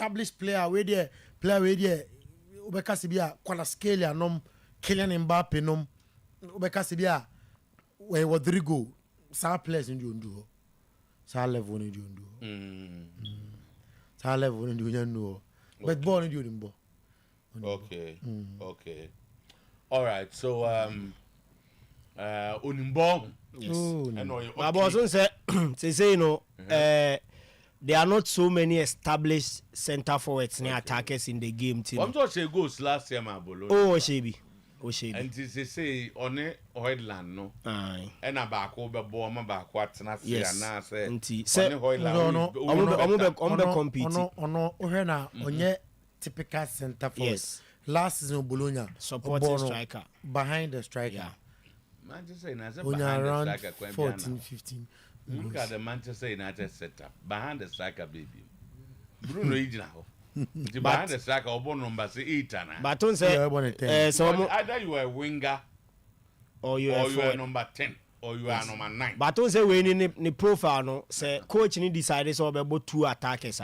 established player where there Ubeka Sibia Kwalaskelia nom Kylian Mbappe nom Ubeka Sibia where Rodrigo sa players in Jundu sa level in Jundu sa level in Jundu but born in Jundu. Okay. Okay. All right. So Unimbo. Yes. But also say you know there are not so many established center forwards near attackers in the game team. I'm talking say goals last year my bolo. Oh Shebi. And they say on a Hoyland no. And a back over bomb back what's not say na say. No. Compete. No. Onye typical center forward. Yes. Last season Bologna supporting striker behind the striker. Yeah. Manchester United around 14-15. Look at the Manchester United setup behind the striker, baby. Bruno Ijinaho. Behind the striker, Obo number 8. But don't say so either you are a winger or you are number 10 or you are number 9. But don't say when in the profile no say coach ni decided so about 2 attackers.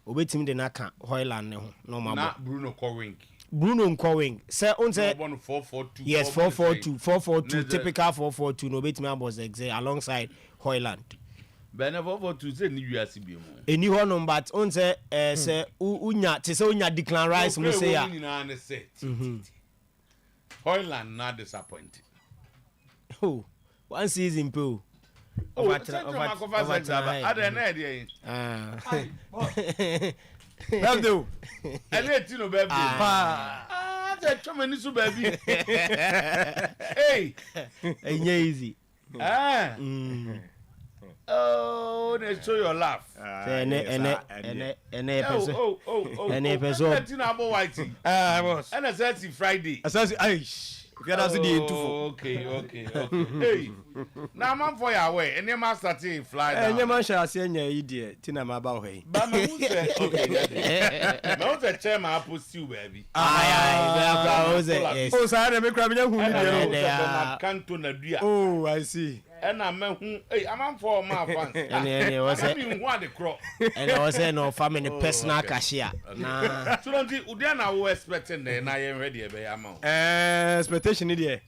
Obetimi de naka Hoyland no mama. Na Bruno Nkowing. Say on say 4-4-2. Yes, 4-4-2, typical 4-4-2 no betimi was alongside Hoyland. But never 4-4-2 say ni USC bi mo. Eni ho no but on say say unya te say unya Declan Rice mo say ya. Hoyland not disappointed. Oh, one season po. Over. Beldo. Tino baby. That's a tremendous baby. Hey. Easy. Oh, they show your laugh. And I said Friday. Okay. Hey. Now man for your way and your master team fly down. And your man shall say your idiot Tina Mabao. But my okay. No the chairman I put you baby. Oh, sorry, me crabbing who oh, I see. And I'm I'm for my fans. And it was what the crop. And I was saying no family personal cashier. So don't you Udiana were expecting and I am ready by amount. Expectation idea.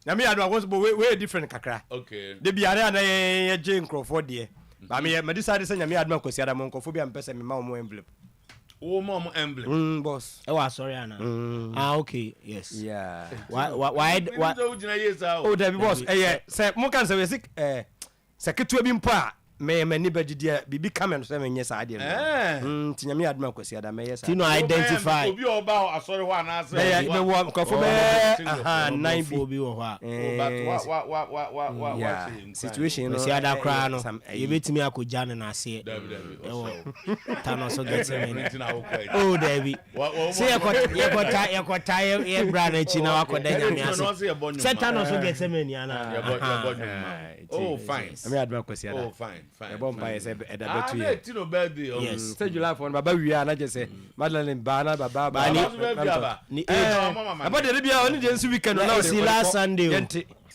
Na me adwa was way different kakra. Okay. De biare na ye Jane Crawford de. Ba me decide say me adwa kwasi adam nkofo bia mpese me ma mo envelope. Oh mom emblem. Boss. Oh sorry ana. Okay, yes. Yeah. Why oh there be boss. Say mo kan say we sick say ketua bi mpo a me ni badidi bibi comment say me nyesa ade no. Tinya me adma kwasi adam me yes. Tino identify. Obi oba asori ho ana say. Me wo nkofo be 9 bi obi wo ho a. What situation no see ada kra no. You betimi akoja no na ase. Tano so get me. Oh David. See you kota ye brand echi na wakoda nyame ase. Say Tano so get me ni ana. Oh fine. Me adma kwasi adam. Oh fine. Bon pa say betu Tino birthday. Yes. Say July for baba wi na je say Madeleine Bana baba ni about the bia oni je nsu weekend na see last Sunday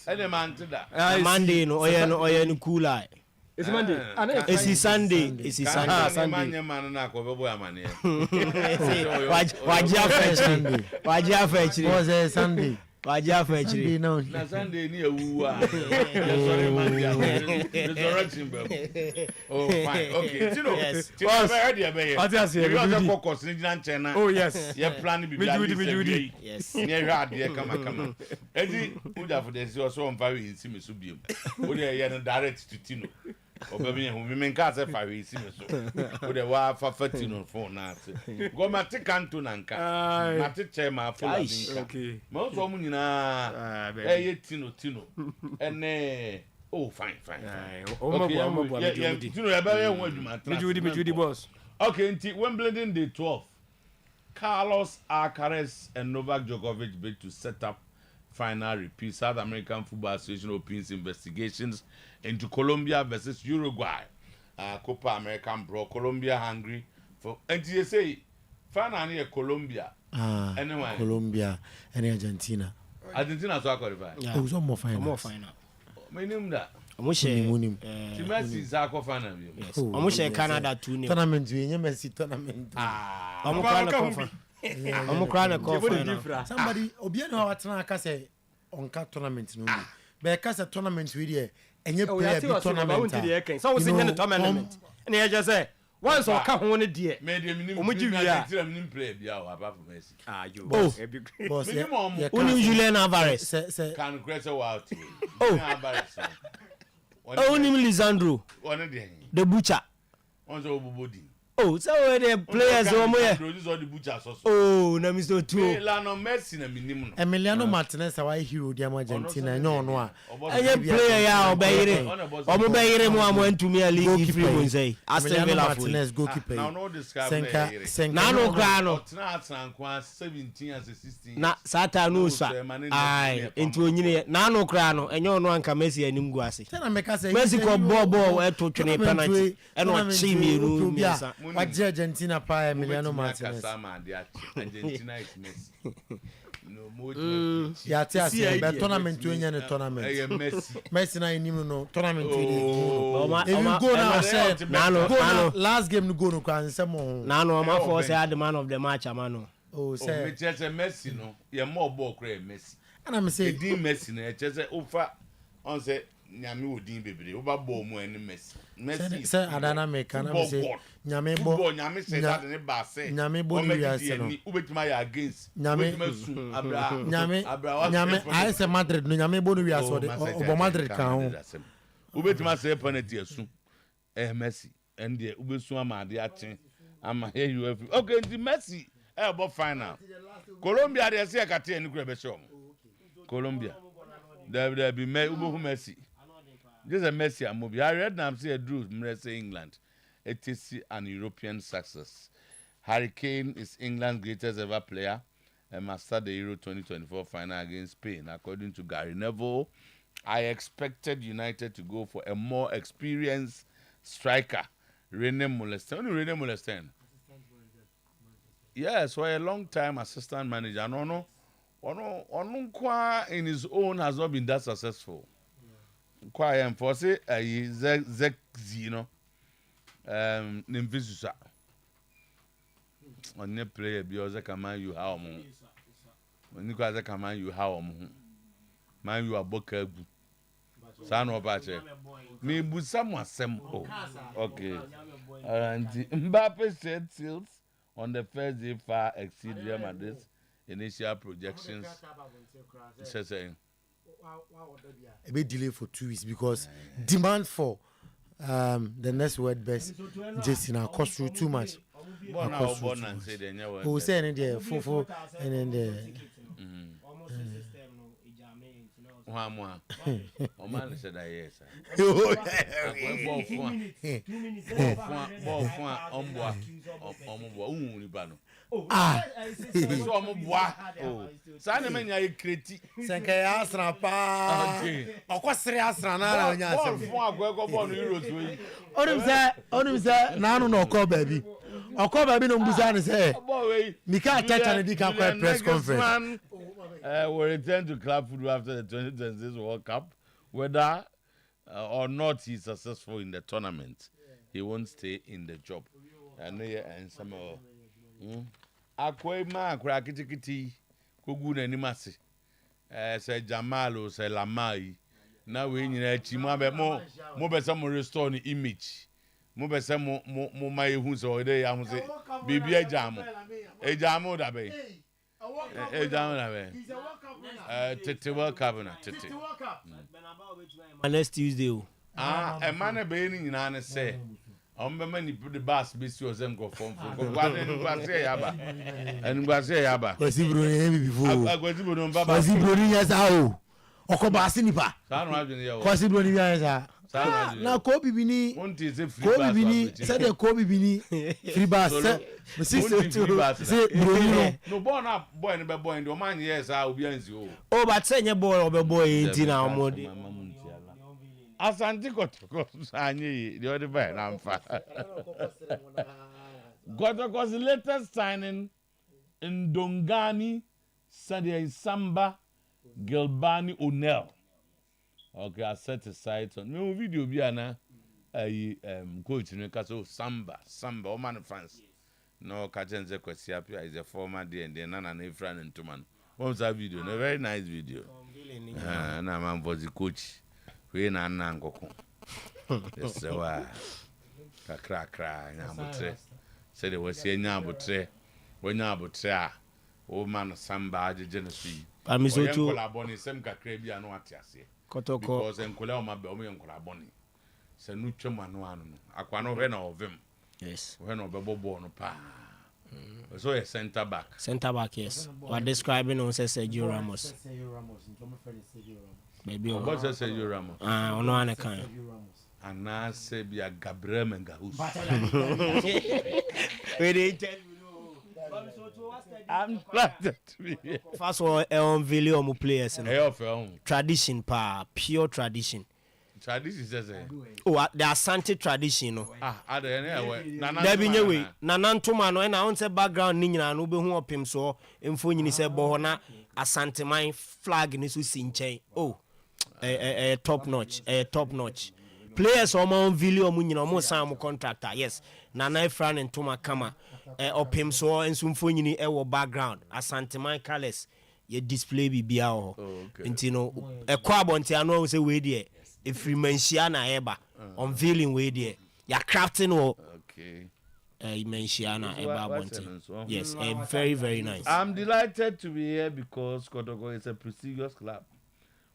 any man to that Monday no oye no cool eye. It's Monday. It's Sunday. It's Sunday. Man na ko bebo amane. Wajia fetch. Was Sunday. Wajia fetch. Na Sunday ni ewu a. Sorry man. Resurrection bebo. Oh fine. Okay. Tino. Tino be ready be. What you say? You are the focus ni gina nchen na. Oh yes. Ye plan bi bia. Me yes. Ni hwa de kama. Edi uja for the so on fire in simi so biem. O de ye no direct to Tino. Obabi hu me nka se fa we simi so. O de wa fa Tino phone na ase. Go ma te kanto na nka. Na te che ma full nka. Okay. Ma so mu nyina ye Tino. Ene oh fine. Okay. Tino ya ba ye hu aduma tra. Me Judy boss. Okay, nti Wimbledon day 12. Carlos Alcaraz and Novak Djokovic bid to set up final repeat. South American Football Association opens investigations into Colombia versus Uruguay. Copa American bro. Colombia hungry for. And you say final near Colombia. Anyway. Colombia and Argentina. Argentina so qualify. Yeah. It was more final. Minim da. Munim. Messi is our fan of you. Yes. Omo Canada 2-0. Tournament we Messi tournament. Omo kra na coffee. Somebody obi na watena aka say onka tournament no. Be ka say tournament we dey enye player bi tournament. So we say the tournament. Na ye just say once or ka ho ne de. Omo ji wi a. Minim player bi a apart from Messi. You. Boss. Uni Julian Alvarez. Can Cressa out. Alvarez. Uni Lisandro. One de. The butcher. On so body. Oh, so the players Produce all the butchers also. Oh, na Mr. Otuo. Lano Messi na minimum. Emiliano Martinez away hero di Argentina no a. Eye player ya obeyire. Omo beyire mo amantumi a league free mo say. Aston Villa Martinez goalkeeper. Now no describe. Na no gra no. Tena 17 as 16. Na sata no so. Ai, enti onyine na no gra no enye ono anka Messi anim gu ase. Tena meka say Messi ko ball eto twene penalty. E no chi miru miasa. What Argentina pa Emiliano Martinez. Argentina is Messi. No more. Ya ti ase be tournament we nya ne tournament. Messi na inimu no tournament we dey. If you go now say no last game no go no kan say mo. Na no ma for say the man of the match amano. Oh say. Me chese Messi no. Ye more ball cray Messi. And I'm say di Messi na chese ofa on say nyame odin bebre oba ball mu eni Messi say adana make na me say nyame bo nyame say that ne ba say nyame bo ni wiase no ubetima ya against nyame I say Madrid no nyame bo ni wiase obo Madrid kan ho ubetima say penalty asu Messi and the ubesu amade achen ama here you have okay the Messi bo final Colombia dey say akate eni kura be show Colombia there be Messi. This is a Messi movie. I read now say Drew say England. It is an European success. Harry Kane is England's greatest ever player and must start the Euro 2024 final against Spain. According to Gary Neville, I expected United to go for a more experienced striker, René Molestin. Yes, for a long time assistant manager. No, in his own has not been that successful. Quite enforce Zek Zino Nimvisusa on the player because I command you how when you guys command you how man you are boka son of Bache me but someone okay and Mbappe said sales on the first day far exceed Real Madrid's initial projections saying a bit delay for 2 weeks because demand for the next word best just in our cost through too much. Who say any there for and then the Oman said yes. Sana menya ikreti senke asra pa okwasere asra na nya asem fun agwego ball no Euros we onum say na anu no okọ baabi no mbusa ne say Mika Tata ne di kan press conference will return to club football after the 2026 World Cup. Whether or not he's successful in the tournament, he won't stay in the job. And some Akwema Krakiti Kugun and Nimasi. Say Jamalo, say Lamai. Now we in a chima more some restore the image. More some more my who's or day. I must say, Bibi Jamo. A Jamo da bay. A Jamo da bay. Tete World Cup na Tete. Next Tuesday. A man being in an say. Many put the bus miss you them go from Yaba. And Yaba. Was he before? Was he yes how? Okobasinipa. Kwasi broni ya na Kobe bini said the Kobe bini free bus say broni no born up boy and be boy the man yes I will be anzi oh but say boy or boy 18 na omode Asante Kotoko Sanye the other by Namfa. Kotoko's latest signing in Dongani Sadia Samba Gilbani O'Neill. Okay, I set a sight on me video bi ana coach no ka so samba all man fans. No Kajenze Kwesiapia is a former day and then Nana Efran and Tuman. What's that video? A very nice video. And I'm for the coach. We na Nangoko. Yes, so cry. Said it was saying Nabutre. When Nabutre, old man Samba Genesee. I'm so too. Colaboni, some Cacrebia, no Atiasi. Because Encola, my Bomi and Colaboni. Sanucho Manuano. Aquano Vena of him. Yes. When of Bobo Bono pa. So a center back. Center back, yes. What describing on Sergio Ramos. Baby, what's Sergio Ramos? No one can. And now say be a Gabriel Mengahus. I'm glad that we. First of all, on video players. Tradition, pure tradition. Tradition says oh, the Asante tradition, no. Nanantuma no, and I want say background ninja no be who up him so. Info ni say bohona Asante mine flag ni so sinche. Oh, top notch, top notch. Players on my video mu nyina mo sam contractor. Yes, Nana Efran and Tuma Kama up him so and so info ni background Asante mine colors. Ye display bibia ho. Nti no ekwa bonti anu say we there. If you mention eba unveiling way there, you're crafting or okay. Mention eba bonti. Yes, very very nice. I'm delighted to be here because Kotoko is a prestigious club.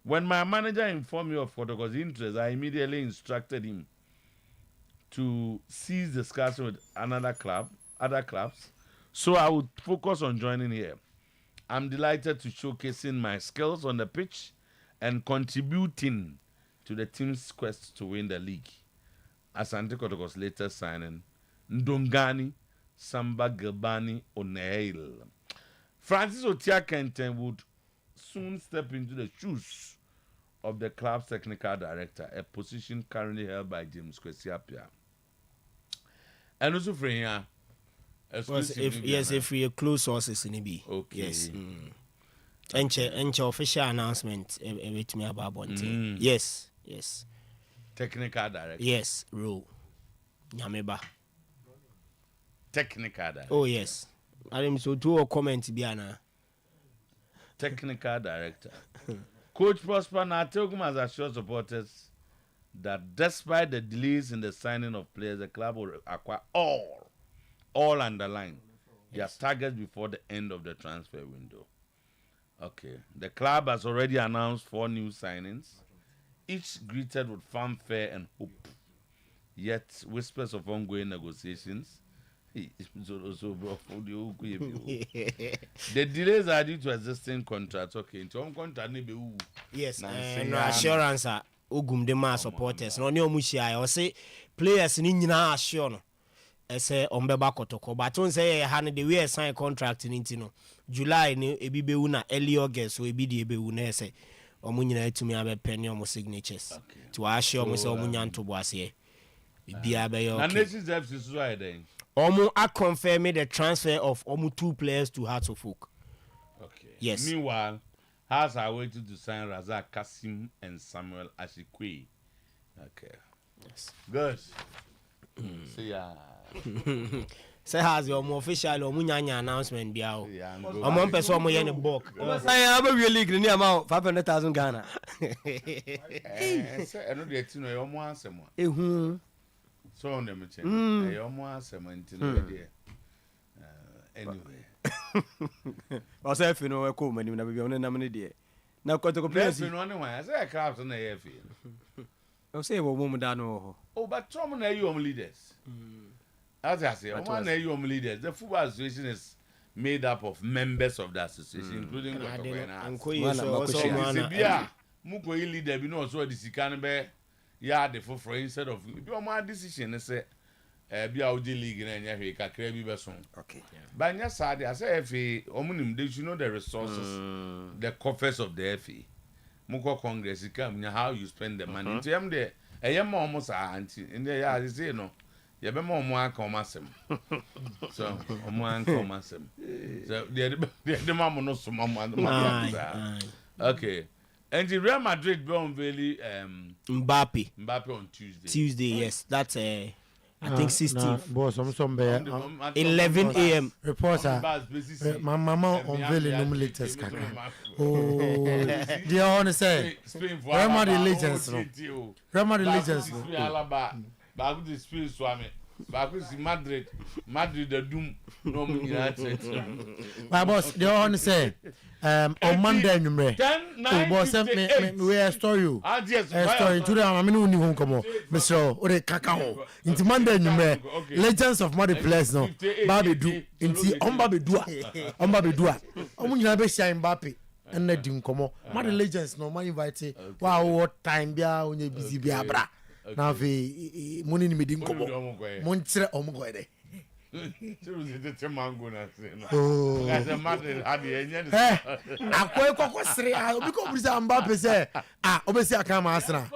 When my manager informed me of Kotoko's interest, I immediately instructed him to cease discussion with other clubs, so I would focus on joining here. I'm delighted to showcasing my skills on the pitch and contributing to the team's quest to win the league. Asante Kotoko's latest signing, Ndongani Samba Gilbani Oneil. Francis Otuo-Acheampong would soon step into the shoes of the club's technical director, a position currently held by James Kwesiapia. And also for here, if we are close sources in EB. Okay. Yes. Enche official announcement with me about Bonte. Yes. Technical director. Yes, rule. Nyameba. Technical director. Oh yes. I'm so do a comment biana. Technical director. Coach Prosper Natogum has assured supporters that despite the delays in the signing of players, the club will acquire all underline their targets before the end of the transfer window. Okay. The club has already announced 4 new signings, each greeted with fanfare and hope. Yet, whispers of ongoing negotiations. The delays are due to existing contracts. Okay, yes, no assurance are Ugumdema supporters. No new mushia. I say players in India assure no. I say Ombeba Kotoko. But don't say hand the way sign contract in Intino. July ni ebibe una early August so ebi di ebe una say omunyina etumi abe penny omo signatures. To assure me say omunya ntobo ase. Bibia be yo. Na Nations FC so I then. Omo a confirm the transfer of Omu 2 players to Hearts of Oak. Okay. Yes. Meanwhile, Hearts are waiting to sign Razak Kasim and Samuel Ashikwe. Okay. Yes. Good. See ya. Say has your official Omunyanya announcement biao. Omo person omo ye ne bulk. Say am a league ni amount 500,000 Ghana. Say I know the thing no omo ansem. Ehun. So on them check. I almost anyway. I say if you know ko mani na bia na mani de. Na Kotoko players. You know why? I say crowds na here fi. I say wo mu da no. Oh, but some na you leaders. As I say, one na you leaders. The football association is made up of members of the association, including Kotoko. Bia muko leader bi no so di sika ne be ya the for instead of be my decision say be out the league na nya hwe kakra bi beso. Okay. But nya sad I say FA omunim they should know the resources, the coffers of the FA. Muko congress come how you spend the money. To am there eyem almost anti in there ya say no. Ye be mo aka omasem. So omo aka omasem. So the mama no so mama. Okay. And the Real Madrid be unveiling Mbappe on Tuesday. Tuesday, yes. That's I think 16th. Boss, some 11 a.m. Reporter. My mama unveiling no latest. Oh, dear honest say. Real Madrid legends. Real Madrid legends. Back to Spain, Swami. Back to Madrid. Madrid the doom. No my boss, dear honest say. On Monday, you may. Oh, boss, we are story you. Story today. I'm only home come on, Mr. Ore Kakao. Into Monday, you may. Legends of Muddy Players, no. Baby do. Into Baby Dua. Baby Dua. You never shine Mbappe. And let him come on. Muddy Legends, no man invited. Wow, what time be when you busy be a bra. Now, the money meeting come on. Montre Omgoide. Akwa sere a obi ko brisa Mbappe say obesi aka ma asra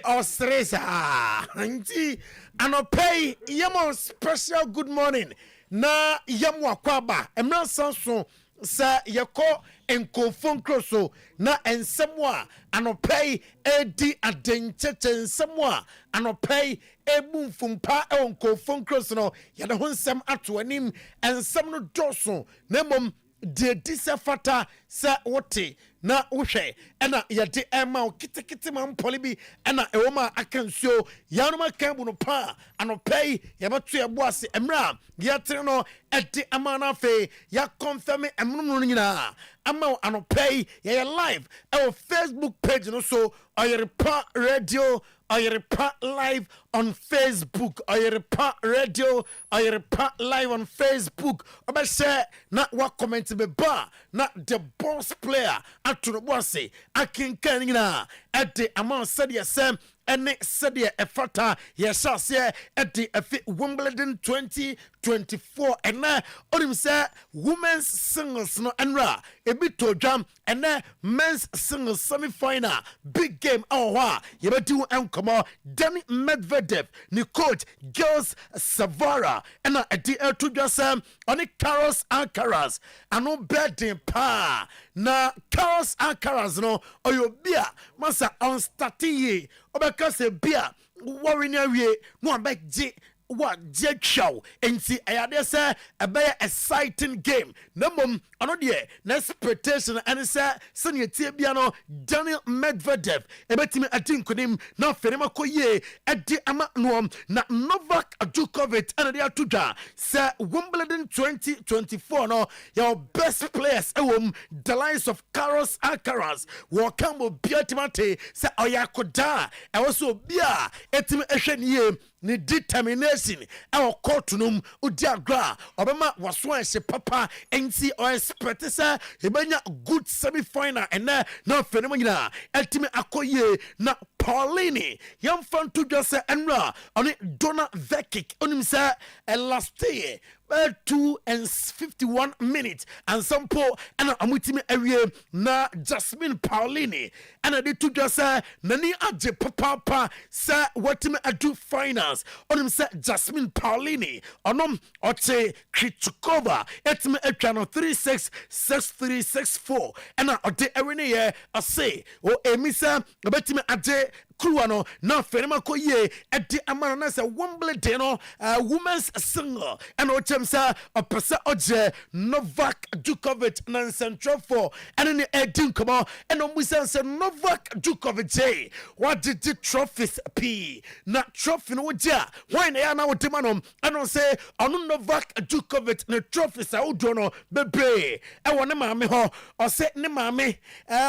o sere sa nti anopay yemo special good morning na yemo akwaba emra sanso sa yeko enkofon kroso na ensemo a anopay edi adencheche ensemo a anopay ebu mfumpa enkofon kroso no ya de ho nsem ato anim ensem no doso na mom de disafata sa wote na wohwe ena yade ema kitikiti man polibi ena ewoma akansuo yanoma kambu no pa anopay yabato yeboase emra yatere no ede amana fe ya confirm emno nyina ama anopay ya live our Facebook page no so Oyerepa Radio Oyerepa live on Facebook. Oyerepa Radio, Oyerepa live on Facebook. Oba share na wa comment be ba na the boss player atuno bosse akinkan na ede amount said yesem ene said ye efata yesase ede efi Wimbledon 2024 ena onim say women's singles no enra ebi to drum ene men's singles semi final big game awwa yebedu enkomo Danny Medvedev ni coach girls Savara ena edi to just oni Carlos Alcaraz ano bedding pa na Carlos Alcaraz no oyobia masa on statiye obeka se bia worry na wie no abegye what jet show nti ayade say a very exciting game na mom ano de na expectation and say senior tie bia no Daniel Medvedev ebetimi atinkonim na ferema koye edi ama no na Novak Djokovic and they atuja say Wimbledon 2024 no your best players the lines of Carlos Alcaraz welcome biatimate say oyakoda e also bia etimi ehweniye ni determination our courtroom udiagra obema waswan she papa nti o expect say ebenya good semi final and na phenomenal ultimate akoye na Paulini yam fan to just say enra on Donna Vekic onim say last year 2:51 minutes and some po and amutimi area na Jasmine Paulini and they to just say nani aje papa say watimi adu finals onim say Jasmine Paulini onom oche Krichukova etimi etwa 36 63 64 and ode ewene ye say o emisa betimi aje Kruano na ferema koye edi amana na say Wimbledon no women's single and ochemsa opesa oje Novak Djokovic na central for and in edin come and omusa say Novak Djokovic what did the trophies p na trophy no dia why na na wotima and say onu Novak Djokovic na trophies a wodo no bebre e wone maame ho o say ne maame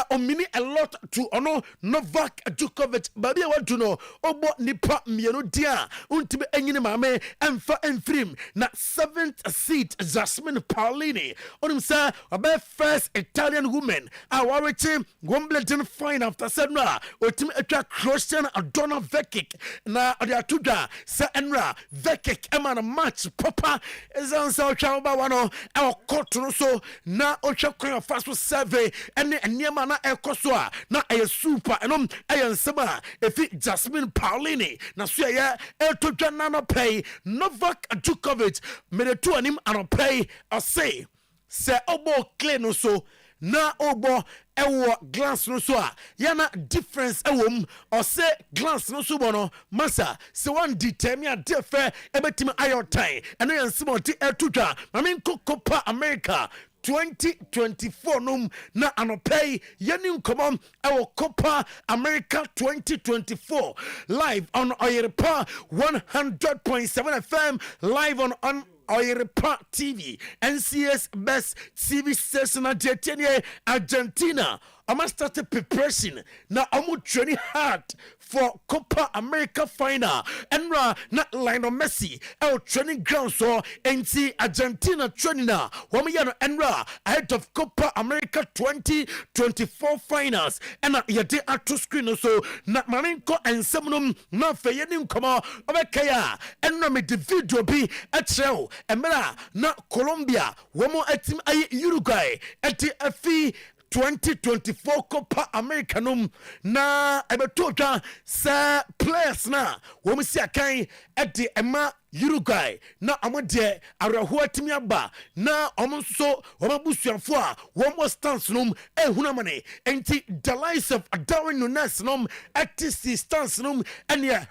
o mini a lot to ono Novak Djokovic baby I want to know obo nipa mienu dia untime enyine maame emfa enfrim na 7th seat Jasmine Paulini onim say obe first Italian woman awarechi Wimbledon final after sedna otime etwa Croatian Donna Vekic na ade atuda se enra Vekic emana match papa ezansa otwa ba wano e court no so na otwa kwan fast survey ene eniema na ekoso a na eye super enom eye nsema efi Jasmine Paulini na so ya eto dwana no pay Novak Djokovic me de to anim anopay say obo clean no so na obo ewo glass no so a yana difference ewom ose glass no so bono masa se one determine defe ebetim ayotan eno yansimo ti etutwa mame Copa America 2024 num na anopay yeni nkomom ewo Copa America 2024 live on Oyerepa 100.7 FM live on Oyerepa TV NCS best TV station at Argentina. I'm started preparation now. I'm training hard for Copa America final. And not Lionel Messi. Our training ground so NC Argentina training now. Wamiyano Enra ahead of Copa America 2024 finals. And yet at two screen so not Marinko and Seminum not fayenim kama Obekaya. And me the video be at show. And not Colombia. Wamo etim ay Uruguay. Eti afi 2024 Copa America num na ebetota sa players na wo msi akan ede ema Uruguay na amode arahoa timi aba na omonso omabusuafo a wo stance num ehunamane enti the lives of Darwin Nunes num active stance num ene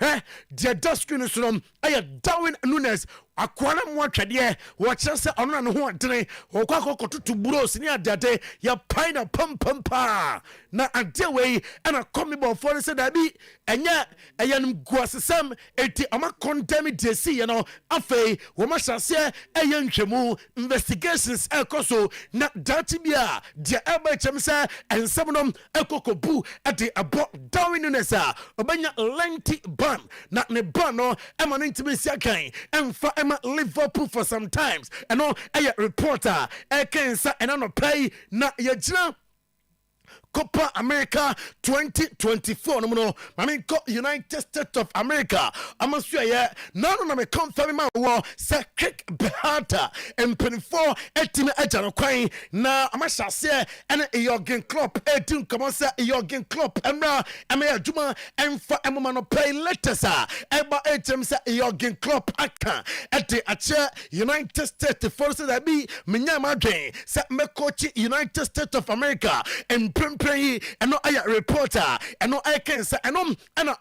the dustrin num aya Darwin Nunes akwana mwatwade wo kyerese ono na ho adene wo kwa kototo buros ni adade ya pina pampampa na adewei ana komibo for say that bi enya eyanum guasesam enti ama condemn desi you know afei wo ma hyase eyanhwemu investigations ekoso na dati bia dia eba chemse ensemnom ekokobu ade abo Darwin Nunesa obanya lengthy ban na ne ban no ema ntimi akan emfa Liverpool for sometimes and all a reporter kensa and no pay na yajina Copa America 2024 no I mean United States of America I'm sure yeah no me confirm my war sa kick behata and 24 etime ajano kwan na I'm say and Jurgen Klopp etin come say Jurgen Klopp and na am aduma emfa emma no pay letters eba etim say Jurgen Klopp aka ete ache United States force that be menya madwen say me coach United States of America and and no aya reporter and no I can say and I'm no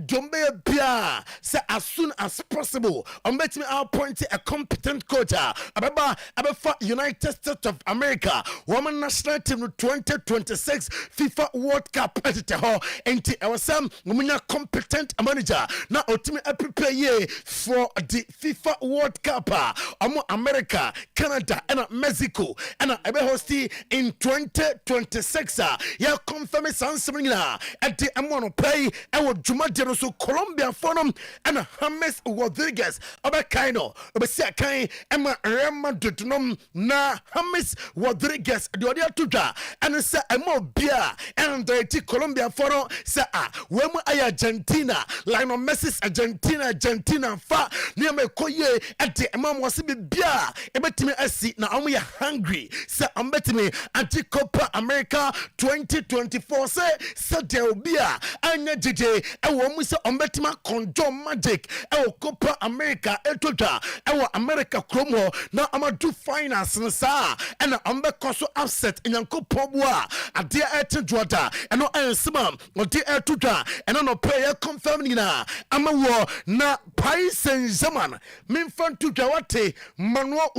Dombe Bia say as soon as possible I'm betting I'll point a competent coach ababa for United States of America woman national team 2026 FIFA World Cup at and I was some competent manager now ultimately prepare for the FIFA World Cup America, Canada and Mexico and I be hosting in 2026 ya confirm sansemina at the amono pay and what Juma so Colombia forum and James Rodriguez Obakaino Obesia Kai Emma Rema Dutunum na James Rodriguez the other tuta and say emo bia and the Colombia forum say wemu ay Argentina Lionel Messi Argentina fa near me koye at the Emma was be bia ebetime asi na omo ya hungry say ambetime anti Copa America 2024 say there will be anya jeje e wo mu say ombetima condom magic e Copa America etota e America kromo na amadu finance nsa e na ambeko so upset nyankopon bo a ade etedwada e no ensema ode etota e no pay confirm ni na amawo na Paris Saint-Germain minfan tuja wate Manuel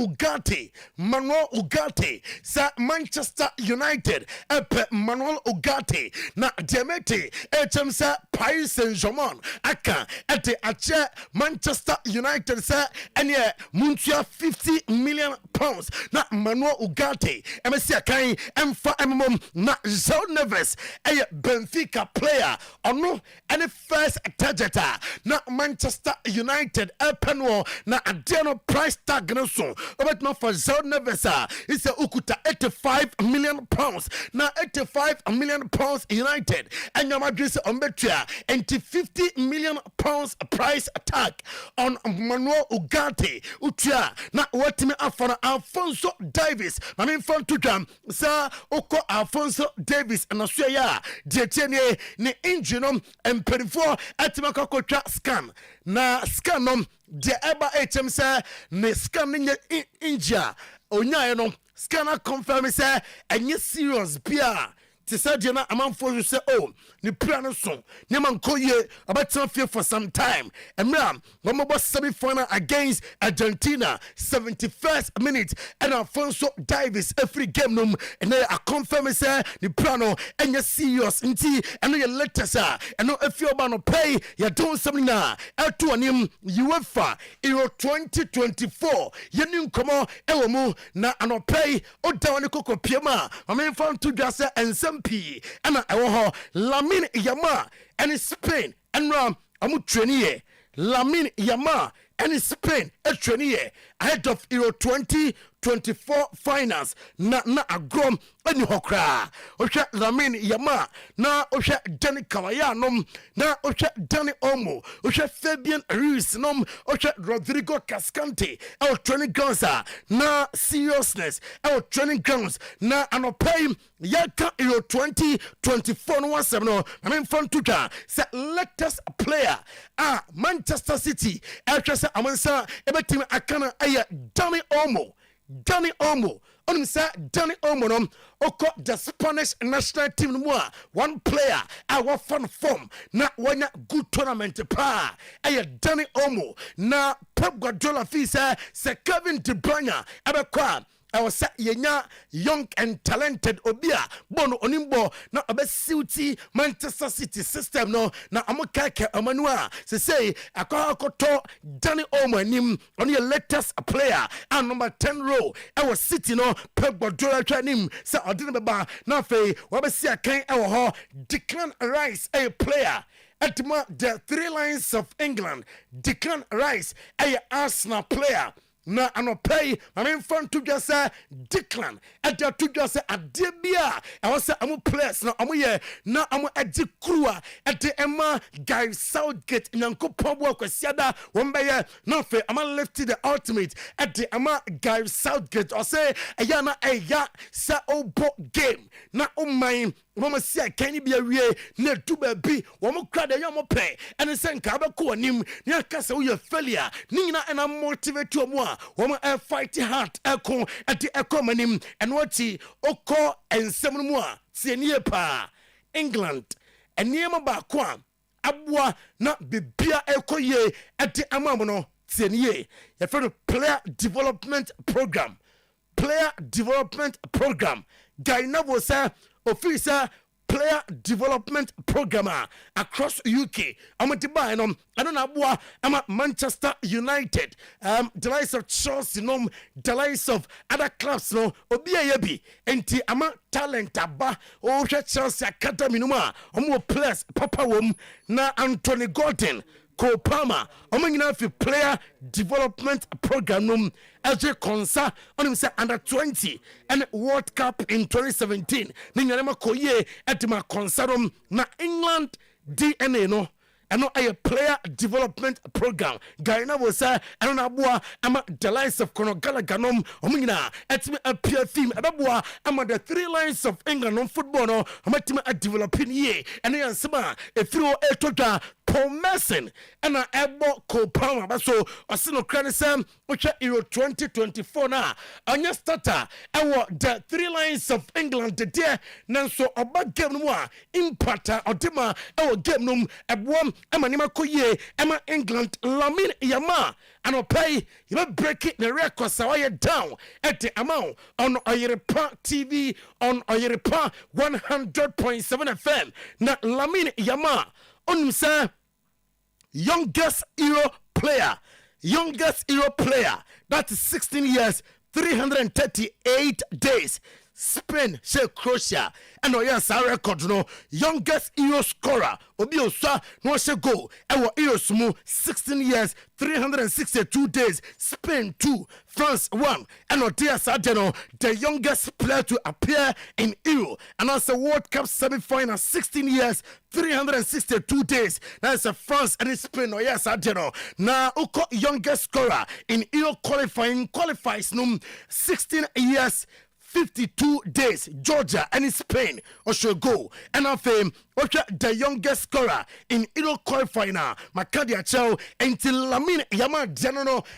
Ugarte sa Manchester United epe Manuel Ugarte na Demete HMSA Paris Saint-Germain aka ete ache Manchester United sa enye muntua 50 million pounds na Manuel Ugarte emesi akan emfa emom na João Neves eye Benfica player ono any first targeta na Manchester United epenwo na adeno price tag no so obetno for João Neves is a ukuta 85 million pounds na 85 million pounds United and your address on Betia and 50 million pounds price tag on Manuel Ugarte Utia na what me after Alfonso Davis I mean from to them sir Oko Alfonso Davis and Australia Detene ne engine and 34 at Makakota scan na scan de eba HM say ne scan in India onya no scanner confirm say enye serious bia te say de na amanfo you say oh ni plan so ni man koye about feel for some time emra gomobo semi-final against Argentina 71st minute and Alfonso Davies every game num and I confirm say ni plano enye serious nti eno ye letters eno afio ba no pay ya don something na eto anim UEFA Euro 2024 yeni nkomo ewo mu na anopay odawani koko piema amen fan to just SMP ana ewo ho Lamine Yamal and Spain and Ram amu training Lamine Yamal and Spain a training ahead of Euro 2024 finals na agrom ani hokra ohwe Lamine Yamal na ohwe Dani Kawayanom na ohwe Dani Olmo ohwe Fabian Ruiz nom ohwe Rodrigo Cascante our training grounds na seriousness our training grounds na anopay yaka Euro 2024 no 17 no I mean fun to say latest player Manchester City eltresa amansa ebetim akana aya Dani Olmo on say Dani Olmo no oko the Spanish national team no one player our fun form na wanya good tournament pa aya Dani Olmo na Pep Guardiola fi say Kevin De Bruyne abekwa I was yenya young and talented obia bono onimbo na obesiuti Manchester City system no na amokake amanua say akoto Dani Olmo anim on your latest player and number 10 row I was City no Pep Guardiola tranim say odin beba na fe wabesi akan ewo ho Declan Rice a player at the three lions of England Declan Rice a Arsenal player na anopay I mean fun to just say Declan at the to just say adebia I was say amu players na amu ye na amu adi krua at the Emma Guy Southgate nyankopon bo kwasiada wombe na fe ama lifted the ultimate at the Emma Guy Southgate or say eya na eya sa obo game na umman mama sia kan bi awie na du ba bi wo mo kra de yom pay and say nka ba ko anim na ka se wo ye failure ni na na motivate o mo a wo mo fight hard ekon at the ekomanim and what oko ensem no mo a tie nie pa England eniema ba ko abua na bibia ekoye at the amam no tie nie ye for player development program guy na wo say officer player development programmer across UK. I'm at the buy no. I don't know. I'm at Manchester United. The likes of Chelsea, no. The likes of other clubs, no. Obia yebi. Enti ama talent aba. Oh, Chelsea Academy no ma. Omo players Papa Wom na Anthony Gordon. Kopama, omanyina fi player development program as a concert on him say under 20 and World Cup in 2017. Ninyanema koye at my concert na England DNA no. And a player development program. Gaina was I don't know. I'm the lines of Conor Gallagher. Omina at me a peer theme. Ababua, I'm the three lines of England on football. No, I'm at developing ye. And then Sama, a through a total Paul Mason and I abo Kopama. But so I see no criticism, which are Euro 2024 now. On your starter, I want the three lines of England the day. Now, so about game one, impactor or dema, our game num, a one. Emma Nima Koye, Emma England, Lamine Yamal, and I'll pay you break it the record so I down at the amount on Oyerepa TV on Oyerepa 100.7 FM. Now Lamine Yamal, on sir, youngest Euro player, that is 16 years, 338 days. Spain, say Croatia, and yes, our record no youngest Euro scorer. Obi Oswa no she go. Our Euro smooth 16 years, 362 days. Spain 2, France 1, and Odia Sadeno, the youngest player to appear in Euro, and also World Cup semi-final 16 years, 362 days. That's a France and Spain. No yes, Sadeno. Now Uko youngest scorer in Euro qualifies 16 years. 52 days, Georgia and Spain, or should go. And of him, the youngest scorer in Euro qualifying, Makadia Chow, until Lamine Yamal,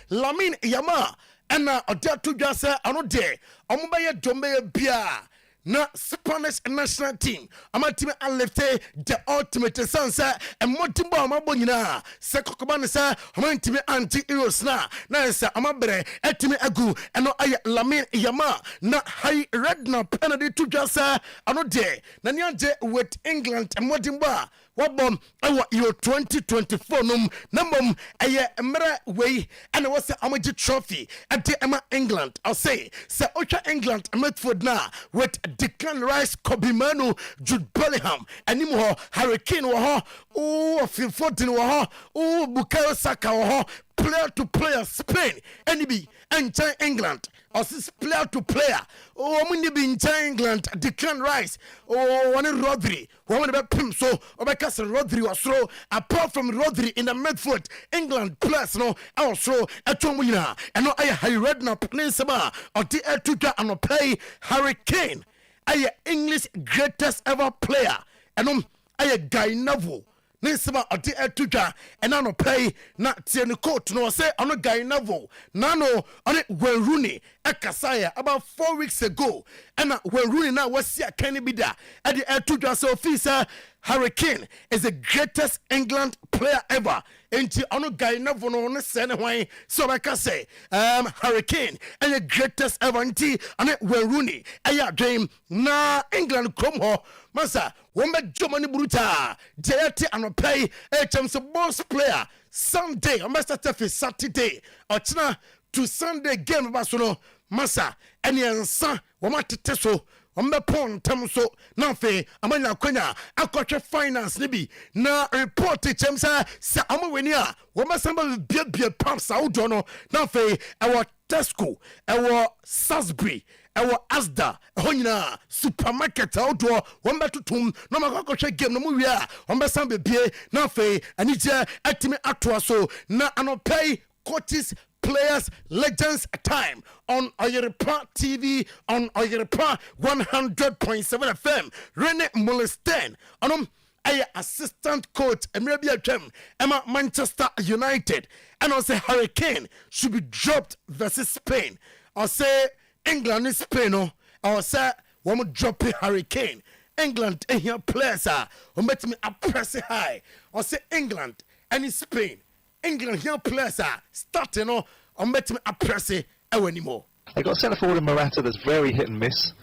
Lamine Yamal, ɛna ɔde ato dwa sɛ ɔno deɛ ɔmo bɛyɛ dɔm bɛyɛ bia na Spanish national team amatimi alifte the ultimate sense mmɔden bɔ amabɔ nyinaa sɛ kɔkɔba ne sɛ ɔmantimi anti Euros na sɛ ɔmabrɛ atimi agu ɛno ayɛ Lamine Yamal na Harry Redknapp penalty to dwa sɛ ɔno deɛ n'ani agye with England mmɔden bɔ a wabɔ ɛwɔ Euro 2024 nom na mmom ɛyɛ mmerɛ wei ɛna wɔ sɛ ɔmagye trophy ɛde ɛma England ɔsɛ sɛ ɔtwa England midfield na with Declan Rice, Kobe Manu, Jude Bellingham, anim hɔ Harry Kane wɔ hɔ, Phil Foden wɔ hɔ, Bukayo Saka wɔ hɔ, player to player Spain, NB, and England. Assist player to player. Muni be in England, Declan Rice, one Rodri, one about Pim, so because Rodri was throw apart from Rodri in the midfield, England plus no also a Tomina, and no I Harry Redknapp, Peninsula, or the Tuka and play Harry Kane. I English greatest ever player, and I Guy Novo. Nisima ɔde ɛtudwa ɛna no pɛi na tie ne coat no say ɔno Guy Novo nano ɔne Wayne Rooney ɛkasaya about 4 weeks ago ɛna Wayne Rooney na wasi akane bi da ɛde ɛtudwa sɛ ofi sɛ Harry Kane is the greatest England player ever. Enti ɔno Guy Novo no ne sɛ ne hwan so ɔbɛka sɛ Harry Kane ɛyɛ greatest ever nti ɔne Wayne Rooney ɛyɛ adwene na England kurom hɔ masa wɔn bɛ Germany bruta deɛte anɔpɛi ɛkyɛm sɛ boss player Sunday ɔn bɛ start for Saturday ɔkyena to Sunday game ba so no masa ɛne nsa wɔn atete so wɔn bɛ pɔn ntam so na afei amanya akwanya akɔhwɛ finance ne bi na report kyɛm sɛ ɔmo wani a wɔn bɛ san bɛ biabia pumps ahodoɔ no na afei ɛwɔ Tesco ɛwɔ Sainsbury ɛwɔ Asda ɛhɔ nyinaa supermarket ahodoɔ wɔn bɛ totom na ɔmo akɔhwɛ game no mu wie a wɔn bɛ san bebie na afei anigye atimi atoa so na anɔpɛi coaches players legends time on Oyerepa TV on Oyerepa 100.7 FM Rene Molestein onom ay assistant coach Emre Biatwem Emma Manchester United and also Harry Kane should be dropped versus Spain or say England is Spain or say one drop Harry Kane England here players are met me a press high or say England and Spain England here players are starting on bet me a press anymore. They got a centre forward in Morata that's very hit and miss,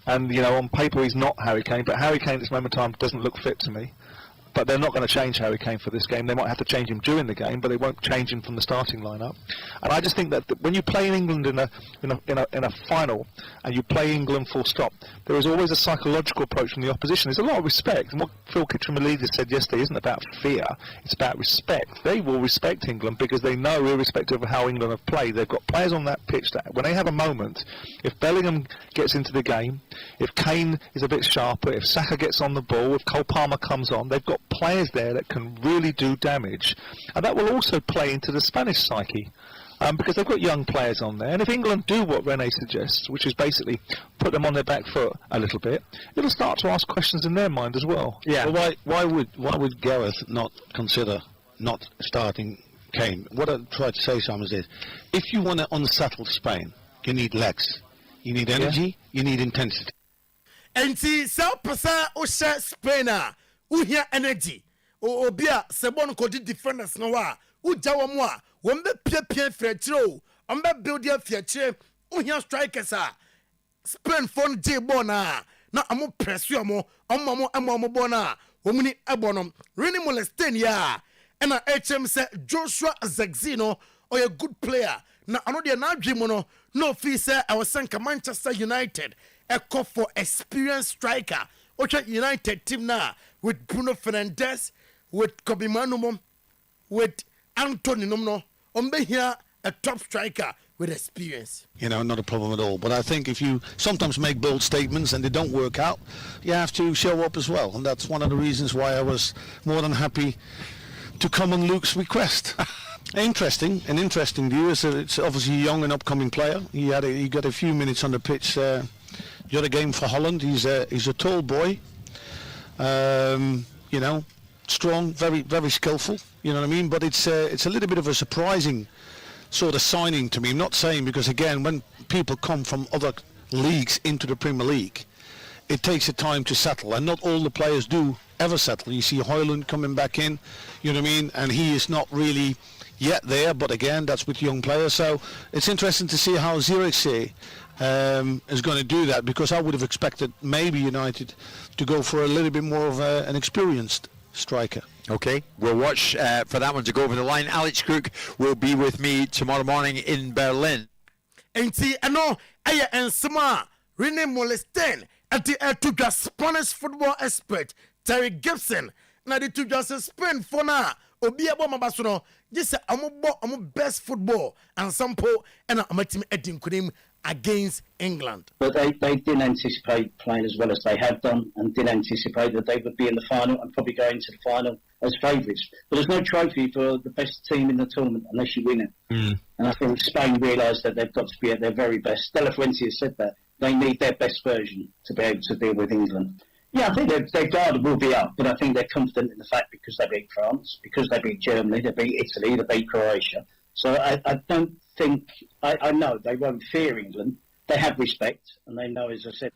and you know on paper he's not Harry Kane, but Harry Kane at this moment in time doesn't look fit to me. But they're not going to change Harry Kane for this game. They might have to change him during the game, but they won't change him from the starting lineup. And I just think that when you play in England in a final, and you play England full stop, there is always a psychological approach from the opposition. There's a lot of respect, and what Phil Kitchener-Milidis said yesterday isn't about fear; it's about respect. They will respect England because they know, irrespective of how England have played, they've got players on that pitch that when they have a moment, if Bellingham gets into the game, if Kane is a bit sharper, if Saka gets on the ball, if Cole Palmer comes on, they've got players there that can really do damage, and that will also play into the Spanish psyche because they've got young players on there, and if England do what Rene suggests, which is basically put them on their back foot a little bit, it'll start to ask questions in their mind as well. Yeah. Well, why would Gareth not consider not starting Kane? What I tried to say, Sam, is this: if you want to unsettle Spain, you need legs, you need energy, you need intensity. And see, so pasa osha Spain uhia energy obia sebon ko di defenders no wa uja wo mo a wo mbe pia frechiro o mbe build ya fiachire uhia strikers a Spain phone J ball na amo press yo mo ball na wo muni ebonom Rene Molestein ya na HM say Joshua Zexino or a good player na ano de na adwemo no fee say I was sent Manchester United a call for experienced striker Ocha United team now with Bruno Fernandes, with Kobe Manu, with Anthony Nomno, here a top striker with experience. You know, not a problem at all. But I think if you sometimes make bold statements and they don't work out, you have to show up as well. And that's one of the reasons why I was more than happy to come on Luke's request. An interesting view. It's obviously a young and upcoming player. He got a few minutes on the pitch the other game for Holland. He's a tall boy. You know, strong, very, very skillful. You know what I mean? But it's a little bit of a surprising sort of signing to me. I'm not saying, because again, when people come from other leagues into the Premier League, it takes a time to settle, and not all the players do ever settle. You see Højlund coming back in, you know what I mean, and he is not really yet there, but again, that's with young players. So it's interesting to see how Zirkzee is going to do that, because I would have expected maybe United to go for a little bit more of an experienced striker. Okay, we'll watch for that one to go over the line. Alex Crook will be with me tomorrow morning in Berlin. Enti ano eye ensema Rene Molesten at the to Spanish football expert Terry Gibson na the to just Spain for na obi abo mabaso just amobo best football and sample and amatim edin kunim against England. But they didn't anticipate playing as well as they have done, and didn't anticipate that they would be in the final and probably go into the final as favourites. But there's no trophy for the best team in the tournament unless you win it. And I think Spain realised that they've got to be at their very best. Stella Fuente has said that. They need their best version to be able to deal with England. Yeah, I think their guard will be up, but I think they're confident in the fact because they beat France, because they beat Germany, they beat Italy, they beat Croatia. So I don't think, I know they won't fear England. They have respect, and they know, as I said.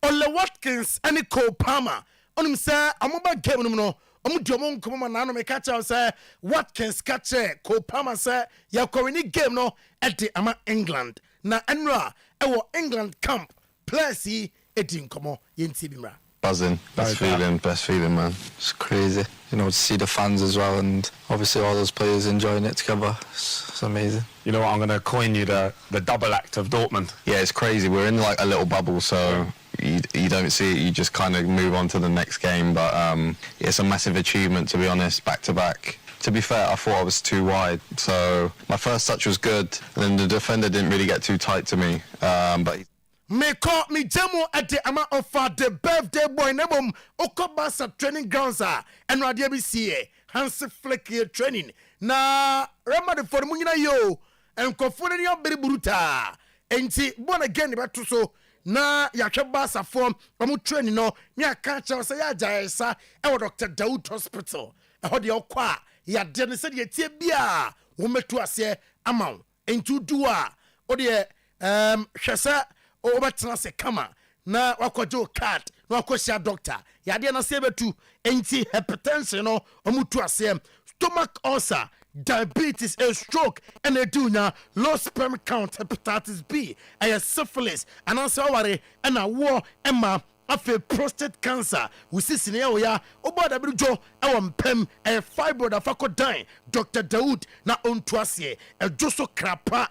Ole Watkins and Cole Palmer. On him say, I'm about game no. I'm doing come on now. Me catch out say Watkins catch Cole Palmer say ya kowini game no at the ama England. Na enra ewo England camp. Plus he etin komo yenti bimra. Buzzing, best feeling, man. It's crazy, you know, to see the fans as well, and obviously all those players enjoying it together. It's amazing. You know what? I'm going to coin you the double act of Dortmund. Yeah, it's crazy. We're in like a little bubble, so you don't see it. You just kind of move on to the next game. But it's a massive achievement, to be honest, back to back. To be fair, I thought I was too wide, so my first touch was good, and then the defender didn't really get too tight to me. But me call me demo at the ama of the birthday boy nebom Okobasa training grounds and radio BCA Hansi Flick training na Ramade for Munina yo and Kofuni your very bruta enti born again about so na yakabasa form training no me a catch us ya jaisa e Dr. Daoud Hospital e ho de okwa ya de ne said ye tie bia wo metu ase ama enti duwa o de hwesa Obatana se kama na wakojo card na wakosia doctor yade na se betu enti hypertension no omutu asem stomach ulcer diabetes a stroke and a dunya low sperm count hepatitis B a syphilis and also worry and a war emma afe prostate cancer we see scenario ya oboda bijo awampem a fibroid afakodan Dr. Daoud na ontuasie a joso krapa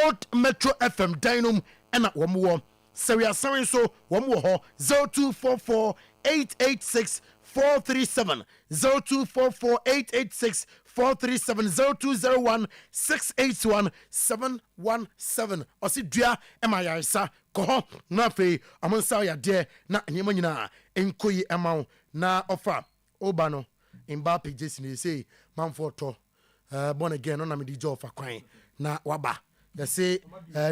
Old Metro FM Dynum and at one more. So we are sorry, so one more 0244 886 437 0244 886 437 0201 681 717. Or see, dear, am I sa koho na fe amonsa ya de na nyema nyina enkoyi emao na offer obano Mbappe Jason say man for to born again on na me di job for kwan na waba. They say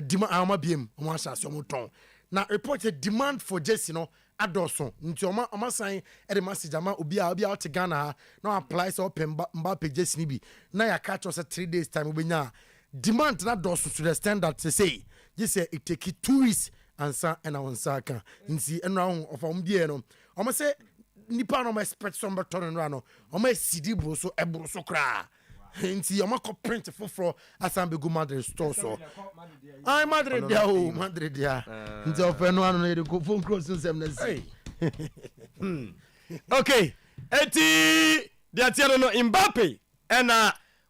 demand amabiem omasha somoton na reported demand for Jesse no adoson nti oma sign e the message ama obi a out Ghana na apply so Mbappe Jesse ni bi na ya catch us 3 days time obenya demand na doson to the standard to say you say it take 2 weeks ansa and ansa kan nti enra of ombie no oma say nipa no expect some turn no no oma sidi bro so ebro so kra nti o mako print for asambe go Madrid store so ai Madrid dia o Madrid dia nti o fe no anu na go phone cross nsem na si okay eti dia tiano no Mbappe and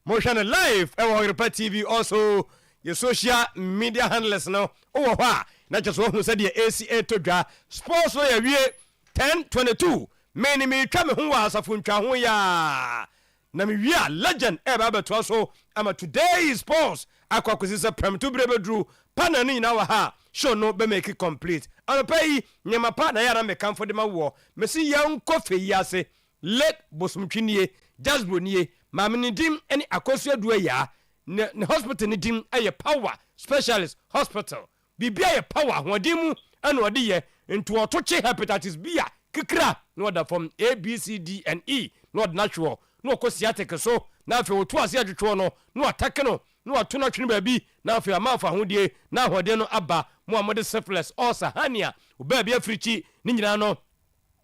motion live e Oyerepa TV also your social media handlers no o ho na just one who said the ACA to dra sports no ya wie 10:22 many me twa me ho wa asafo ntwa ho ya na me wia legend e ba beto so ama today is sports akwakwisi prem to brebedru pana ni na wa ha show no be make it complete anopai nyema pa na yara me kamfo de ma wo me si yan kofe yase let bosumtwinie jasbonie mamini dim eni akosu aduwa ya ne hospital ni dim eye power specialist hospital bibia ye power hodimu eno ode ye nto otoche hepatitis B kikra no da from A B C D and E not natural no ko siatek so na fe otu ase adwetwo no no attack no no atono twene baabi na afia mafa hodie na hode no aba mo amode syphilis ulcer hernia obaabi africhi ni nyina no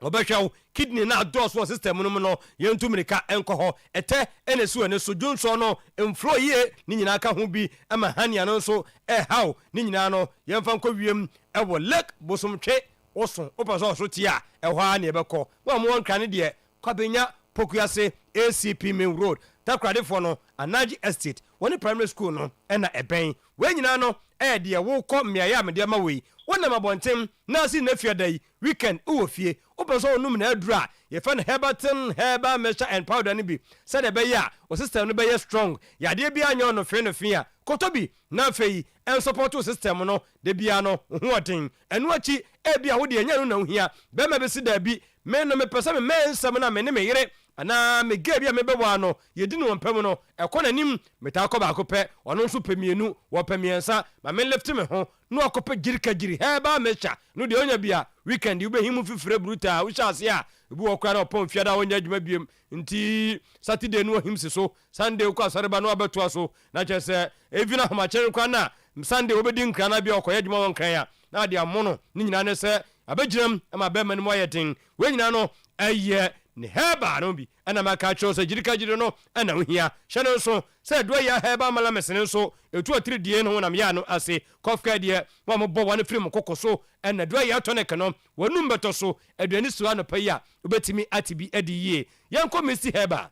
obehwew kidney na adoso system no no yentu mirika enko ho ete enesu eneso jonso no enflo ye ni nyina ka ho bi ama hernia no so haw ni nyina no yemfa nko wiem ewo lek bosomtwe oso opaso so tia ehwa na ebekọ wa mo nkra ne de kwabenya pokuase ACP main road takrade for no Anaji estate woni primary school no na eben we nyina no de wo kọ miaya me de ma we wona mabontem na si na fiadai weekend wo fie opaso onum na adura ye fa na herbal mixture and powder ni bi said e be ya o system no be ya strong ya de bia anya no fe no fia kotobi na fei en support system no de bia no hoɔden enu achi e bia wo de anya no na ohia be ma be si da bi me no me pese me nsam na me ne me yere ana me ga bia me be wa no ye di no mpam no ekɔ nanim meta akɔ ba akɔpɛ ɔno nso pemienu wɔ pemiensa ma me lift me ho no akɔpɛ girika giri heba mecha no de onya bia weekend ube himu fifire bruta wo chance ya ebu okra na opon fiada onya adwuma biem nti Saturday no himsi so Sunday ko asareba no abeto so na chese evina homa chere kwa na Sunday obedi nkra na bia okoya adwuma won kran ya na de amono ni nyina ne se abegiram ma be mani mo yeten we nyina no eye ne heba no bi ana maka cho se girika giri no ana ohia hye so se do ya heba mala mesene so etu 3 die no na me ya no ase kofka die wa mo bo wane film kokoso ana do ya tonic no wonum beto so aduani so ano paya obetimi atibi adiye yanko mesi heba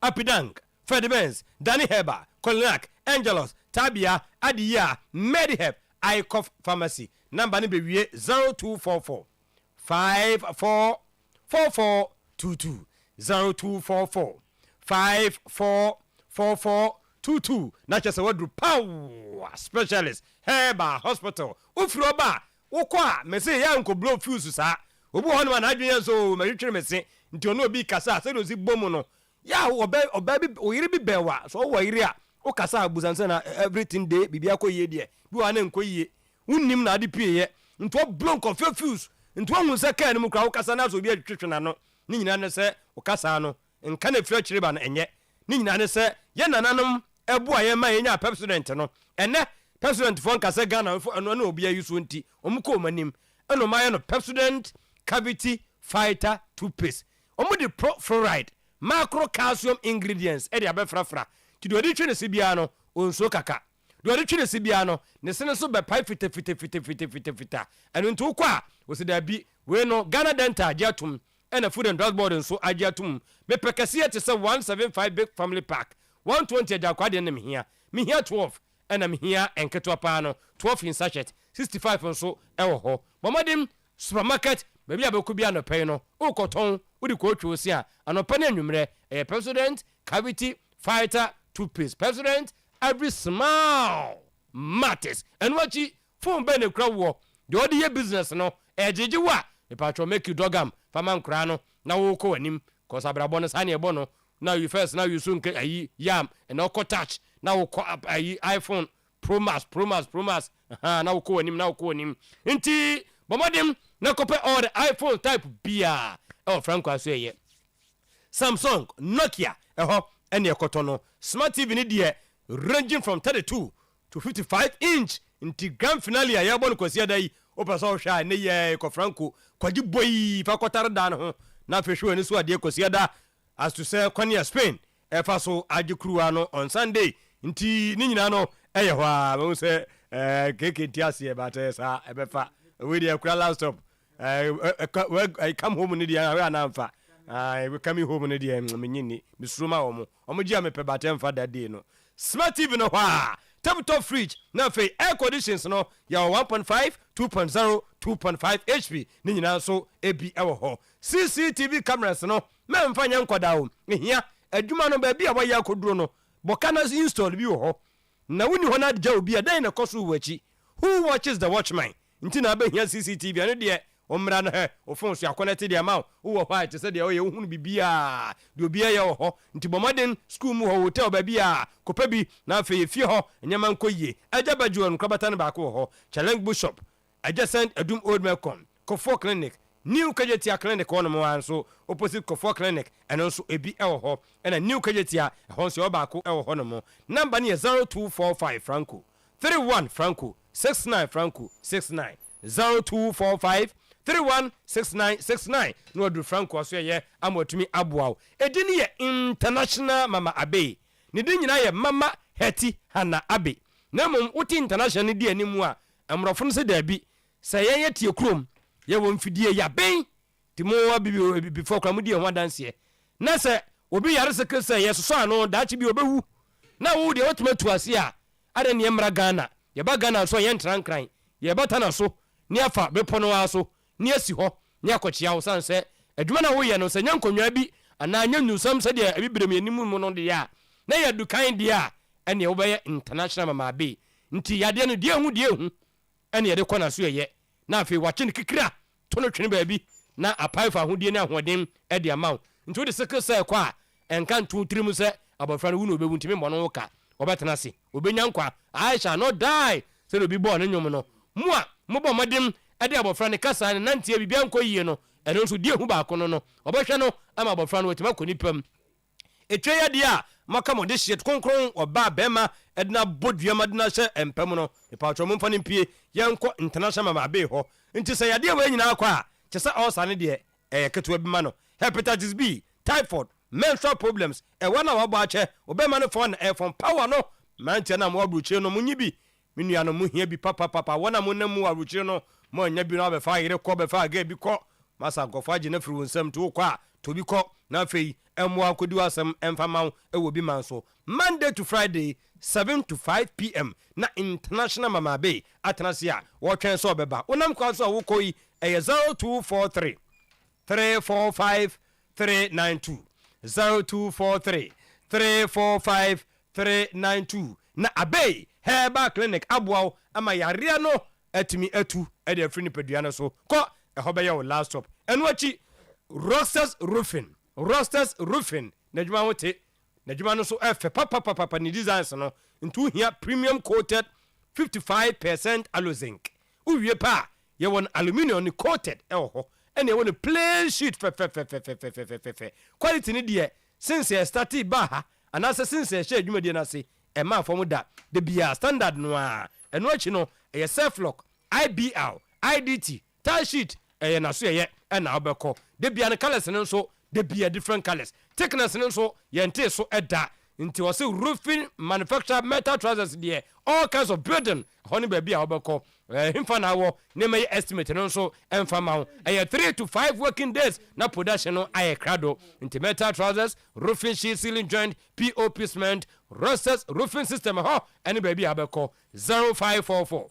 apidang Fredbenz Danny Heba Kolnak Angelos Tabia Adiya Mediheb Icof Pharmacy number ni bewie 0244 544422 0244 544422 na chese wadru power specialist Heba Hospital ufiro ba wokwa mese ya nko blow fuse sa obu ho no na adwene so mahwetwere mese nti ono obi kasa se no si bomu no ya obabi oyire bi bewa so wo yire a o kasa abuzanse na everything day bibia ko ye de bi wa na nko ye unnim na ade pie ye nto blow confuse nto hu se kan mu kra o kasa na so bi atwetwe na no ni nyina ne se o kasa no nka na fira kyire ba na enye ni nyina ne se ye nananom ebu aye ma ye nya president no ene president fon kasa Ghana no na obi ayuso nti omko manim eno ma ye no president cavity fighter toothpaste omudi fluoride macro calcium ingredients e de abefrafra ti do di twene se bia no onso kaka do di twene se bia no ne sene so be pai fita eno nto kwa wo se da bi we no Ghana dental agiatum and a food and drug board nso agiatum me pekase te se 175 big family pack 120 da kwa de na me hia 12 and am here enketo pa no 12 in sachet 65 nso e wo ho bomadim supermarket baby abekubia no pay no ukoton udi ko twu si a anopa na anwumre president cavity fighter toothpaste president every smile matters and wachi phone be ne kra wo de odi ye business no ejiji wa e patro make you dogam fama nkra no na wo ko anim cause abrabo no sane ebo no now you first now you soon ayi yam and no touch now wo ayi iPhone Pro Max na wo ko anim nti bomodim na kope all the iPhone type bia Franco aseye Samsung Nokia ene ekotono smart TV ni de ranging from 32 to 55 inch inti grand finale ya bon kwasi dai opeso hwa ne ye ko Franco kwaji boy fa kotare da no na fehwe ni so ade kwasi da as to say kwani Spain fa so agikruwa no on Sunday inti ni nyina no eye hwa we say keke tiase ba te sa ebefa we dey kura laptop I come home in the area na mfa we come home in the menyini misruma omo gia me pebatem fa that day no smart TV no hwa tabletop fridge na fe air conditions no ya 1.5 2.0 2.5 HP ni nyina so ebi ewo ho CCTV cameras no me mfa nya nkoda o ehia adwuma no ba bia wa ya koduro no bokana install bi wo ho na woni ho na adja obi adan na koso wachi who watches the watchman nti na ba hia CCTV ano de omra no he ofon so connected the amount wo white say de oye hunu bibia de obi ya ho nti bomaden school mu ho hotel ba bia kopa bi na afi fie ho nyama nkoyie aja bajuan krabata no ba ko ho challenge bishop adjacent adum old melcom kofo clinic New Kajetia Clinic on mo so opposite Kofo Clinic and also ebi ewo ho and a New Kajetia honso obako ewo ho no mo. Number ni 0245 Franco 31 Franco 69 Franco 69 0245 316969 no do Franco so ye amotumi aboa. Edini ye International Mama Abe. Ni din nyina ye Mama Heti Hana Abe. Na mom uti international di animu a amrofo no se da bi se yen ye tie krom ye won fidie ya ben ti mo wa before kram di ho danse na se obi yare se ke se ye so ano da chi bi obewu na wo de otumatu ase a ade ne mra Ghana ye ba Ghana so ye ntrankran ye bata na so ni afa bepono wa so ni asi ho ni akochia wo san se adwuma na wo ye no se nyankonwa bi ana nya nusam se de abibirem yenimu mu no de ya na ye dukan de a ene wo be international Mama Abe nti yade no de hu ene ye de kona so ye na afi wache ne kikira to no twene baabi na apaifa hodie ne ahoden e de amaw nti wo de sekre se kwa enka ntu tirim se abofra no wu no obewu ntimi mo no ka obetena se obenya nkwa I shall not die se no bi bo no nyom no mua mo bo modem e de abofra ne kasa ne nantie bibia nko yie no eno nso die hu ba ko no obehwe no ama abofra no wetima ko nipam etwe ya dia maka mo de shit konkron oba bema edna bodua madina hye empam no ipatro mo mfa ne mpie yenko international Mama Abe ho nti se yade we nyina akwa kyesa osa ne de ketewa bi ma no hepatitis B typhoid menstrual problems wana wabo ache obema no phone from power no mantia na mo abruchire no munyi bi menua no mu hia bi papa wana mo na mu abruchire no mo nya bi no be fa yire ko be fa ga bi ko masa gofa je na firi wonsam to kwa to bi ko na fei emu akodi wasam emfama ewo bi manso Monday to Friday 7 to 5 p.m. na International Mama Abe atanasia wo twen so beba onam kwa so wo koyi 0243 345 392 0243 345 392 na Abe Herbal Clinic aboa ama yare no atimi atu e de afrini pedua no so ko ehobe ye last stop enu achi Rosters Roofing najuma wote najuma no so efe papa ni designs no ntu hia premium coated 55% aloe zinc uwie pa ye won aluminium ni coated ho ene won plain sheet fe quality ni de since e started ba ha anase since e share adwuma de na se e ma fom da de bia standard no a eno achi no e self lock IBL IDT tie sheet e na so ye na obekọ de bia ne colors no so de bia different colors thickness no so yente so eda nti wose roofing manufacture metal trousers there all kinds of building honey baby a obekọ himfa na wo ne may estimate no so emfa ma 3 to 5 working days na production no aye crado nti metal trousers roofing sheet ceiling joint POP cement rosters roofing system ho any baby abekọ 0544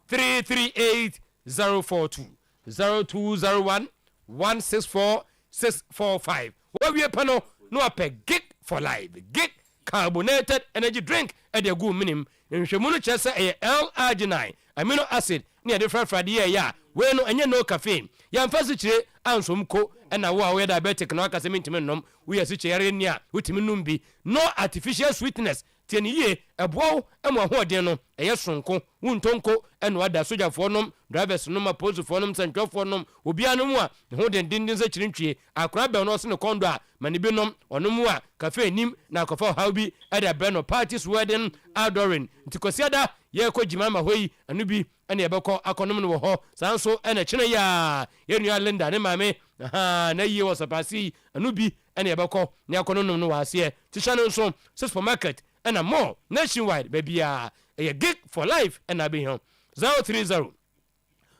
338 042 0201 164 645 what we pano no ape gig for life gig carbonated energy drink e dey go minim nhwemu no chese L-arginine amino acid ne different friday ya we no enye no caffeine ya mfasi chire ansom ko na wo a we diabetic no akase mintim nom we yesi chere ni a utimi num bi no artificial sweetness tieni ye ebo emo hoden no eye sonko wuntonko eno ada sojafo nom drivers nom aposofo nom sentwofo nom obia no mu a hoden dindin se chirintwie akora be no se ne kondo a mani bi nom onom a cafe nim na akofo hawbi ada bre no parties wedding adoring ntikosiada ye ko jimama hoyi anu bi ene ebekọ akonom no wo ho sanso ene chine ya ye nua Linda ne mame na yi wo sapasi anu bi ene ebekọ ne akonom no wase tisha no so supermarket and more nationwide baby a gig for life and I be home 030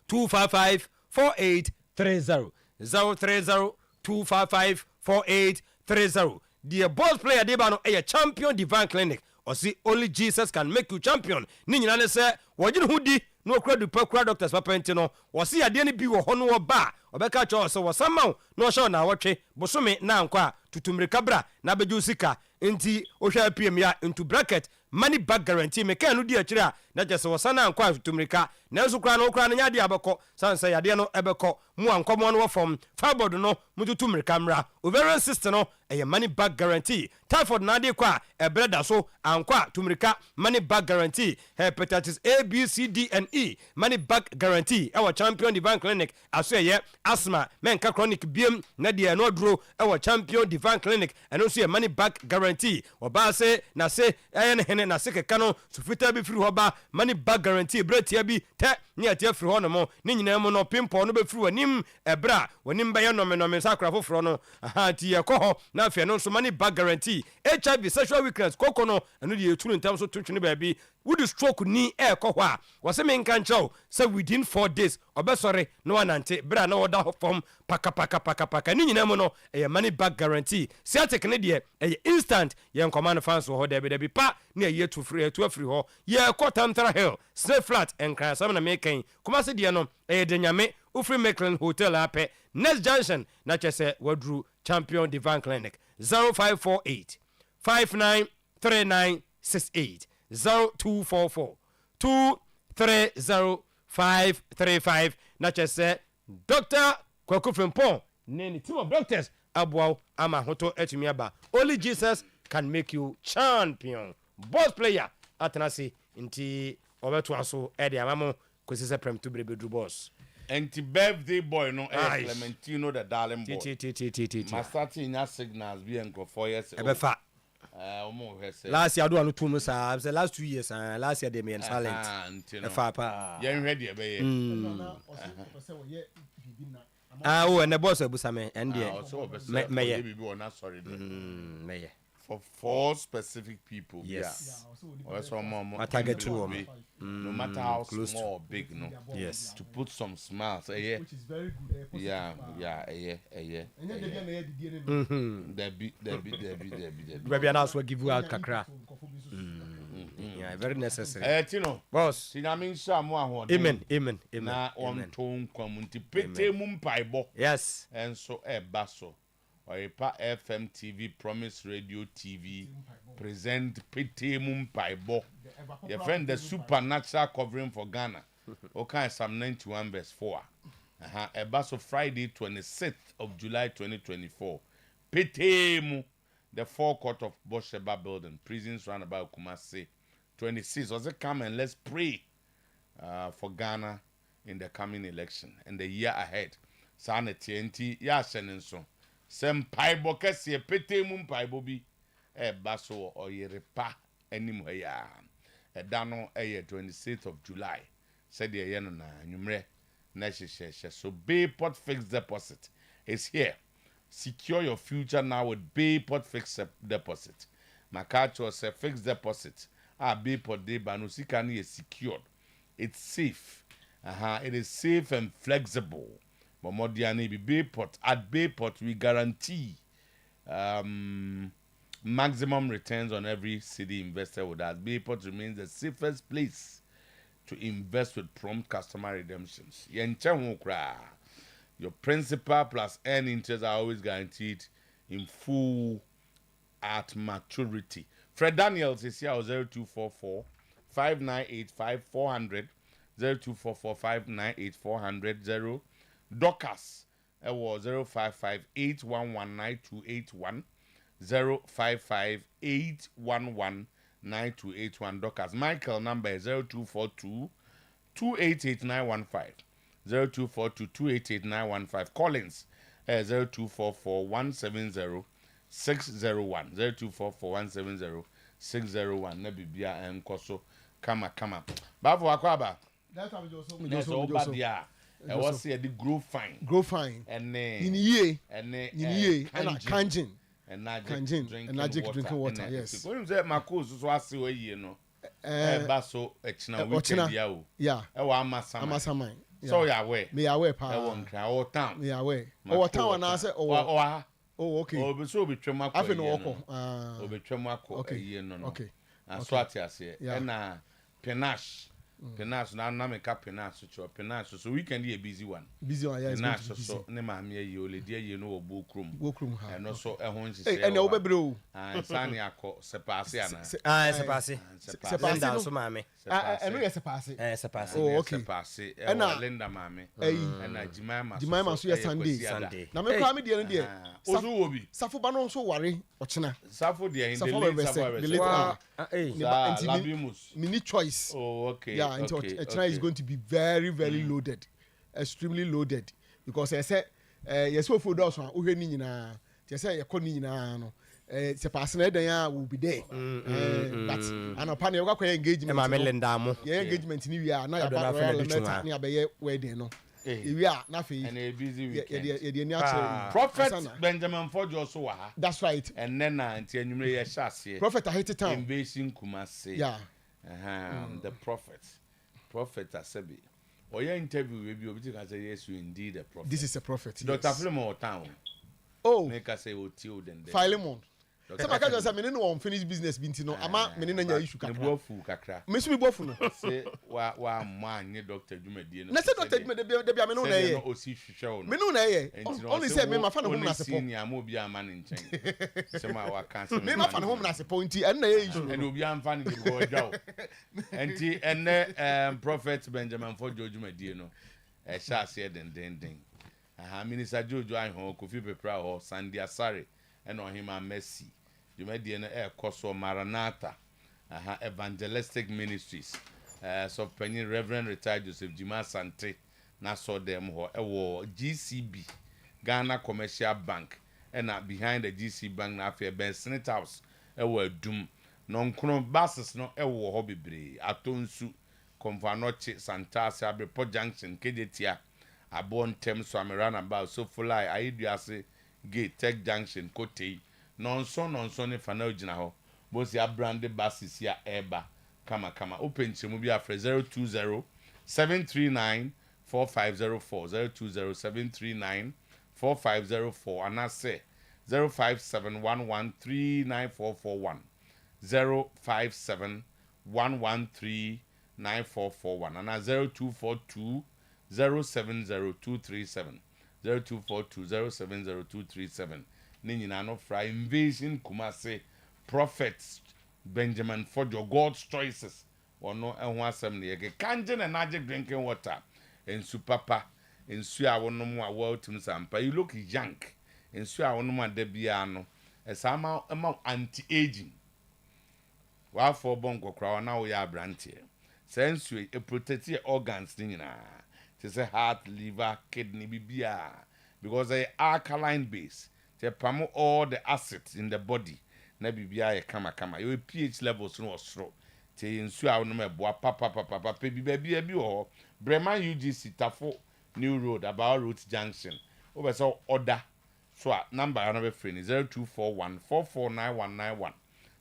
255 4830 030 255 4830 the boss player de ba no a champion divine clinic or see only Jesus can make you champion ni nyina ne se wojine hudi no kradu pakura doctors papenti no wo see ade ne bi wo ho no wo ba obeka cho so wo sama no sho na wotwe bosome na nkwa tutumrika bra na beju sika nti ohwa PM ya into bracket money back guarantee me kan no di akire a na je se wo sana ankwa tumirika na nso kra no kra no nyade abekọ san se yade no ebekọ mu ankomo no wo fom fabod no mututu mirika mra ovarian cyst no eye money back guarantee typhoid na de kwa ebreda so ankwa tumirika money back guarantee hepatitis A B C D and E money back guarantee our Champion Divine Clinic aso ye asthma menka chronic biem na de no duro our Champion Divine Clinic and also money back guarantee oba se na se eye hene na se keka no sufita bi firi ho ba money back guarantee bretia bi te ne atia firi ho no mo ne nyina mu no pimpo no be firi wanim ebra wanim ba ye no me sakra foforo no aha ti ye ko ho na afia no so money back guarantee HIV sexual weakness koko no eno de eturu ntam so twetwe ne ba bi would stroke ni e ko ho a wo se me nkan chao say within 4 days obesore no wanante bra na woda ho fom paka ni nyina mu no e money back guarantee sciatic ne de e instant ye command fans ho de bi pa na ye tu afri ho ye ko Tantra Hill stay flat en kan sam na me kan kuma se de no e de nyame ufri Mecklin Hotel ape next junction na chese wadru Champion Divine Clinic 0548 593968 0244 230535 na chese Dr. Kwaku Frimpong name team of doctors abwa ama hoto etumi aba only Jesus can make you champion boss player atanasi nti obeto aso e de amamo kwesise prem to brebedu boss anti birthday boy no Clementino the darling boy Mastati nya signals bi enko 4 years ebefa omo hese last year do anu to musa say last 2 years last year they me silent efa pa yen hwe de be ye oh and the boss abusame and me be on sorry me for 4 specific people. Yes. Also, I target 2 no matter how small or big, no. Yes. To put some smiles, which is very good. Yeah. And then Debbie. Maybe I also give you out kakra. Yeah, very necessary. Tino, boss. Amen. Na on tone community pete mum paibo. Yes. And so basso. Oyerepa FM TV, Promise Radio TV, present Pete Mum Paibo. Your friend, the supernatural covering for Ghana. Okay, Psalm 91 verse 4. A basso Friday, 26th of July 2024. Pete Mu, the forecourt of Bosheba building, prisons roundabout Kumasi. 26. Was it come and let's pray for Ghana in the coming election and the year ahead. Sana TNT, Yashen and so. Sem paibo kese pete mu paibo bi baso Oyerepa anim ya dano 26th of July said ye no na nwumre na hyehyehye so Bayport fixed deposit is here. Secure your future now with Bayport fixed deposit. Makacho say fixed deposit Bayport dey ba no sika na secured. It's safe. It is safe and flexible. But more than Bayport, at Bayport we guarantee maximum returns on every city invested with us. Bayport remains the safest place to invest with prompt customer redemptions. Your principal plus earned interest are always guaranteed in full at maturity. Fred Daniels is here 0244 5985 400 0244 5985 400 Docas was 055-811-9281 055-811-9281 Docas. Michael number is 0242-288915 0242-288915 Collins 0244-170-601 0244-170-601 Nebibia and Koso Kama Babu Akwaba. That's how we do so. I was here the grow fine and in ye and kanjin and drinking water yes when you say mako so ase we ye no baso echina we dia o yeah e wa amasaman so ya we me ya we pa e won kra o town me ya we o town na say o okay o be so be twem akọ afi no okọ o be twem akọ ye no okay aso ati ase e na panache Penas na me ka penas cho penas so weekend e busy one yes penas so ne ma me ye ole die ye no wo bokrum ha no so e ho nhise e na wo bebre o sani akọ sepase ana sepase Linda so maame eno ye sepase sepase oh okay sepase e na Linda maame e na Jimaima so ye Sunday na me kwa me die no die ozu wo bi safo ba no so ware ochina safo die the late Labimus mini choice okay yeah okay. Is going to be very loaded, extremely loaded, because I said yes we for those one uhwe ni nyina they say ye kọ ni nyina no se pass na dan will be there but anopa na you go engagement ma Melinda mo engagement ni wi a na ya ba na ya be wedding no wi a na fe and a busy weekend ye ni actually Prophet Benjamin Fojo so wa ha that's right and then na anti anwumre ye hyase Prophet I hate it town invasion Kumasi yeah the prophet Asebi oya interview we bi obi can say yes you indeed a prophet. This is a prophet. Dr. Philemon Otan. Oh, make us say Otio then. Philemon. Some I can just say me no unfinished business binti no ama me no nya issue kakra. Me bofu kakra. Me so me bofu no. Say wa man nye Dr. Jumedie no. Na say Dr. Jumedie de bia me no na ye. No osi hwehwe no. Me no na ye. Only say me ma fa no hom na sepo. Ni am obi ama ne nchen. Say ma wa cancel. Me ma fa no hom na sepo nti en na ye issue. And obi am fa ne de go dwaw. Enti enne prophet Benjamin Fojo Jumedie no. E sha se den. Minister Jojo Ahon Kofi Pepra ho Sandy Asare and Ohima Mercy. Jumedie no koso Maranatha evangelistic ministries so penny Reverend retired Joseph Jima Sante na so dem ho ewo GCB Ghana Commercial Bank and behind the GC Bank na afia Ben Senate House ewo adum non kono buses no ewo ho bebre atonsu Komfanoche Santase Abrepo Junction Kejetia Abon Tem so amerana about so fulai aiduase gate Tech Junction Kote nonso ne fana ogina ho bosi abrande basis ya eba kama open chemu bi afre 020 739 4504 020 739 4504 anase 0571139441 0571139441 ana 0242 070237 0242 070237 ni nyina no fra invasion Kumasi prophets Benjamin Fojo God's choices ono ehun asem ne yeke kanje na naje drinking water ensu papa ensu a wonom a weltum sampa you look young ensu a wonom ada bia no esama anti aging wa for bon kokra na wo ya abrante sensu e protect your organs ni nyina to say heart liver kidney bibia because they are alkaline base. They promote all the acids in the body. Na bibia ye kama. Your pH levels no osro. Te insu a no meboa papa baby o. Bremen UGC Tafo New Road about Root Junction. Over so order. So number another friend 0241 449191.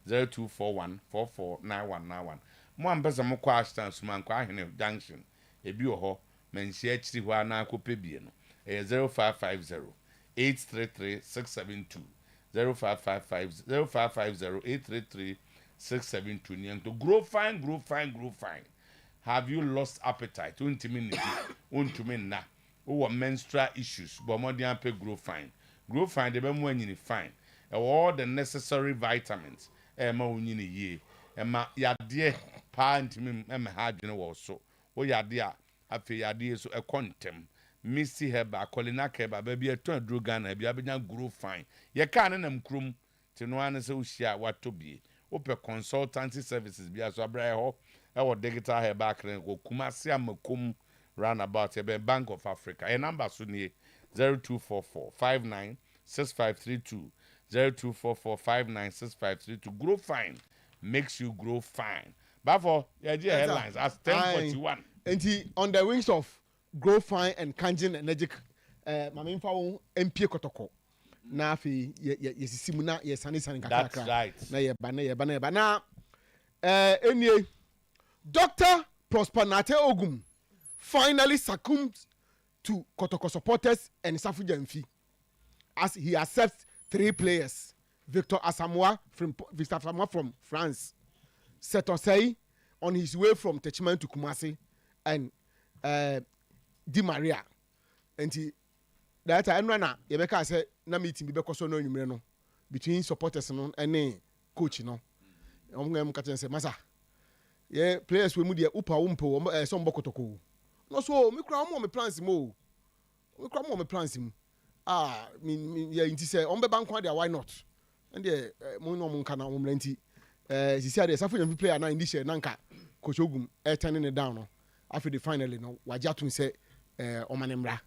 0241 449191. Mo ambesa mo kwa stance man kwa hene junction. Ebi ho menshi achiri ho ana akopɛ bie no 0550 833 672 0550 833 672 niento grow fine. Have you lost appetite? Untumi na wo menstrual issues but more than pay grow fine de be mo anyini fine all the necessary vitamins ma unyini ye ma yade pa ntimi ma ha adwene wo so wo yade a afi yade so ekontem Missy Heba Colina Keba baby eton adro Ghana bia benya grow fine ye ka na nam krom te no ane se ushia wato bie ope consultancy services bia so abra ho e wo digital Heba kren ko Kumasi amakum roundabout e Bank of Africa e number so nie 0244 596532 0244 596532 grow fine makes you grow fine but for the headlines as 1041 and on the wings of grow fine and Kanjin Energetic mama mfa wo MP kotoko na afi yesisimu na yesane kakaka right. Na ye ba na enie Dr. Prosper Nate Ogum finally succumbed to Kotoko supporters and Safu Jamfi as he accepts 3 players Victor Asamoah from France, Setosei on his way from Techiman to Kumasi and Di Maria. And that time na Yebeka said na meeting be because no numero between supporters and coach no. I'm catching say masa. Yeah, players we mudia upa umpo some bokotoko. No so me kra mo me plans mo. Me kra mo me plans mo. Me yeah inti say on be bank kwa why not? And the mo no mo kana mo mranti she said there's a player now in this year nanka coach Ogum turning it down no after the finally no waja to say omanemra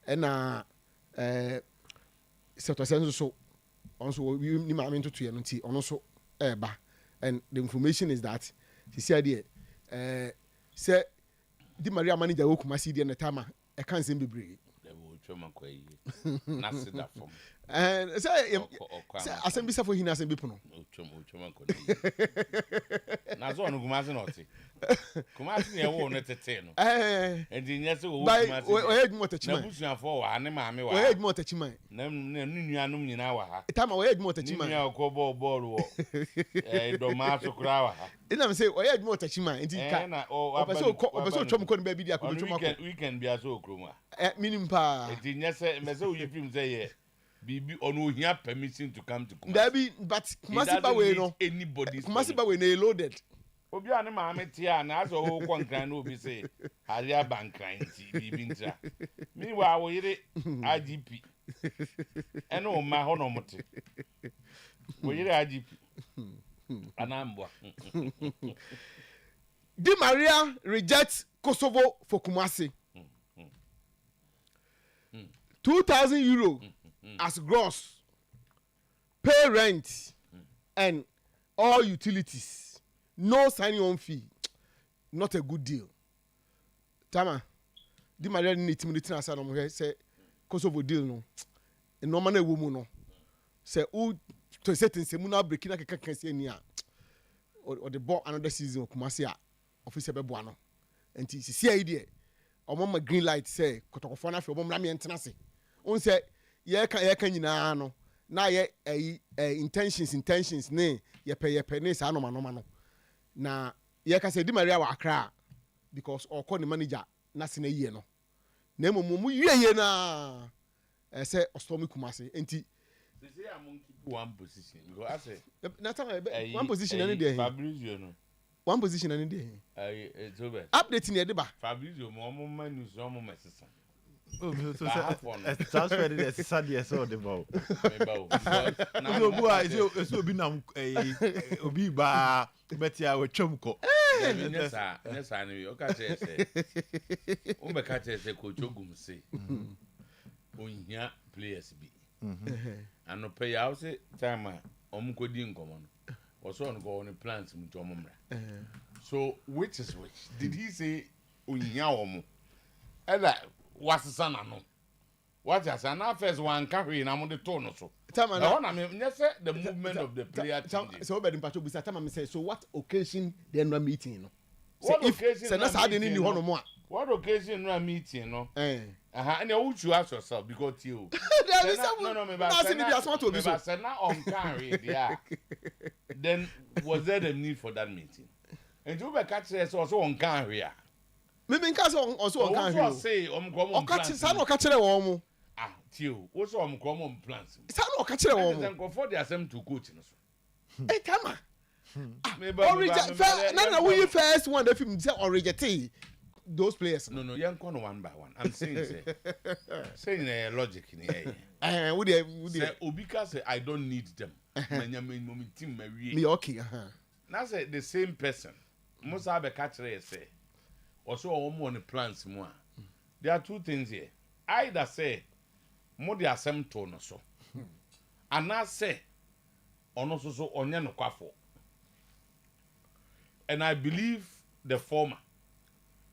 and so also ni ma me to no ti ono so ba and the information is that she said there say Di Maria manager Okumasi there na time e kan sem bebre na sit that from and say asem bisa for hina asem bipo no na zo no Kumasi no te Kumasi ne wo no tete no enti nya se wo Kumasi o edmo tachima na busuan fo wa ne maame wa o edmo tachima na nuanum nyina wa ha tama o edmo tachima nua ko ball wo do ma so kura wa ha ina me say o edmo tachima enti ka o peso twom ko no ba bi dia ko twom ko weekend bia so okroma minim pa enti nya se me se wo yefim say ye bibi ono hia permission to come to Kumasi Dabi but Kumasi ba we no anybody Kumasi ba we na loaded obi ane maame tia na aso wo kwankran no obi say aria bankran ti bibi ntra mi wa wo yire IGP ene o ma ho no mote wo yire IGP anambwa Di Maria rejects Kosovo for Kumasi 2,000 euro as gross, pay rent and all utilities, no signing on fee. Not a good deal. Tama, Di Maria need to say Kosovo deal no. And no man a woman no. Say to certain semuna breaking like a cancer near or the ball another season of Kumasi officer Bebuano. And see idea. Or mama green light say Kotokofona for mom Rami and Tenasi. On say ye can nyina no na ye intentions ne ye pay ne sa no no na ye ka say Di Maria wa Accra because or call the manager na se na yie no na mu yie na say Ostomi Kumasi enti they say I'm keep one position because I say na time one position any day Fabrizio no one position any day it's over update ni e de ba Fabrizio mo manu so mo mesesa so transfer the Sadia so the ball. So obi na obi ba betia we twemko. Yes ani o ka say o be ka say coach Ogum say onya players bi. Ano pay out say time omko di nkomo no. Oso on go on plans mu to omra. So which is which? Did he say onya omo? Ela wasisa na no what has an first one carry na mo de to no so na me say the movement of the player so be mpacho bisa tama me say so what occasion the annual meeting no what occasion say na sa de ni ho no mo a what occasion annual meeting no and you choose ask yourself because you no me ba say na on carry there then was there the need for that meeting and you be catch us also on carry a maybe case also on can you say o sa no ka kire wo mo tio wo so common plans sa no ka kire wo mo then go for the assembly to coach no so tama na we first one the film say origete those players no yen ko no one by one I'm saying say logic ni we dey obi ka say I don't need them manya me team me okay na say the same person musa be ka kire say also on the plans more. There are two things here. Either say more the assembly no so. And I say ono so onye no kwafo. And I believe the former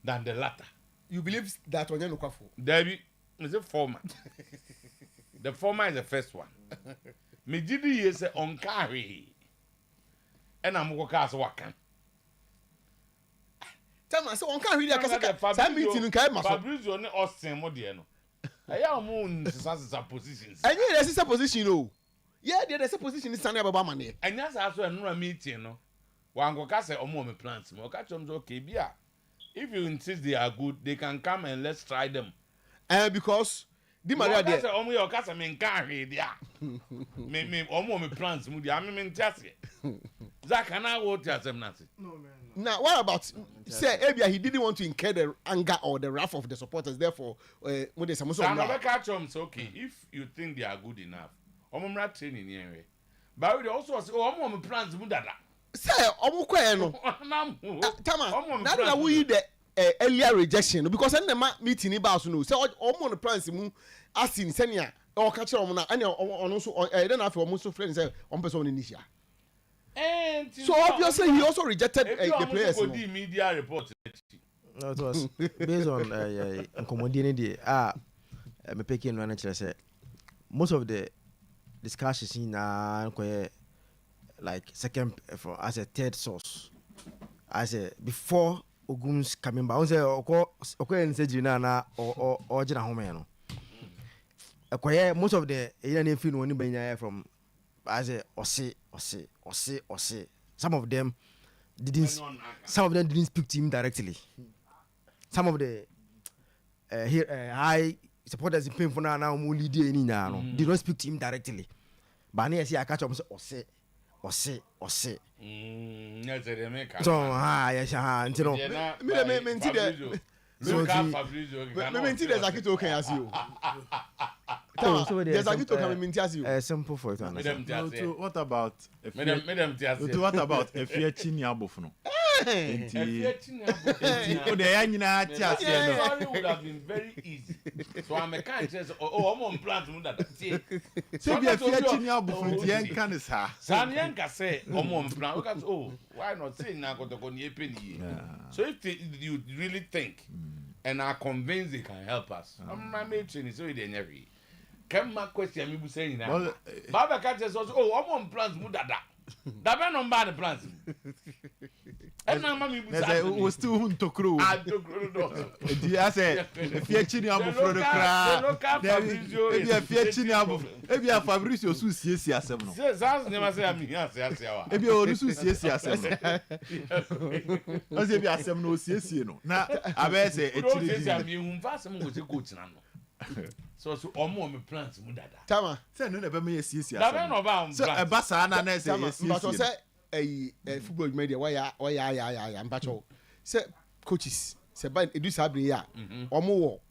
than the latter. You believe that onye no kwafo? Debbie is the former. The former is the first one. Me jidi ye say on carry. And I'm go cast wakan. Tama so on can really akasa that meeting nkai maso Fabrizio ne Austin mo de no aya mo nsisa positions enye the sister position no yeah the position is stand ababa man anya sa so enura meeting no Wango ka say omo me plans me. Oka chom okay bia. If you insist they are good, they can come and let's try them. Because Di Maria there. Say omo your kasa me nka hwe dia. Me omo me plans mu dia. Me ntiase. Zach and I will tell them nothing. No, man. No. Now, what about say Abia? He didn't want to incur the anger or the wrath of the supporters. Therefore, when there's some okay, if you think they are good enough, I'm training anyway. But we also say, oh, I'm plans mudada. Say, I'm Tama. Now we the earlier rejection because then the meeting about no. Say, I'm on the plans mu asking senior or catch on na. And also, then after almost friends say, I'm person initial. And so obviously he also rejected the players. The media report. No, it was based on commodity. Me picking one actually said most of the discussions in like second for as a third source as a before Ogun's coming back. I say okay in Sejina na or Jina home no. Most of the Indian film when you from as a or say some of them didn't speak to him directly. Some of the high supporters in painful now only did not speak to him directly. But I see I catch up or say. So simple for it. What about if you're Chinyabofno? Sorry would have been very easy. So I'm a kind says, oh, I'm on plans. So be a Chinyabofno, Sanyanka say, I'm on plan. Oh, why not say now? So if you really think and are convinced they can help us, my mate is already in every. Come my question, me saying now. Baba catches us. Oh, I'm on plans. Mudada. That man on bad plans. And now, mommy was too to crew. I said, if you're chini abu for the crowd, if you're fetching abu, if you're Fabrizio Susi, yes, never say I'm here. If you're Susi, yes, as if you are some no CSC. Now, I say, it's so omo me plans mudada. Tama. Say no never me CSC. That no ba. So e ba sa na na say CSC. But say football media why ya mpacho. Say coaches say by edu sabre ya. Omo wo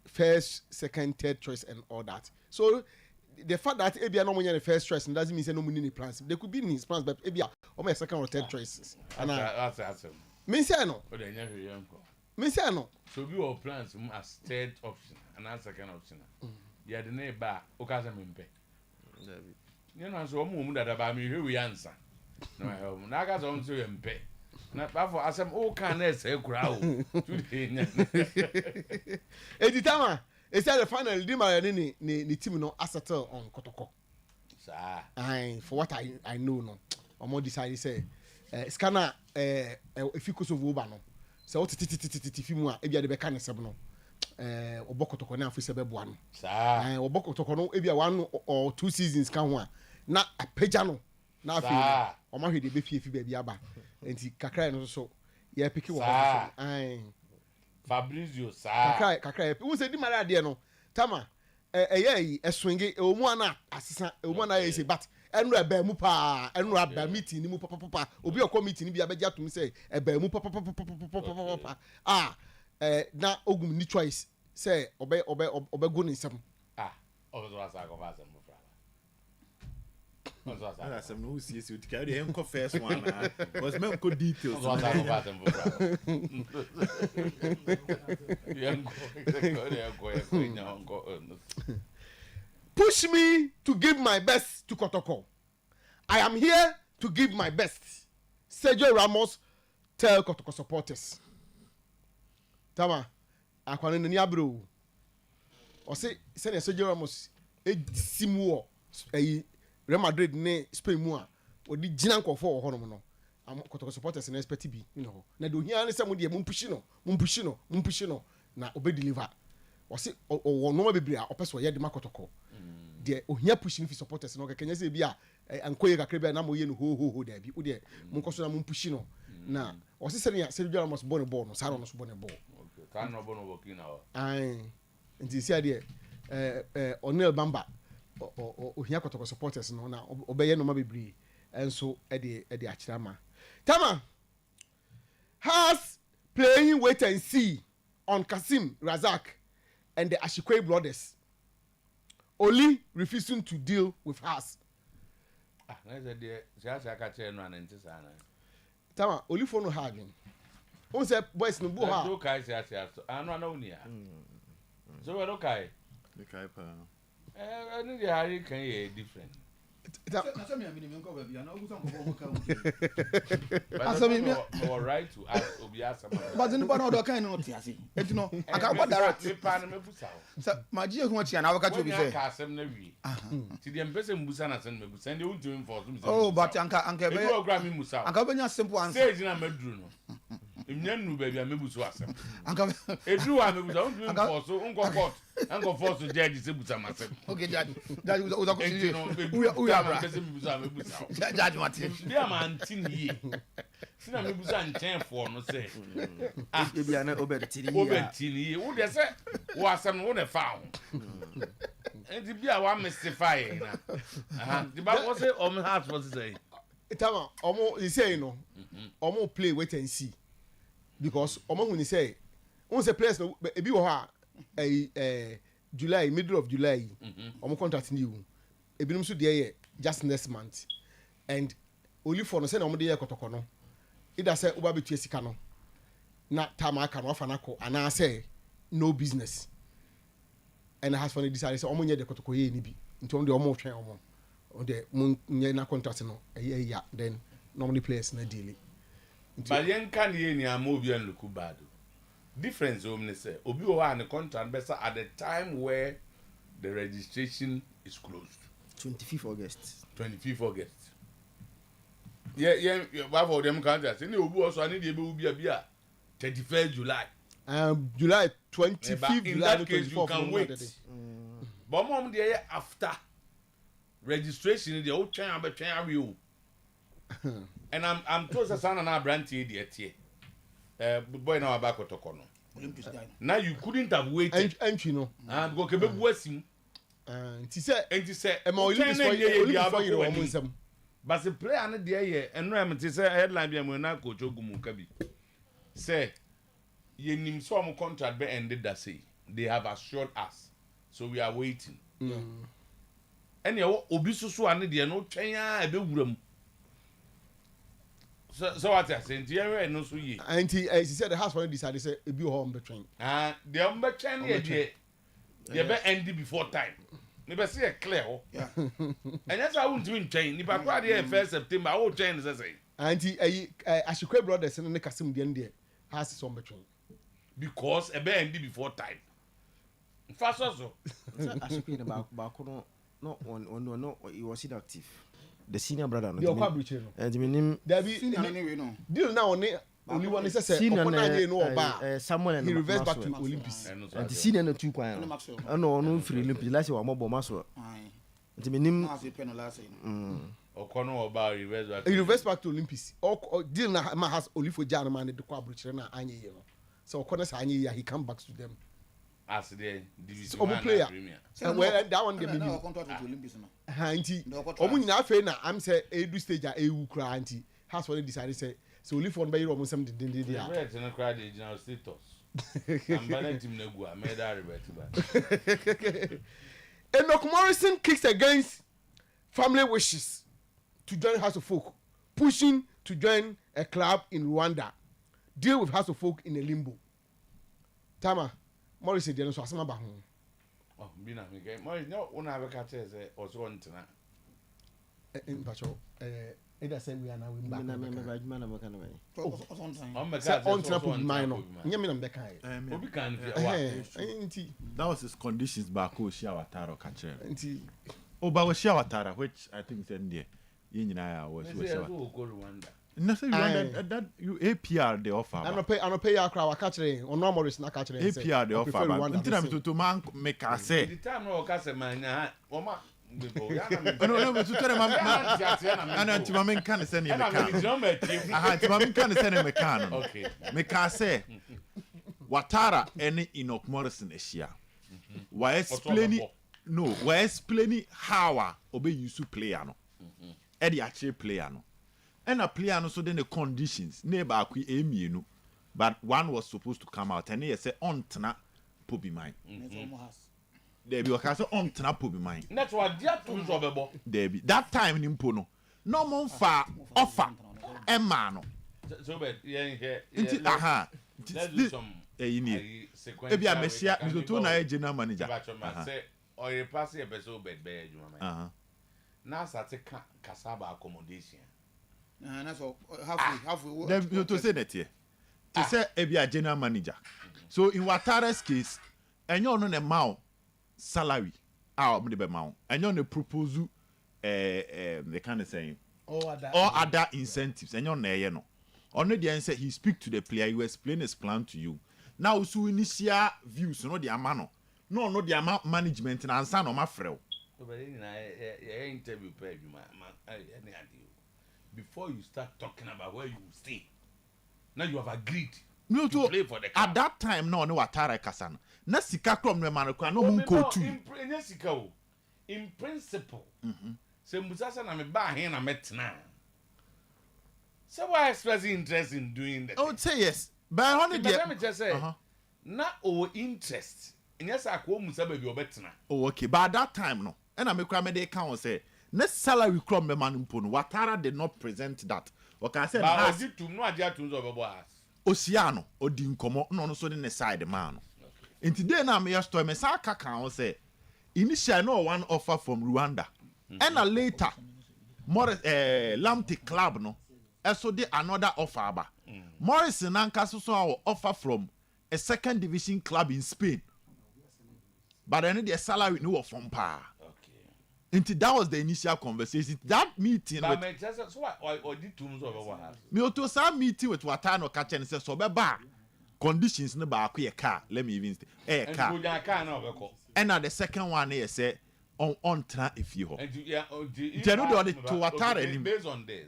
first, second, third choice and all that. So the fact that Ebia no money the first choice doesn't mean say no money in plans. They could be in his plans but Ebia omo second or third choices. And that's me say no. Me say no. So we all plans as third option and as second option. Yeah, the neighbor okaza mempe. You know, so omo that about me here we answer. No, na ga so so mempe. Na pa for asem o kan na say kura o. Editama, it's the final Di Maria ni team no assettle on Kotoko. Sir. For what I know no. Omo decide say scanner if you go so over no. So what film a ebia de beka ne sebe no obokotoko na afi sebe boa no saa obokotoko no ebia 1 or 2 seasons kan ho a na apeja no na afi o ma hwe de be fie fi ba bia ba enti kakra no so ye piki wo ho Fabrizio saa kakra wo se Di Maria de no tama eyi eswinge o mu ana asesa o mu ana ye se but enu eba mu pa enu aba meeting ni mu papa obi o committee ni bia beja to me say eba mu papa na ogum ni choice say obe go ni nsem ozo asa go ba sem fra ozo asa sem no see you carry him go first one was me go details ozo asa go ba sem fra push me to give my best to Kotoko. I am here to give my best. Sergio Ramos tell Kotoko supporters. Tama, akwane ni abro. O say Sergio Ramos simu Real Madrid ne Spain mu a odi gina nkofo wo hono no. Am Kotoko supporters na expect bi, you know. Na do hia ne se mo de mun push no na obe deliver. O say o no bebre a opeso ye de Kotoko. The ohia pushing for supporters no kenya say bia ankoye kakra bia na mo ye no ho da bi wo de mo nkoso na mo pushi no na o se sene ya se dwala mos bone ball no sa no so bone ball okay kan no bone working now ai nti sia de Onel Bamba o hia kotoko supporters no na obeye no ma bebre enso e de akira ma Tama has playing wait and see on Kasim Razak and the Ashikwe brothers. Oli refusing to deal with us. Na say dey say aka che no anenti sa na. Tama Oli for no having. O say boys no bo ha. Do kai say so. Anu ana oni ya. So we do kai. The kai pa. Ani dey hari kan ye different. Or right to ask Obiasa. But the one other kind of Tiasi. It no, I can't what direct. My dear, what you know, what you say. See the person Musana send me, send you to him for some. Oh, but Uncle Grammy Musa. Uncle Benya simple answer. Say, in a medruno. In Yanu, baby, I may be so awesome. Uncle, it drew I may be so Uncle Fort. Uncle Fort to judge the Busa myself. Okay, that was a question. We are judge what dear man, tin ye. Sina me busa nchen for no say. Ah, e bia na obetini. Obetini. Wo de say wo asem wo na fa ho. Enti bia wa mystify na. Ah, the Bible say heart was say. Tama, omo he say no. Omo play wait and see. Because omo when he say, won say players no e bi wo ha July, middle of July. Omo contract new. E bi num so dey just next month. And only for no say na omo dey kotoko no. Ida say oba betu esika no na Tama aka no afa na ko ana say no business. And has for decided say omo nye de kotoko ye ni bi. Nti omo de omo twen omo. O de mun nye na contract no ya then normally players na deal. But yen kan ye ni amobi an look bad. Difference omne say obi o wa an contract better at the time where the registration is closed. 25th August. 25th August. Yeah, one for them contracts. Any obu also I need the be a 31st July. July 25th. In that case, you can wait. But mom, the year after registration, the old chain about chain you. And I'm told that son and I brand the boy now back to Tokono. Now you couldn't have waited. And you know, and go keep waiting. And he said, I'm only for you. But the player and the year and Ram say headline be when I go to Gumukabi. Say ye nim some contract be ended that say they have assured us. So we are waiting. And you obisusu and the no twenya e be wuram. So what I say here no so ye. And he said the house when decided say e be home be train. The umbe train ye be end before time. Never see a clear. Yeah. And that's why I won't win train. If I go there 1st September, I will train as I say. And Ashikwe brothers and the Kasim the end has some train. Because a band before time. Fast also. Ashikwe about no, he was inactive. The senior brother. The Okabri. And the name there be deal now on only one is someone he reversed back to Olympics. And the senior no two kwai. No free Olympics. Last year we mo maso. Nti menim Okono oba reverse back. He reversed back to Olympics. Or deal na ma has Olifo Jana man the kwa bruchere na anye ye no. So Okono sa anye he come back to them. As the division one player. Well that one dey be contract with Olympics no. Nti omu nyina afa na am say edu stage a ewu kra nti has for decided say so only for by almost something did yeah right no cry the general status I'm banning team negua made that revert. Enoch Morrison kicks against family wishes to join House of Folk, pushing to join a club in Rwanda, deal with House of Folk in a limbo. Tama Morrison didn't so asama ba ho. Oh bina me get Morrison no una have catch say also on tana in pacho either say we are now in back. That was his conditions back who shower taro catcher. Oh, but was shower tara, which I think then there. Was nothing that you APR the offer. I don't pay our crowd catching or no more is not catching APR the offer. To man make us say the time no case man no but to tell them and antimamen can send you antimamen can send him a can okay make I say Watara any Enoch Morrison Asia why explaining how obey you to play ano Eddie actually play ano and a play ano so then the conditions neighbor akwi emienu but one was supposed to come out and he say on tana pobi mine there be okay so on tana pobi mine that's what dia to so there be that time ni mpo no mon fa offer emma no so bet here aha let's do some sequence ebi amesia mizoto na general manager say Oyerepa say ebeso bet be adwuma na sate kasaba accommodation na so halfway them to say that here to say ebi a general manager so in Watara's case enyo no na maw salary me be maw enyo no proposal they kind of saying all other incentives enyo na eye no ono dey say he speak to the player, he explain his plan to you now so initial views no the amano no the amount management na ansa no mafrel interview page before you start talking about where you will stay now you have agreed no to play for the club. At that time no Watara kasana na sika krom no man kwa no hunko tu in principle say musasa na me ba hen na metna so why expressing interest in doing that? I would say yes. But honey, let me just say, not our interest. And yes, I call Musabe your betna. Oh, okay. But at that time, no. And I make a count say, next salary crumb the man impon. Watara did not present that. What can I say? I did to no idea to know about Oceano, or Dincomo, no, so in the side the man. And today, now, me just to me, Saka can say, initially, no one offer from Rwanda. And later, more Lamte Club, no. So they another offer ba. Morrison and Castle offer from a second division club in Spain. But then their salary no from pa. Okay. And that was the initial conversation. That meeting but with so what or did terms of what happened. Me to some meeting with Watano catch and say so be ba conditions no ba a car. Let me even say car. And now the second one here say on tra if you and yeah, to Watara based on this.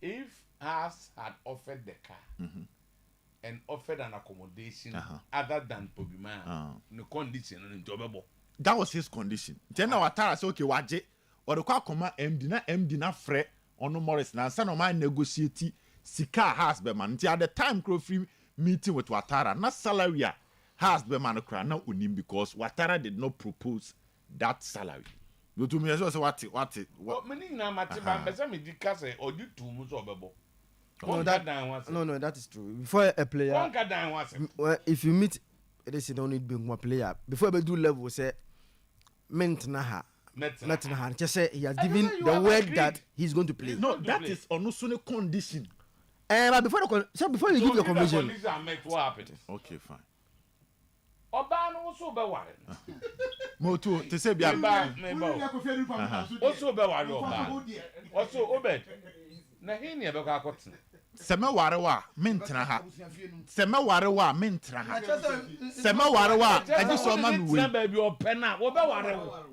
If Haas had offered the car and offered an accommodation other than Pogima, no condition and jobbable. That was his condition. Then Watara said, okay, waje, or the car command MD na fre on no Morris na son of mine negotiate Sika Haas Beman. At the time, crow free meeting with Watara, not salary Haas Beman na unim because Watara did not propose that salary. You to me as well what meaning na matiba mbesa me dikase or you two muso obebo. No, that is true. Before a player, if you meet, this is only being one player. Before we do level, say, Mentnaha. Just say he has given the word that he's going to play. No, that is on no condition. But before you give your condition, what happened? Okay, fine. Oba no so be ware. Moto to say bia. Also be ware oba. Also obed. Na hini e be kwa akotena. Sema ware wa mentena ha. Sema ware wa mentena ha. Sema ware wa aji so ma no we. Na ba bi ope na wo be ware wo.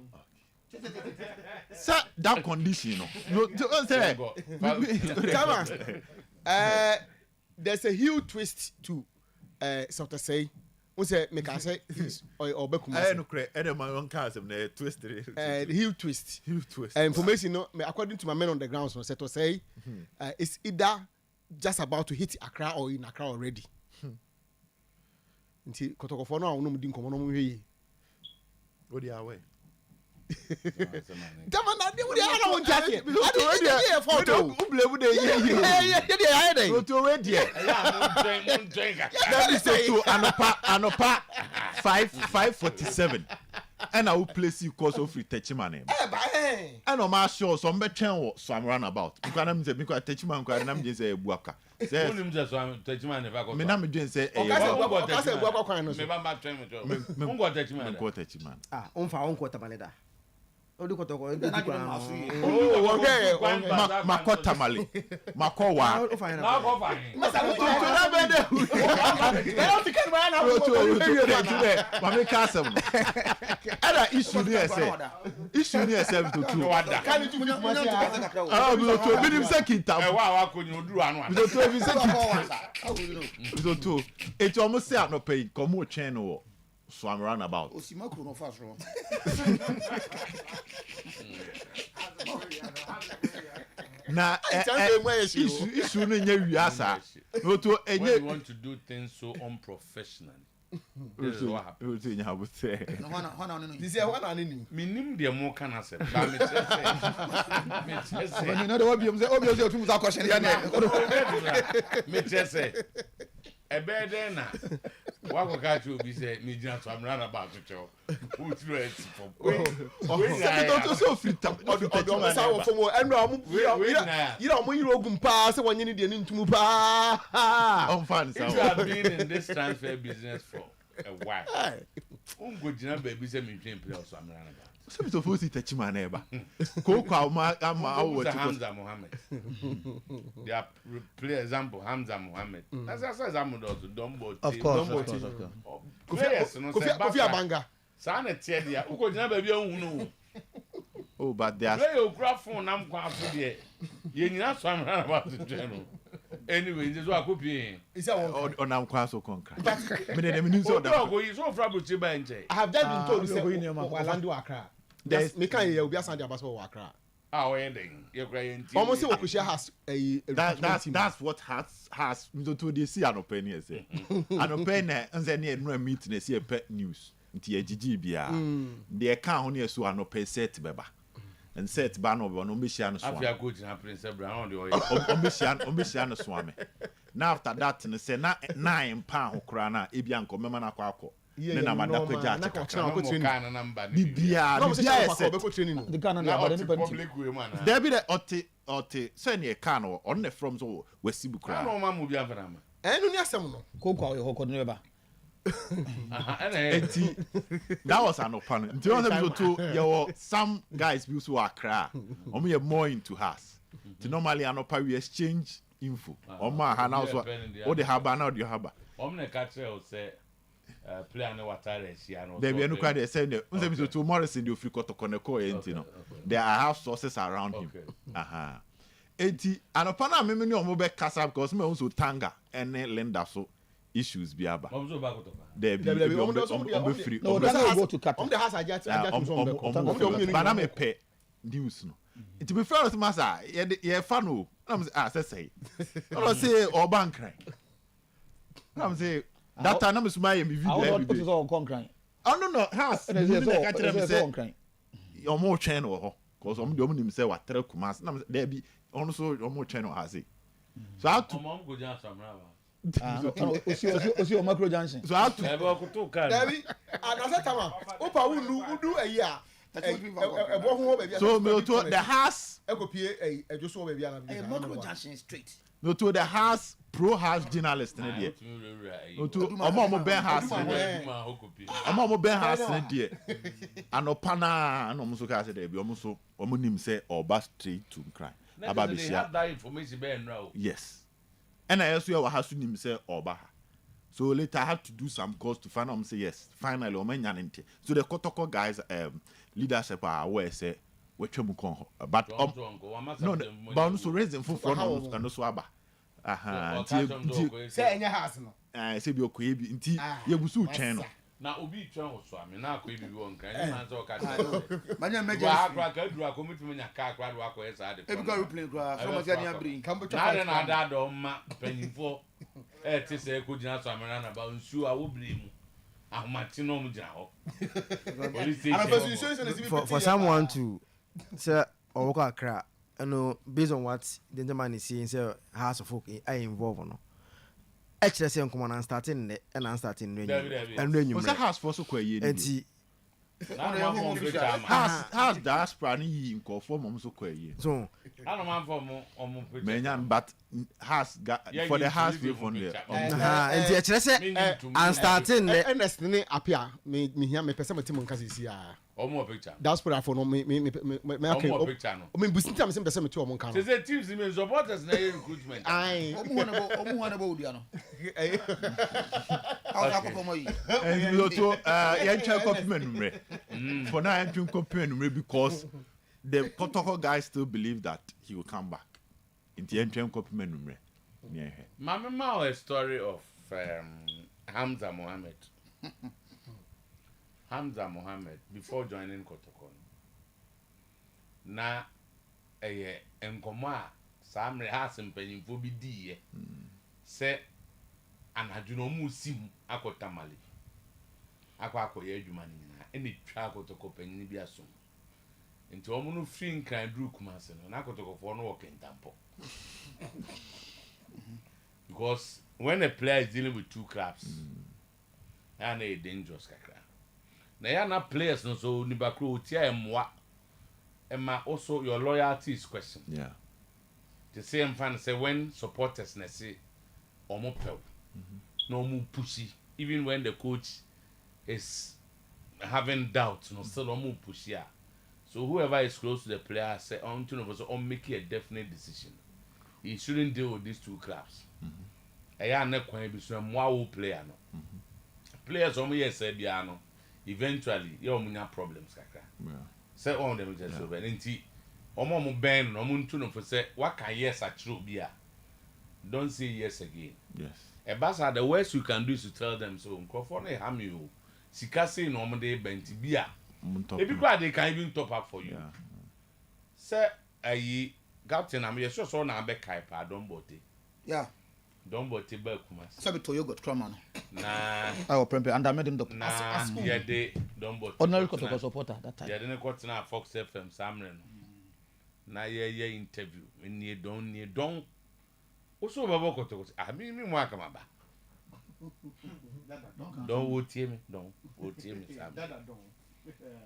Sir, that condition no. No say. Come on. There's a huge twist to sort of say say make I say or Bekuma. No correct. My own cars na twist. Huge twist. Information no according to my men on the ground so to say it's either just about to hit Accra or in Accra already. Nti kotokofo no awon mudi nkomo no mo hwe. What dey away? Dama na dey we ara won jase. I dey photo. Ublebu dey here. So to we there. That is to anopa 5:47. And I will place you cause of free Techiman. And on my show, some betchen so I'm run about. You can't say because Techiman can I'm just a buaka. Say, Techiman if I got me, I'm just say, Techiman. Techiman. Unfa unquota maneda. Makota Mali. Makowa. Mami Kasem. Ada issue ni ese. Issue ni ese to two. Can you do to minim sekita. Wa konyo oduru anu anu. To bi sekita. To two. E to mo say no pay komo chen no. So I'm round about. Osimakro no fast run. Na issue no nya wiasa. No to when you want to do things so unprofessionally. This is what happens. You have to say. This is what I need. Minim de mo kana se. Ba me say. When you know the obvious too much question here. Me say. Ebe de na wa ko ka chu bi say me jina so am run about to show who through it from we don't so fit am odo sa wo fomo enu amu you know mo yiro ogum pa se wonye ne de ntumu pa on fan so you have been in this transfer business for a while go jina baby say me dream play so am run about so me to force it chima na eba ko kwa ma awo Hamza Mohammed they play example Hamza Mohammed that's example do Dombo of course players no say Kofi Abanga sa na tie dia uko jina baby ohun no oh but they are play your graph phone am kwa afu de ye nyina so am run about to no anyway this what copy is that on am kwa so konka me dey me so that go you so fra buchi ba nche I have just been told say Orlando Accra there's me can you be asande abaso wa Accra ending you cry enti almost say Okushia has that's what has me to dey see an opinion say an opinion nze na no meet na see pet news nti agigi bia dey kan ho na so an opinion set beba and set ba no be share no so afia coach na Prince Brown dey o share no so ame now after that no say na 9 pound ho kra na e bia nko mema na akọ ne na madako ja bibia ese the Ghana na but public way man there be the ote say ne ka no on the from so wasibu kra no ma mu bia fana ma enu ni asem no kokwa yo hokọ ne ba that was an open until on them to your some guys who so Accra we are more into us to normally an open we exchange info ma ha now so o de haba now the haba na catch say play na watare sia no there be no quite say no unse to Morrison the free kotoko ne ko enti no there are have sources around him enti anopa na me o mo be kasa because me so tanga ene lender so issues bi aba there be on free no that go to Qatar on the house ajat on bana me pe news no it be fair to massa ye fa no say say no say o bank cry no say that time me suma ye me video every day oh no house you dey catch them say your more channel ho cause om nim say watre kumas na there be on so your more channel has it so how to mom go down samra osi o macro junction so how to ebe okuto kan Dabi anase tama opa udu eyi a ebo ho ba bia so me to the house ekopie ejoso ba bia na macro junction straight no to the house pro house journalist ne there no to omo ben house omo ben house ne there anopa na no so ka say there be omo so omo nim say oba straight to cry about they have that information be now yes and I also have nim say oba so later I had to do some calls to find out say yes finally o manya nte so the Kotoko guys leadership are aware say we twem kon but no but so reason for no so aba say enya house no say bi okoye bi nti ye gusu twen no na obi twen wo so ame na akoye bi won kan ni man so ka manya meje akra ka duru akomitumi nya ka akra do akoye sa de e bi ka replay kra so ma nya bring na da do ma panimfo ti say ko jina so ame na ba nsu a wo bri mu ahomati no mu jina ho for someone to say or work Accra based on what the gentleman is saying say house of folk I involved no actually say come on starting and I'm starting and when you house for so kwa ye enti house diaspora ni yi nkofo mom so kwa ye so I don't man for mo menyan but has got for the house we from there. Nti e kire se and starting Ernest ne apia me hia me pese matim nka sisi a. Omo picture. Diaspora for no me okay. Omo picture no. Me business am pese me to omo nka no. Say teams me supporters na recruitment. Ai. Omo wana bo dia no. How na ko mo yi. And you to yan compliment numre. For now yan compliment numre because the protocol guys still believe that he will come back. In the end, compliment numre. Yeah. Mama, a story of Hamza Mohammed. Hamza Mohammed before joining Kotoko. Na enkoma Sam rehearsing penny for be di say anajuno mu sim akotamale. Akwa akoye adwumani na eni twa Kotoko penny bi asom. Nti omo no free nkran dru kumase no na Kotoko for no work entampo. Because when a player is dealing with two clubs, and a dangerous kakra. Now you are not players no so nibakro tia emwa. Emma also your loyalty is questioned. Yeah. The same fan say when supporters na say omo pel. No mu pushy even when the coach is having doubts no still omo pushy. So whoever is close to the player say on to no make a definite decision. He shouldn't deal with these two clubs. Aya na kwan bi so mwa player no. Players omo yes say bia no eventually you omunya problems kakra. Yeah. Say on them just so ben nti omo mo ben no omo ntu no for say what can yes achiro bia. Don't say yes again. Yes. Ebasa the worst you can do is to tell them so nkofo na ham you. Sika say no omo dey benti bia. Ebi kwa they can even top up for you. Yeah. Say ayi Captain, I'm sure so now be kai pa don bote. Yeah. Don bote ba kumas. Sabi to yogurt krama no. Nah. I prepare and I made him doctor. Nah. Yeah, they don bote. Ordinary Kotoko supporter that time. Yeah, they got na Fox FM Samren. Na ye interview. Ni don. Oso baba Kotoko. Ah mi mo aka maba. Don wotie me, don wotie me Sam.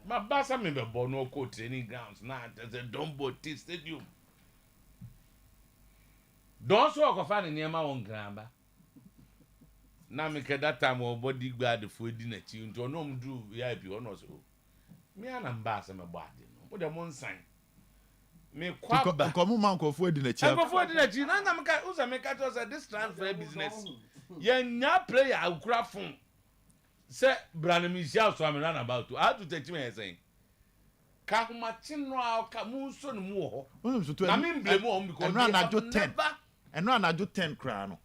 Ma basa me be born no court training grounds na there's a don bote stadium. Don't so go find niema won gramba. Na me ke that time o body guard for di na chi nto no mdu VIP ono so. Me ana mbasa me body no. Wo de mon san. Me kwa ba. Komu man ko fu di na chi. Ko fu di na chi na me ka usa me ka to say this transfer business. Ye nya player akura fun. Say Branimi Sia so am run about to. How to take me saying. Ka homa chinno a ka mu so no mu ho. Na me blame on because no na jo 10. And no na jo 10 kra no.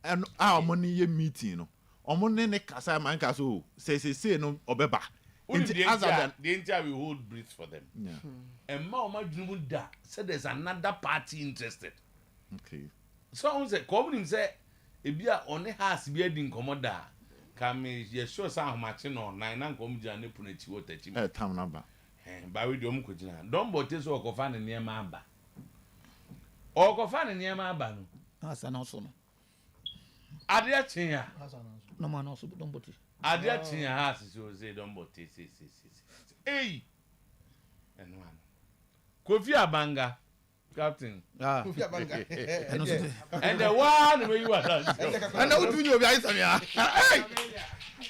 And our money ye meeting no. Omo ne kasa man ka so say no obeba. The entire we hold breath for them. Yeah. And ma dwumu da say there's another party interested. Okay. So on say come him say e bia on house bia di nkomoda. Ka me ye sure say ahomache no 9 na nkom gina ne puna chi water chi. Time number. Ba we do ko gina. Don bote so okofa ne niema aba. Okofa ne niema aba no. Asa na so no. Ade achen ya. No man also don bote. Ade achen ya ha so say don bote say. Hey. And one. Kofi Abanga, captain. Ah. Kofi Abanga. And the one where you are done. And now do you be ice ya. Hey.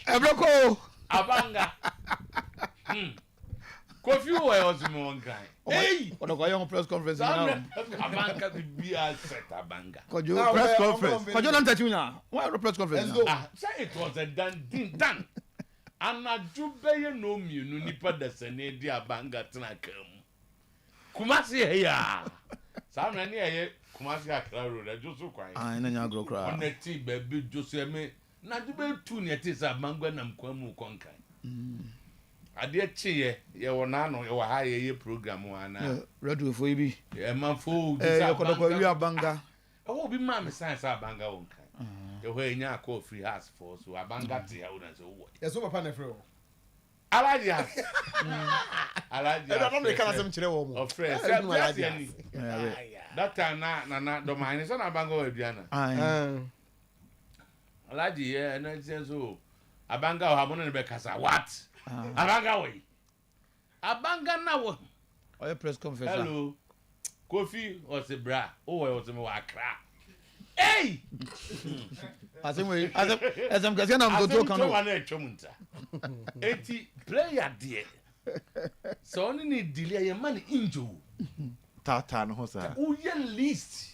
Ebroko Abanga. Kofi was me one guy. Hey. What go your press conference now? Abanga be a set Abanga. Kojo press conference. Kojo nam touch na. Why press conference? Ah, say it was a done. Anadubeye no mi no nipa dasane di Abanga tena kam. Kumasi ya. Sa na ni eye Kumasi Accra road ajo so kwan. Ah, na nya agro kra. Connecti baby Jose me na dube tu ne te sa Abanga nam kwa mu konkan. Ade chiye ye wona no ye wa ha ye program wana. Radio for ibi. E man fo di sa Abanga. E wo bi ma me science Abanga wonkan. You hear nya call free house for so Abanga te ya una so what. Yes so papa na frɛ o. Alaji. E don't make am kyerɛ wo mo. Of friends. That time na do mine so na Abanga wa biana. Alaji yeah na say so Abanga wa mo na be kasa what? Abanga we. Abanga na wo. Oye press conference. Hello. Kofi or se bra. Oh was me wa Accra. Hey! As I'm going to go to player dear. So only need delay your money into Tata no hosa. Oh, yeah, least.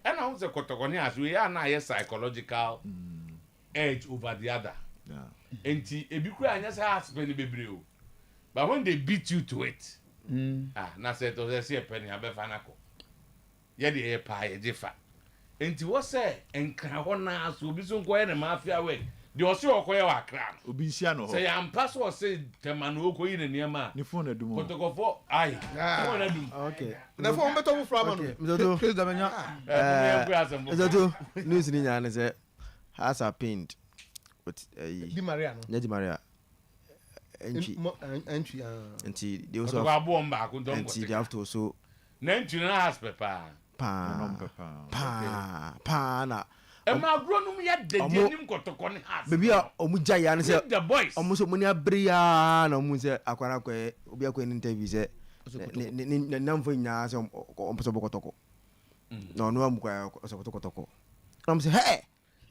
And I was a Kotokoni as we are now a psychological edge over the other. And if you cry, just ask penny baby. But when they beat you to it, na said to say a penny, I be fanako. Yeah, the air pie, differ. And to what say, and Kahona will be so quiet and mafia way. The also acquire a crown. Ubisiano. Say, I'm password say, Temanu in and Yama. The phone do more. Kotoko for I. Okay. The phone better from Mzoto news ni nyane say has a paint with Di Maria no. Di Maria. Entry they also they have to also Nentu na has pepper. Pa na Emma Gronum yet the denim Kotokoni has. Baby omuja ya ne say the boys. Omuso muni abria na omu say akwara kwa obi akwa interview say ne namfo nya say omposo bokotoko. No no am kwa osokotoko. I'm say hey.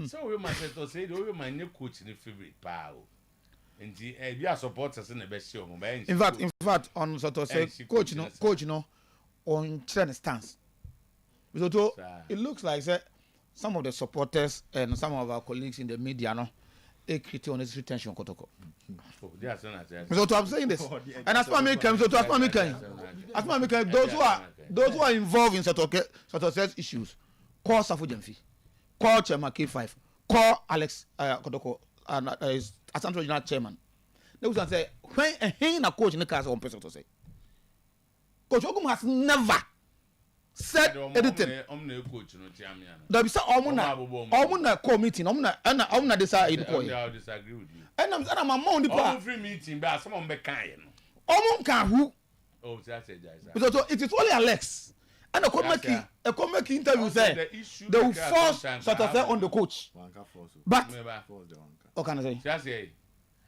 So we must say we my new coach in favorite pa o. Nti be a supporters in the best show. In fact on sort of say coach no on trend stance. So it looks like some of the supporters and some of our colleagues in the media no a critique on this retention Kotoko. So I'm saying this. And as far as those who are involved in sort of issues, call Safu Jemfi, call Chairman K5, call Alex Kotoko and Asante Regional Chairman. They will say when a coach in the case on person to say. Coach Ogum has never said anything. There be some omuna committee, omuna decide. I disagree with you. And I'm among the part. Every meeting, but some be kind. Who? Oh, that's it. Because it is only Alex. And a comic interview say they will force sort of on the coach. But what can I say? Just say,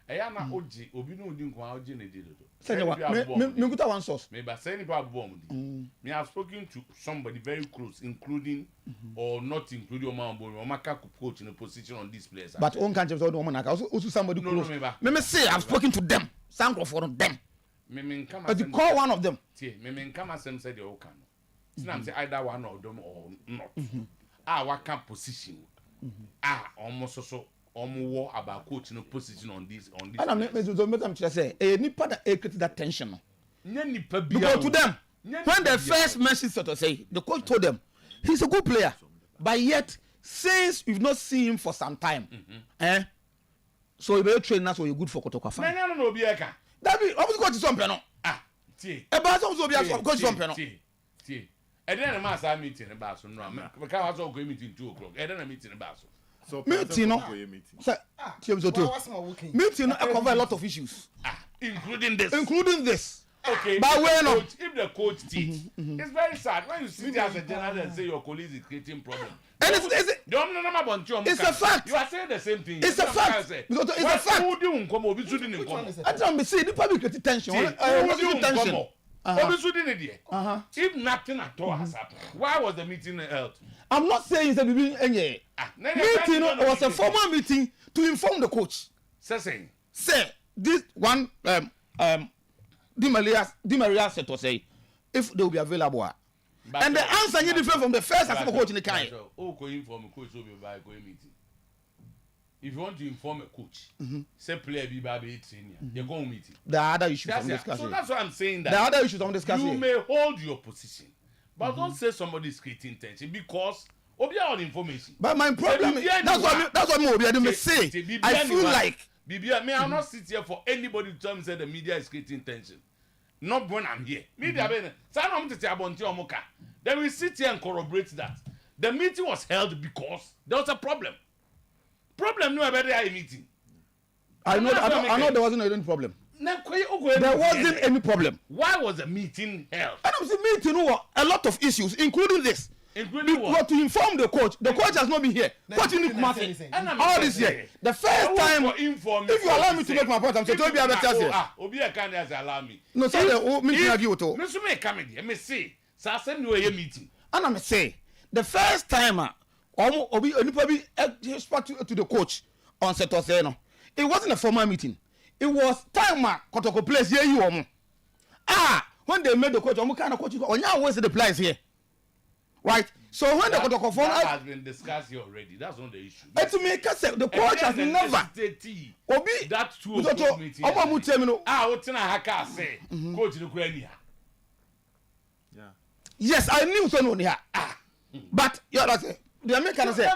I am not Oji, Obino Dinkwa Oji Nedo. Say one source. Maybe saying about bomb. Me have spoken to somebody very close, including or not including Omambo, Omaka coach in a position on this place. But on can't just woman also somebody close. Me say I've spoken to them. Some for them. But you call one of them. Me come as said the Okan. Sinam say either one of them or not. What can position? Almost so. War about coaching position on this. And I'm not making say nipa that created that tension. Because to them, when they first mentioned sort of say, the coach told them he's a good player, but yet since we've not seen him for some time, so you better train us so you're good for Kotoko. No, Bieka. That be obviously coach is something. About also be a coach something. And then a mass meeting about some rum. Because I was all going meeting 2 o'clock. And then a meeting about so. Meeting no cover a lot of issues, including this. Okay, but when if the coach teach, it's very sad when you sit as a general and say your colleagues is creating problem. And it's a fact. You are saying the same thing. It's a fact. It's a fact. I don't see the public creating tension. If nothing at all has happened, why was the meeting held? I'm not saying it's a meeting. It was a formal meeting to inform the coach. Say this one Di Maria said to say if they will be available. And the answer is different from the first assistant coach in the kind. Inform a coach will be by going meeting. If you want to inform a coach, say player be by senior, you go meeting. The other issues I'm discussing. So that's what I'm saying. That the other issues I'm discussing. You may hold your position, but don't say somebody is creating tension because all information. But my problem is that's what me say. I feel like I'm not sit here for anybody to tell me say the media is creating tension. Not when I'm here. Media then we sit here and corroborate that the meeting was held because there was a problem. Problem no about the meeting. I know there wasn't any problem. There wasn't any problem. Why was the meeting held? And I'm saying meeting a lot of issues, including this. Including what? To inform the coach. The coach has not been here. Coach in all this year. The first time, if you allow me to make my point, I'm saying to be able to say. Obi can't allow me. No, sir. The meeting I give it to. Me come here. Me say, so I send you a meeting. And I'm say, the first time Obi onipa bi spoke to the coach on Saturday no. It wasn't a formal meeting. It was time Kotoko place here you omo. When they made the coach, omo kind of coach onya always the place here. Right? So when the Kotoko phone has been discussed here already. That's not the issue. To make us the coach has never Obi that two meeting. Omo mu tell me no. Otina haka say coach no kura ni ha. Yeah. Yes, I knew so no here. But you know the American say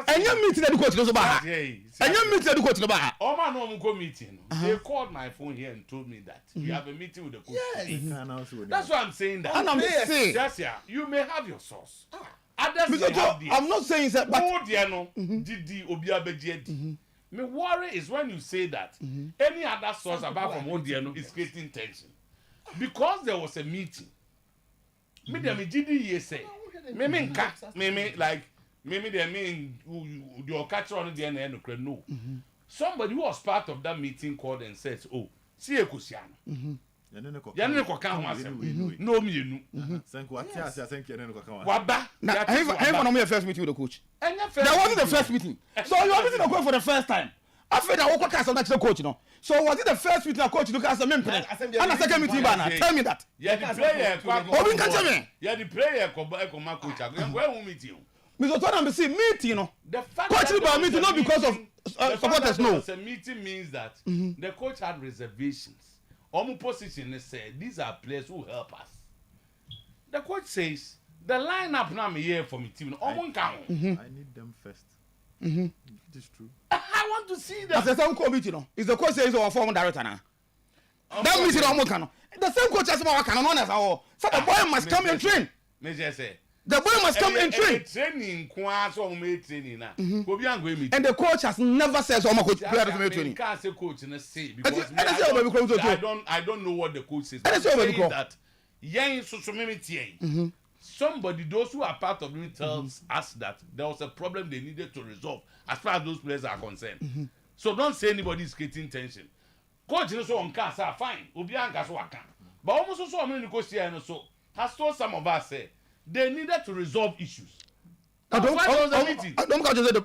any meeting the coach no so ba. Any meeting the coach no ba. Oma no mo go meeting. They called my phone here and told me that we have a meeting with the coach. Yes. That's why I'm saying that. And I'm saying yes, yeah, you may have your source. Others may have theirs. I'm not saying that, but no Didi Obi Abeji. Me worry is when you say that any other source apart from Odiano is creating tension. Because there was a meeting. Me dem Didi say me like maybe they mean your catcher on the end no. Somebody who was part of that meeting called and says, "Oh, see Ekusiano." Yanene ko kan ho asem. No me enu. Senko ati asenke yanene ko kan ho. Waba. Now, I want to first meeting with the coach. That wasn't the first meeting. So you are meeting the coach for the first time. After that, what kind of coach, no? So was it the first meeting the coach look as a member? And the second meeting, tell me that. Yeah, the player. Obi can tell me. Yeah, the player ko coach. Where we meet you? Mr. Tottenham see meeting, no. The fact coach about meeting not because of supporters, no. The meeting means that the coach had reservations. Omu position they say these are players who help us. The coach says the lineup now me here for me team. Omu nkan. I need them first. It is true. I want to see them. As the same coach, you know, is the coach says our former director now. That means it Omu can. The same coach as our can on as our. So the boy must come and train. Me just say. The boy must come and train. Training, training na. And the coach has never said so. Coach player doesn't training. Can't say coach and say because I don't know what the coach says. That yen so somebody, those who are part of it tells us that there was a problem they needed to resolve as far as those players are concerned. So don't say anybody is creating tension. Coach is so on casa fine. Obianga so aka. But almost so many coaches here so has told some of us say they needed to resolve issues. I don't say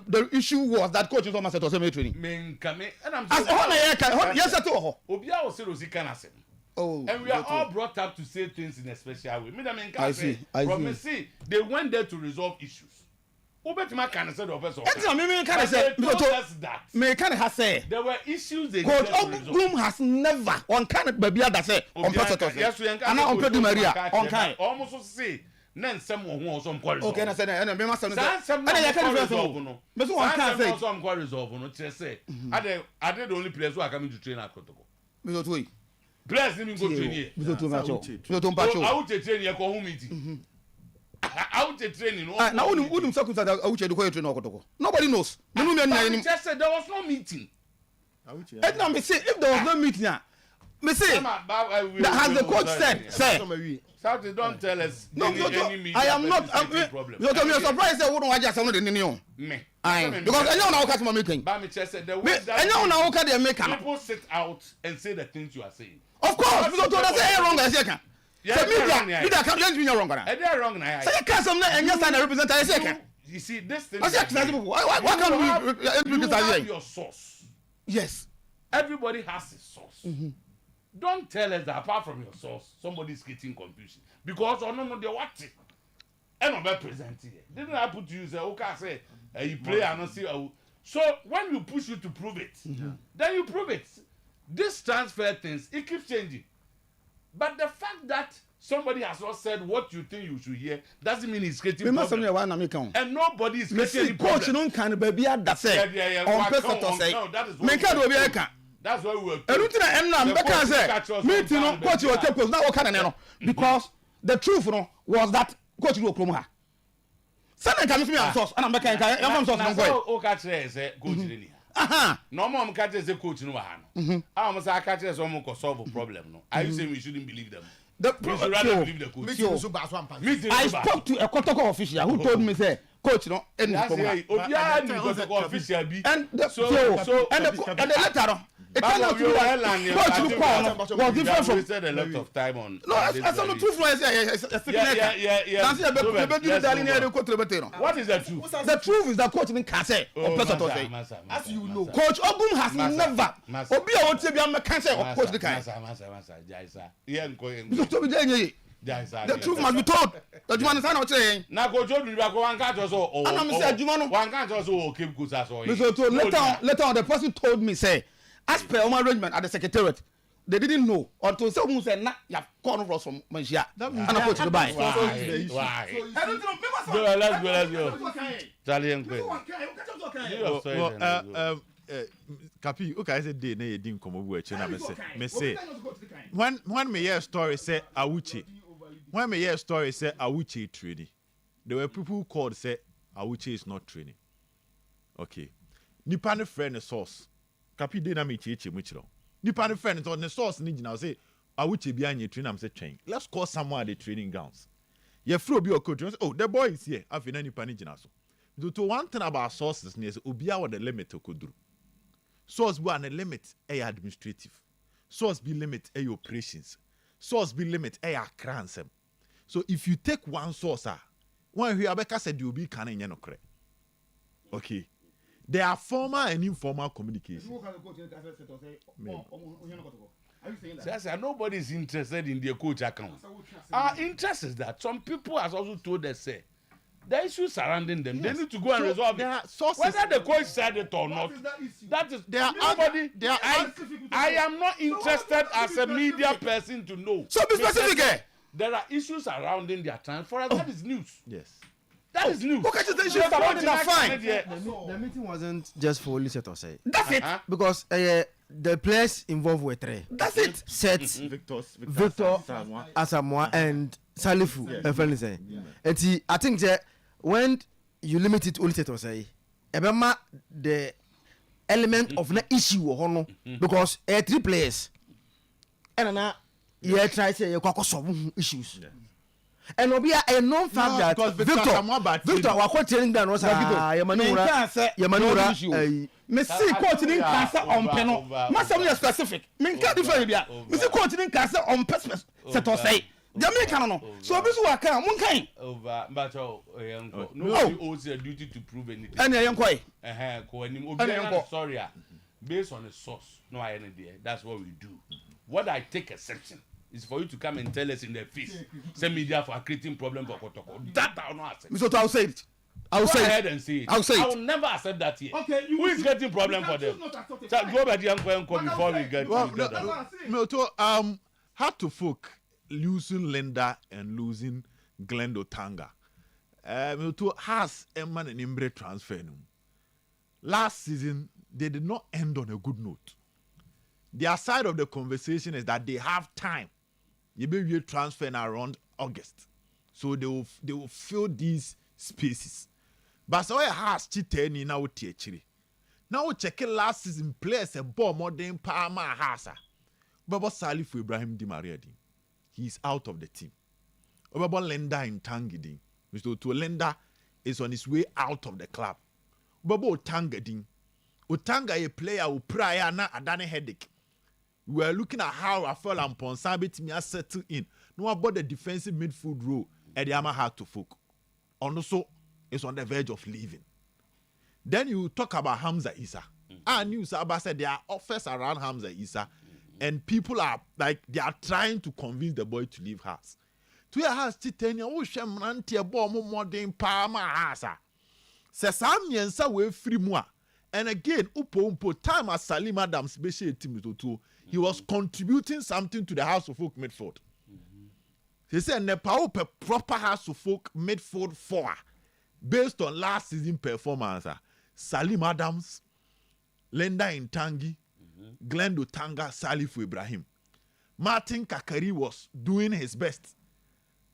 the issue was that coach is almost at the training. And I'm saying, yes, at all. Obia was saying, oh, and we are all brought up to say things in a special way. I see. They went there to resolve issues. Obetima can say the officer. There were issues they Coach Ogbum has never on kind baby that say on Pastor. Yes, we and on Pedro Maria on kind. Almost say then someone who was some quality. Okay, I said, and me must say, some resolve no say. I did the only players who are coming to train at Kotoko. Mr. Tui. Players didn't go train here. Mr. Tumacho. I would train here for home meeting. I would train now wouldn't circle that I would train Kotoko. Nobody knows. Just said there was no meeting. And now me say if there was no meeting now. Me say has the coach said say Saturday, don't tell us. No, any I am not. You surprised that wouldn't watch some of the new. Me. Because I know now customer meeting. But me just said the way I know now can they make people sit out and say the things you are saying. Of course, because don't say wrong as you can. So media can't be wrong. They're wrong now. Say you can't some and just represent a second. You see this thing. Why can't we have your source? Yes. Everybody has a source. Don't tell us that apart from your source, somebody is getting confusion. Because no, they watch it. And I'm present here. Didn't I put you say, okay, I say, you play and not see. So when you push you to prove it, then you prove it. This transfer things, it keeps changing. But the fact that somebody has not said what you think you should hear doesn't mean it's creating problem. And nobody is creating any problem. Coach don't can baby that say. That is what that's why we were meeting coach will take now because the truth was that coach will come here. Send can me am source and I'm making I'm source no boy. O catch say coach ni. No more catch say coach no ha no. Am say catch say some go solve a problem no. Are you saying we shouldn't believe them? We should rather believe the coach. I spoke to a Kotoko official who told me say coach no and that's it obiara ni go official bi and the letter it turned out to be that coach Lukwano was different from wasted a lot of time on no I saw the truth was what is the truth? The truth is that coach didn't cancel on person to say as you know coach Ogum has never obi a won't be am cancel coach the kind the truth must be told. The Juma san o say na coach Odu ba ko wan ka to so o ana me say Juma no wan ka to so o keep kusa so so later on the person told me say as per my arrangement at the secretariat they didn't know until someone said na you have called us from Malaysia and I put the buy why I don't know let's go Charlie and Kapi, okay, I said day na yedin komo bu eche na me say when me hear story say Awuchi when me hear story say Awuchi training there were people who called say Awuchi is not training okay nipa ne friend the source Kapi day na me cheche mu chiro nipa ne friend on the source ni gina say Awuchi bi anye training am say train let's call someone at the training grounds ye fro bi o coach say oh the boy is here afi na nipa ni gina so to one thing about sources ni say obi a the limit okoduru source be an limit administrative source be limit operations source be limit cransem so if you take one source one who abeka said you be can no kre okay there are formal and informal communication nobody is interested in their coach account our interest is that some people has also told us say the issues surrounding them, yes. They need to go and resolve it. Whether the coach said it or not, that is nobody. I am not interested as a media person to know. So be specific. There are issues surrounding their transfer. That is news. Yes. That is news. Okay, the issues surrounding are fine. The meeting wasn't just for only set or say. That's it. Because the players involved were three. That's it. Sets, Victor Asamoah, and Salifu. And I think that when you limit it only to say, the element of the issue because 3 players and now you try to say you solve issues. And obi a known fact that Victor was training down was Yamanura. Me see coach didn't cancel on penal. Masam is specific. Me can't different bia. Me see coach didn't cancel on purpose. Set to say. Jamaican no. So obi so waka mun kan. Over but no owes a duty to prove anything. And yan kwai. Ko anim obi sorry based on the source. No I any there. That's what we do. What I take exception is for you to come and tell us in the face. Say media for creating problem for Kotoko. That I will not accept. Mr. I'll say it. I'll say ahead and say it. I'll say it. I will never accept that here. Okay, who is getting problem for them? Go back to before we get to had to folk losing Linda and losing Glendo Tanga. Has a man an Imbre transfer. Last season, they did not end on a good note. Their side of the conversation is that they have time. You may transfer around August. So they will fill these spaces. But so it has cheated in our teacher. Now check last season players a ball more than Palma Hasa. Baba Salif for Ibrahim Di Maria. He's out of the team. Baba Lenda in Tangidin. Mr. Lenda is on his way out of the club. Baba Otangadin. Otanga a player who prior na adane headache. We were looking at how Rafael and Ponsabit me settle in. No about the defensive midfield role Ediama had to folk. Also, is on the verge of leaving. Then you talk about Hamza Issa. I knew Sabah said there are offers around Hamza Issa, and people are like they are trying to convince the boy to leave house. To your house, Titania, oh, Shamranti, a bomb more than Palma Hasa. Says Amiensa way free moi. And again, Upo time as Salim Adams special team to he was contributing something to the House of Folk midfield. He said Nepal proper House of Folk midfield 4 based on last season performance. Salim Adams, Lenda Intangi, Glendo Tanga, Salifu Ibrahim. Martin Kakari was doing his best,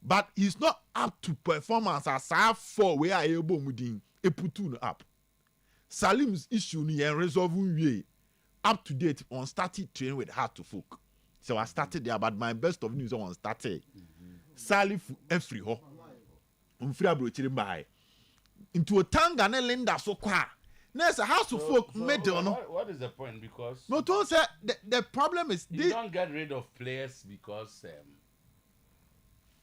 but he's not up to performance as I 4 where I able to put up. Salim's issue ni and resolving way up to date on started training with Heart to Folk. So I started there, but my best of news on started. Salif Efriho. Umfria brochiri by into Otanga and Linda so kwa. There's a house of folk middle. What is the point? Because no, don't say the problem is you don't get rid of players because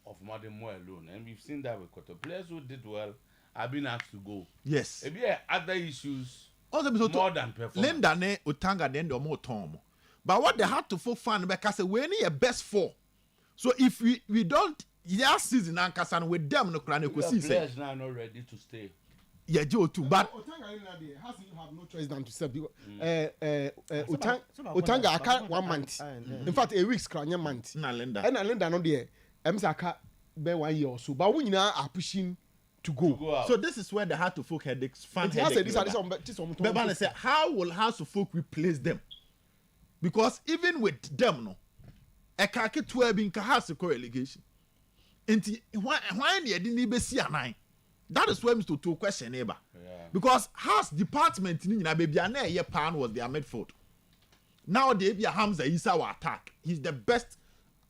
of Mademo alone, and we've seen that with Koto. Players who did well have been asked to go. Yes. If you have other issues, more than performance. Linda ne Otanga then the more Tom. But what they had to folk fan because we need a best four. So if we don't, season and Kasan with them no crane could see. Players now not ready to stay. Yeah, Joe too. But Otanga has no choice than to serve. Otanga I can't 1 month. In fact, a week's crane month. Na Linda. And Linda no there. Emsaka be 1 year or so. But we now are pushing to go out. So this is where they had to folk headaches. Fan headaches. But say, how will House of Folk replace them? Because even with them, no, a kaki 12 in Kahasa co-relegation. Why didn't even see a 9? That is where Mr. To question neighbor. Because House department in baby and pan was their midfield. Now they be a Hamza Isa attack. He's the best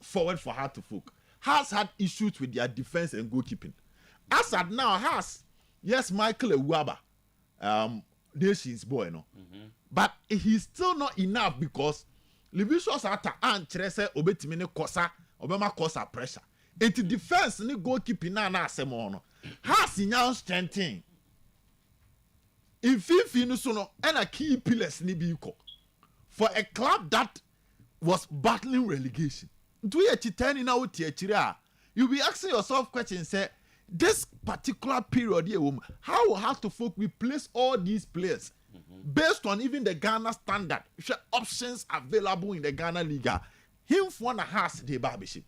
forward for her to folk. House had issues with their defense and goalkeeping. Assad now has Michael Ewaba, nation's boy, no. But he's still not enough because Livicious attack and Trese obetimine kosa obema kosa pressure. Into defense ni goalkeeping na asemono. Has in strengthening. In Fifi no so no and a key pillars ni biko. For a club that was battling relegation. Do you turn out here? You'll be asking yourself questions, say, this particular period here, how will have to folk replace all these players based on even the Ghana standard? Options available in the Ghana League. Him for a house the barbership.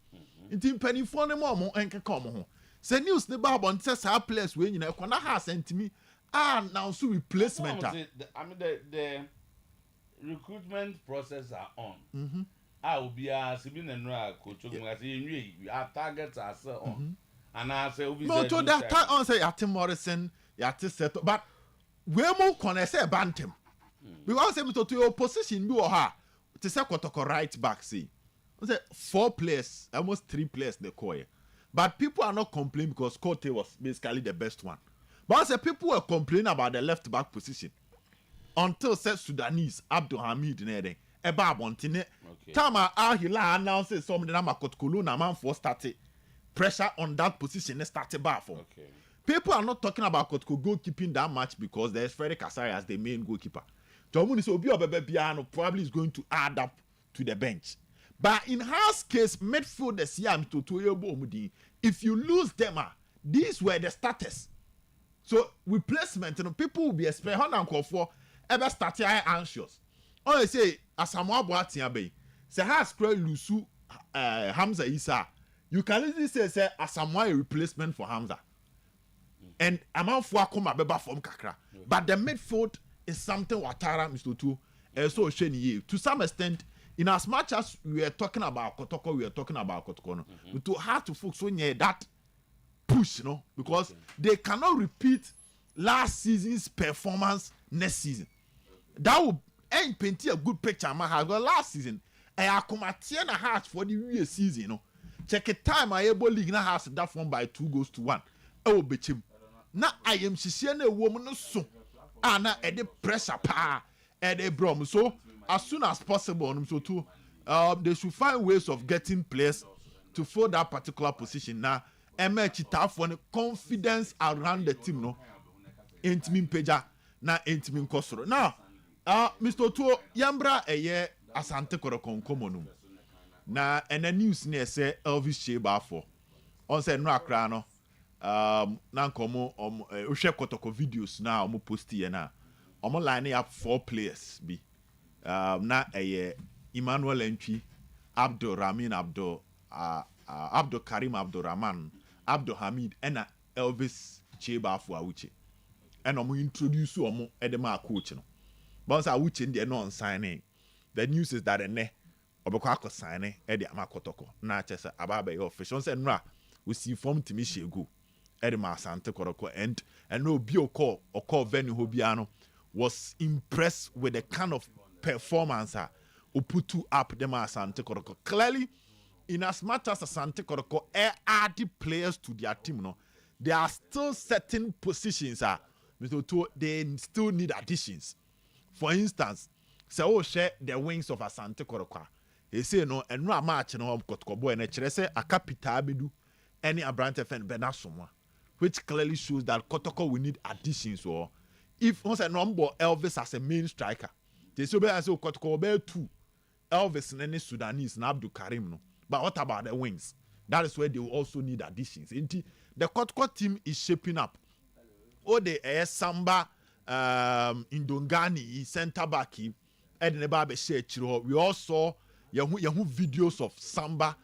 Intim penny for the moment and come home. Say news the barber and says our players when you know corner house and to me now so replacement. I mean the recruitment process are on. I will be assuming and coach our targets are so on. And I say, no, to that time on say Tim Morrison, set but we more can say bantam. Because say to your position you her to say Kotoko right back see. Say 4 players, almost 3 players they call it. But people are not complaining because Kote was basically the best one. But I say people were complaining about the left back position until said Sudanese Abdul Hamid nede. Eba bontine. Tama Ahila announces something na Makotokolo na man for started. Pressure on that position started bar for. People are not talking about Kotoko goalkeeping that much because there's Frederick Kasari as the main goalkeeper. Jomuni so Obi Obebebiano probably is going to add up to the bench. But in House case, midfielders here, if you lose them, these were the starters. So replacement, people will be expecting for ever start anxious. Oh, I say Asamoah Boateng say has square Lusu Hamza Isa. You can easily say Asamoah a replacement for Hamza. And Amanfo come beba from Kakra. But the midfield is something Watara Mr. Tu so Sheni. To some extent, in as much as we are talking about Kotoko, we are talking about Kotoko. To have to focus on that push, because they cannot repeat last season's performance next season. That would paint a good picture. Last season, I come at 10.5 for the year season. Check a time I able league now has that one by 2-1. Oh, bet him. Now I am seeing a woman so. Anna at the pressure pa at a brom. So as soon as possible, so too, they should find ways of getting players to fill that particular position. Now, Chita for the confidence around the team, no. Intimin Peja, na intimin Kosoro. Now, Mr. Otuo, Yambra a year Asante Korokon Komonum. Na and the news near say Elvis Sheba for. On say no akrano. Na komo ushe kotoko videos na omo posti na. Omo line up 4 players be. Na a Emmanuel Entry, Abdul Ramin Abdul Karim Abdul Rahman, Abdul Hamid, and Elvis Sheba for Awuche. And omo introduce omo edema coach no. But Awuche in the non signing. The news is that ne obekwa signing e de amakotoko na chese ababe official say no we see form timi shegu e de Asante Koroko and no bi okọ venue ho bia no was impressed with the kind of performance Oputu up the Asante Koroko. Clearly, in as much as Asante Koroko add players to their team, no, there are still certain positions Mr. Otuo, they still need additions. For instance, so share the wings of Asante Korokwa. He say no, and no match no Kotkobo and Cherese a capital bedu any Abrante Fen Benasuma, which clearly shows that Kotoko will need additions. Or if once a number Elvis as a main striker, they so be as Kotoko be 2 Elvis and any Sudanese and Abdul Karim no. But what about the wings? That is where they will also need additions. The Kotoko team is shaping up. Oh, the Samba Indongani center back and the Babe Shechiro. We all saw Yahoo videos of Samba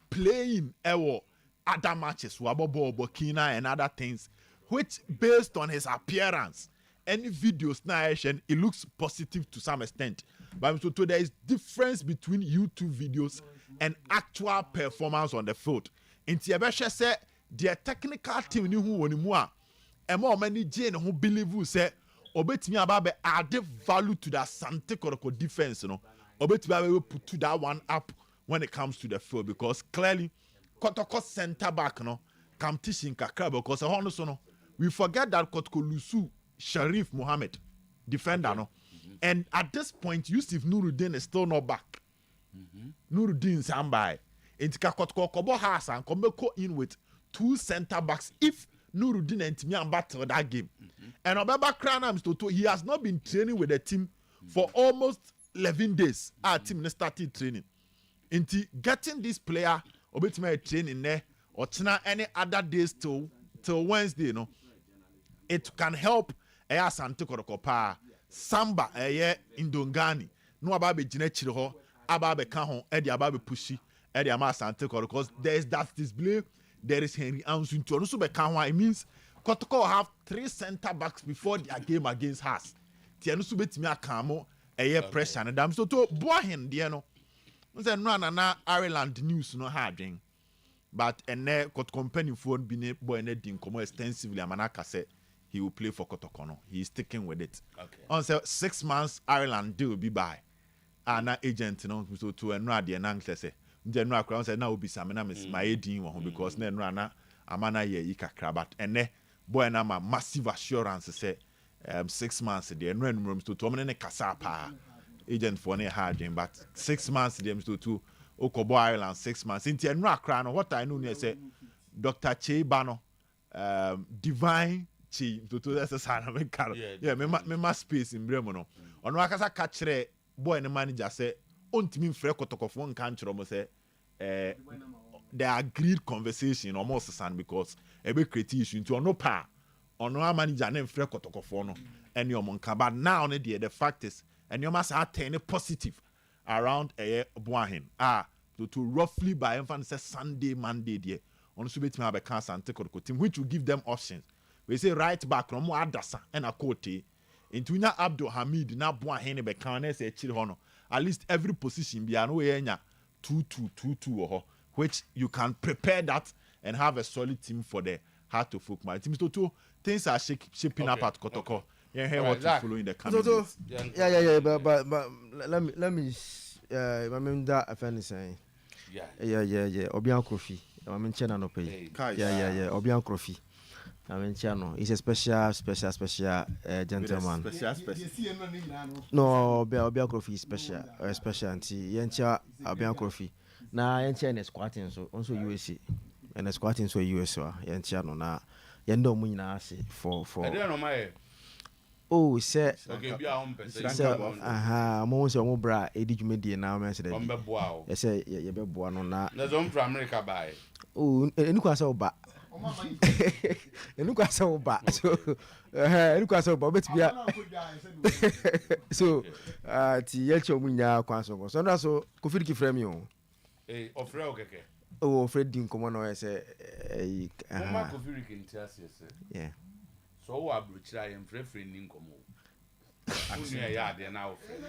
playing other matches, Wabobo, Burkina, and other things, which based on his appearance, any videos now, it looks positive to some extent. But so there is difference between YouTube videos and actual performance on the field. In Tiabesha said, their technical team knew who won more. And more many Jane who believe who said, Obet me about add value to that Sante Koroko defense, you know. Obet me put to that one up when it comes to the field because clearly, Kotoko center back, no, come teaching Kakra because we forget that Kotoko Lusu Sharif Mohammed, defender, no. And at this point, Yusuf Nuruddin is still not back. Nuruddin Sambai. And Kotoko Kobo has and Kombeko in with 2 center backs if Nuruddin and Timian battle that game. And Obeba Kranam Toto, he has not been training with the team for almost 11 days. Our team started training. Into getting this player Obetime training there or any other days till Wednesday, you know, it can help Sante Korokopa, Samba, Indongani, no ababe Jinechiro, Ababe Kahon, Eddie Ababe Pushi, Eddie Ama Sante Koroko, because there is that display. There is Henry Ansun to also be Kanwa. It means Kotoko have 3 center backs before their game against us. Tianusu betimi akamo eye pressure and dam so to boahen de no. Say no na Ireland news no harding. But ene Kot company phone bi ne boy ne din komo extensively Amanaka say he will play for Kotoko no. He is sticking with it. Okay. On say 6 months Ireland deal be by. Na agent no so to enra de na say General Crown said now be some my edin because then rana amana ye kakra but ene boy na ma massive assurance say 6 months the enroom rooms to tomene kasapa agent for ne hard but 6 months them to Okobo Ireland 6 months in General Crown what I know say Dr. Che Bano divine Chi to that's a me yeah me space in Bremono on wakasa catch boy the manager say ontimi frɛ kɔtɔkɔfoɔ nka nkyerɛ mo sɛ the agreed conversation almost san because ebe create issue nti ɔno pa ɔno manager ne frɛ kɔtɔkɔfoɔ no ɛne ɔmo nka but now ne the fact is and you must have turn positive around Boahen to roughly by say Sunday Monday there on so betimi abɛka Asante Kotoko team which will give them options we say right back no mo adasa ɛna kote nti nya Abdul Hamid na Boahen ne bɛka na sɛ akyiri hɔ no at least every position be an enya 2-2-2-2 which you can prepare that and have a solid team for the heart of folk my team so things are shaping up at Kotoko hear what you follow in the coming days. Yeah but let me I mean that offend saying yeah Obian Kofi I mean Chena no pay yeah Obian Kofi I mean Chano he's a special gentleman. No, Obian Kofi is special anti Yencha Obian Kofi. Na Yencha and squatting so also USA and squatting so US Yencha no na Yendo Munina for I don't know my oh say okay be a home person mo so mo bra edi dwumedie na ma say that ombe e say ye be boa no na na zo from America buy oh eni kwa say oba eni kwa say oba so eni kwa say oba bet bia so ti ye che omunya kwa so na so Kofi ki frame you ofre okeke oh ofre din komo no say mama Kofi ki ntiase yeah so wa bruchira yem frefre ni nkomo unu ya de na ofre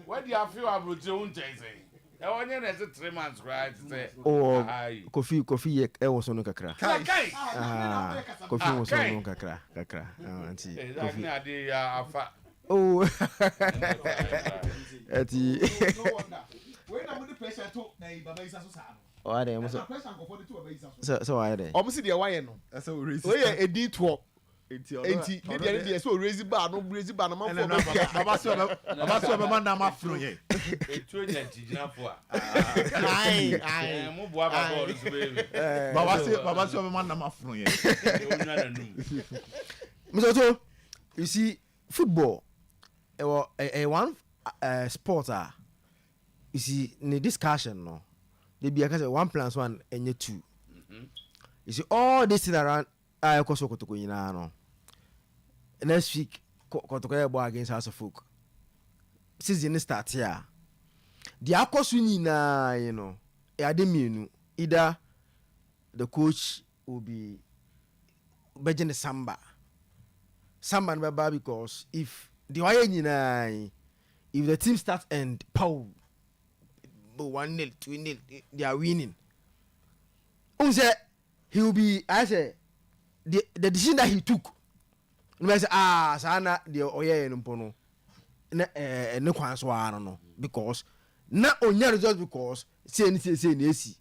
where do you feel abroche unche say e onye na 3 months right say Kofi ye e wo so no kakra Kofi wo so no kakra anti Kofi na de afa ati we na mo the pressure to baba isa so sa why they so why they almost the why no That's how we raise. oh yeah a D12 80 they so raise bar no raise bar no man for Baba so be man na mafro ye. Etu nya ntijina fo a. Aye. Mo boa baba so baby. Baba so be man na mafro ye. so you see football a one sport you see in the discussion no they be because 1 + 1 and 2 you see all this thing around I koso kotoko nyina no next week kotoko e bo against House of Folk season start here the akoso nyina you know e ademienu either the coach will be Bejin Samba no baba because if the way nyina if the team starts and pow 1-0 2-0 they are winning unse he will be I say the decision that he took no say sana the oye no mpo no ne kwan so ano no because na onya result because say na esi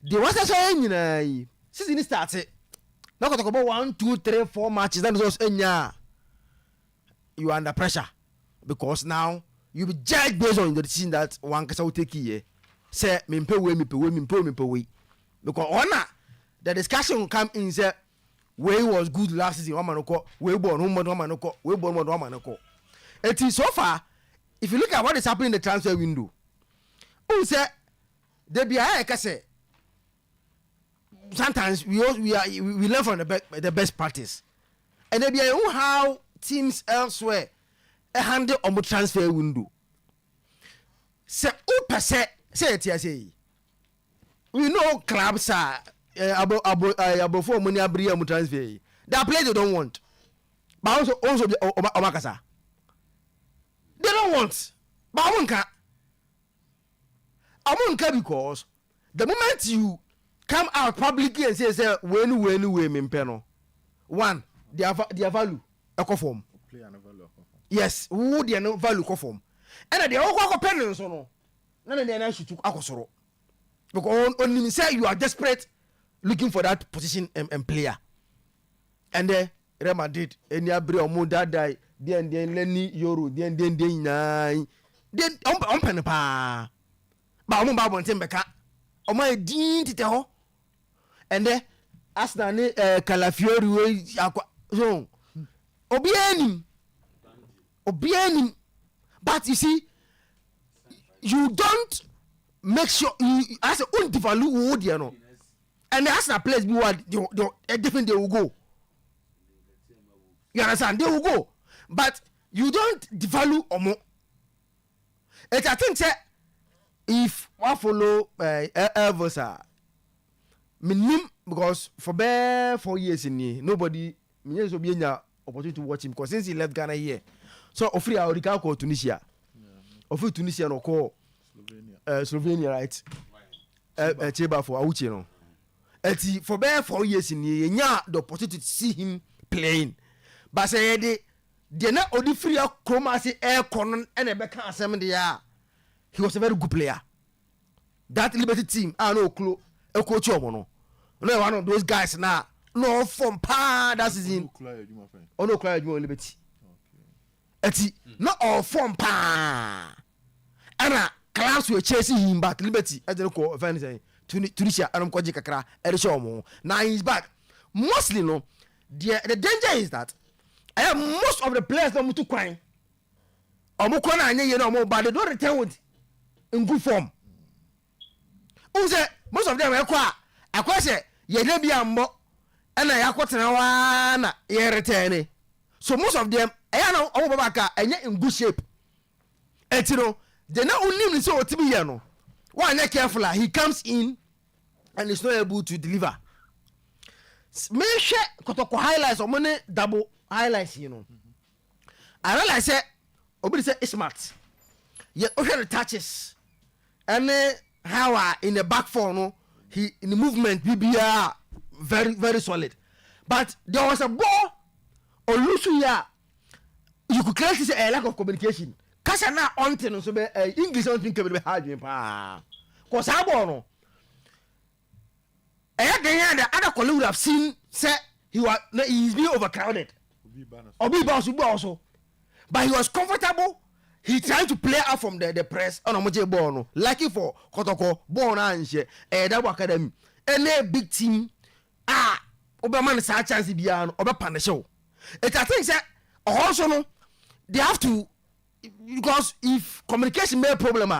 the was say nyina yi season start na ko talk about 1 2 3 4 matches then results enya you are under pressure because now you be judged based on the decision that one can take here say me pay we because honor the discussion come in say way was good last season one man ko we born one man ko it is so far if you look at what is happening in the transfer window who say there be I can say sometimes we learn from the best practice and there be how teams elsewhere handle on the transfer window say who per se say it say we know clubs are above for money abri am transfer that players they don't want but also omakasa they don't want but amunka because the moment you come out publicly and say when me mpeno one their value ecoform yes who their no value ecoform and they all go pen so no na na shoot akosoro because on say you are desperate looking for that position and player and Real Madrid any abre omo dadai den leni euro den nai den on pen pa ba omo ba bonten beka omo edin tete ho and Arsenal ni Calafiori we akwa so obianim but you see you don't make sure you as a own devalue who there no and as a place be what they different they will go you understand they will go but you don't devalue omo it I think say if one follow Elvis minim because for bare 4 years in here nobody me so be nya opportunity to watch him because since he left Ghana here so ofri Aurika ko Tunisia ofri Tunisia no call Slovenia right Cheba for Auchi no eti for bare 4 years in here nya the opportunity to see him playing but say they na odi free chroma say air con and e be kan asem dia he was a very good player that Liberty team no clo e coach omo no one of those guys now no from pa that season no cry you Liberty eti not all from pa ana class we chasing him back Liberty as they call fan say Tunisia anam kwaji kakra e show mo now he's back mostly no the danger is that most of the players don't move to crime omo ko na anye ye no omo but they don't return with in good form most of them akwa say ye na bia mbo na yakotena wa na ye return so most of them na omo baba ka enye in good shape etino they na unim so otimi ye no one careful he comes in and is not able to deliver me share kotoko highlights or money double highlights you know I realize say obi say smart ye the touches and how in the back four no he in the movement BBR very very solid but there was a ball or Lucia you could clearly say a lack of communication kasa na on ten so be English on think be hard pa cause I born. The other colleague would have seen say he's being overcrowded. Obi bounce also. But he was comfortable. He tried to play out from the press on Omoje Bono. Lucky for Kotoko, Born Anche, Edawa Academy. Any big team, Oberman is a chance to be on Oberpan the show. It I think that also no, they have to, because if communication may problem,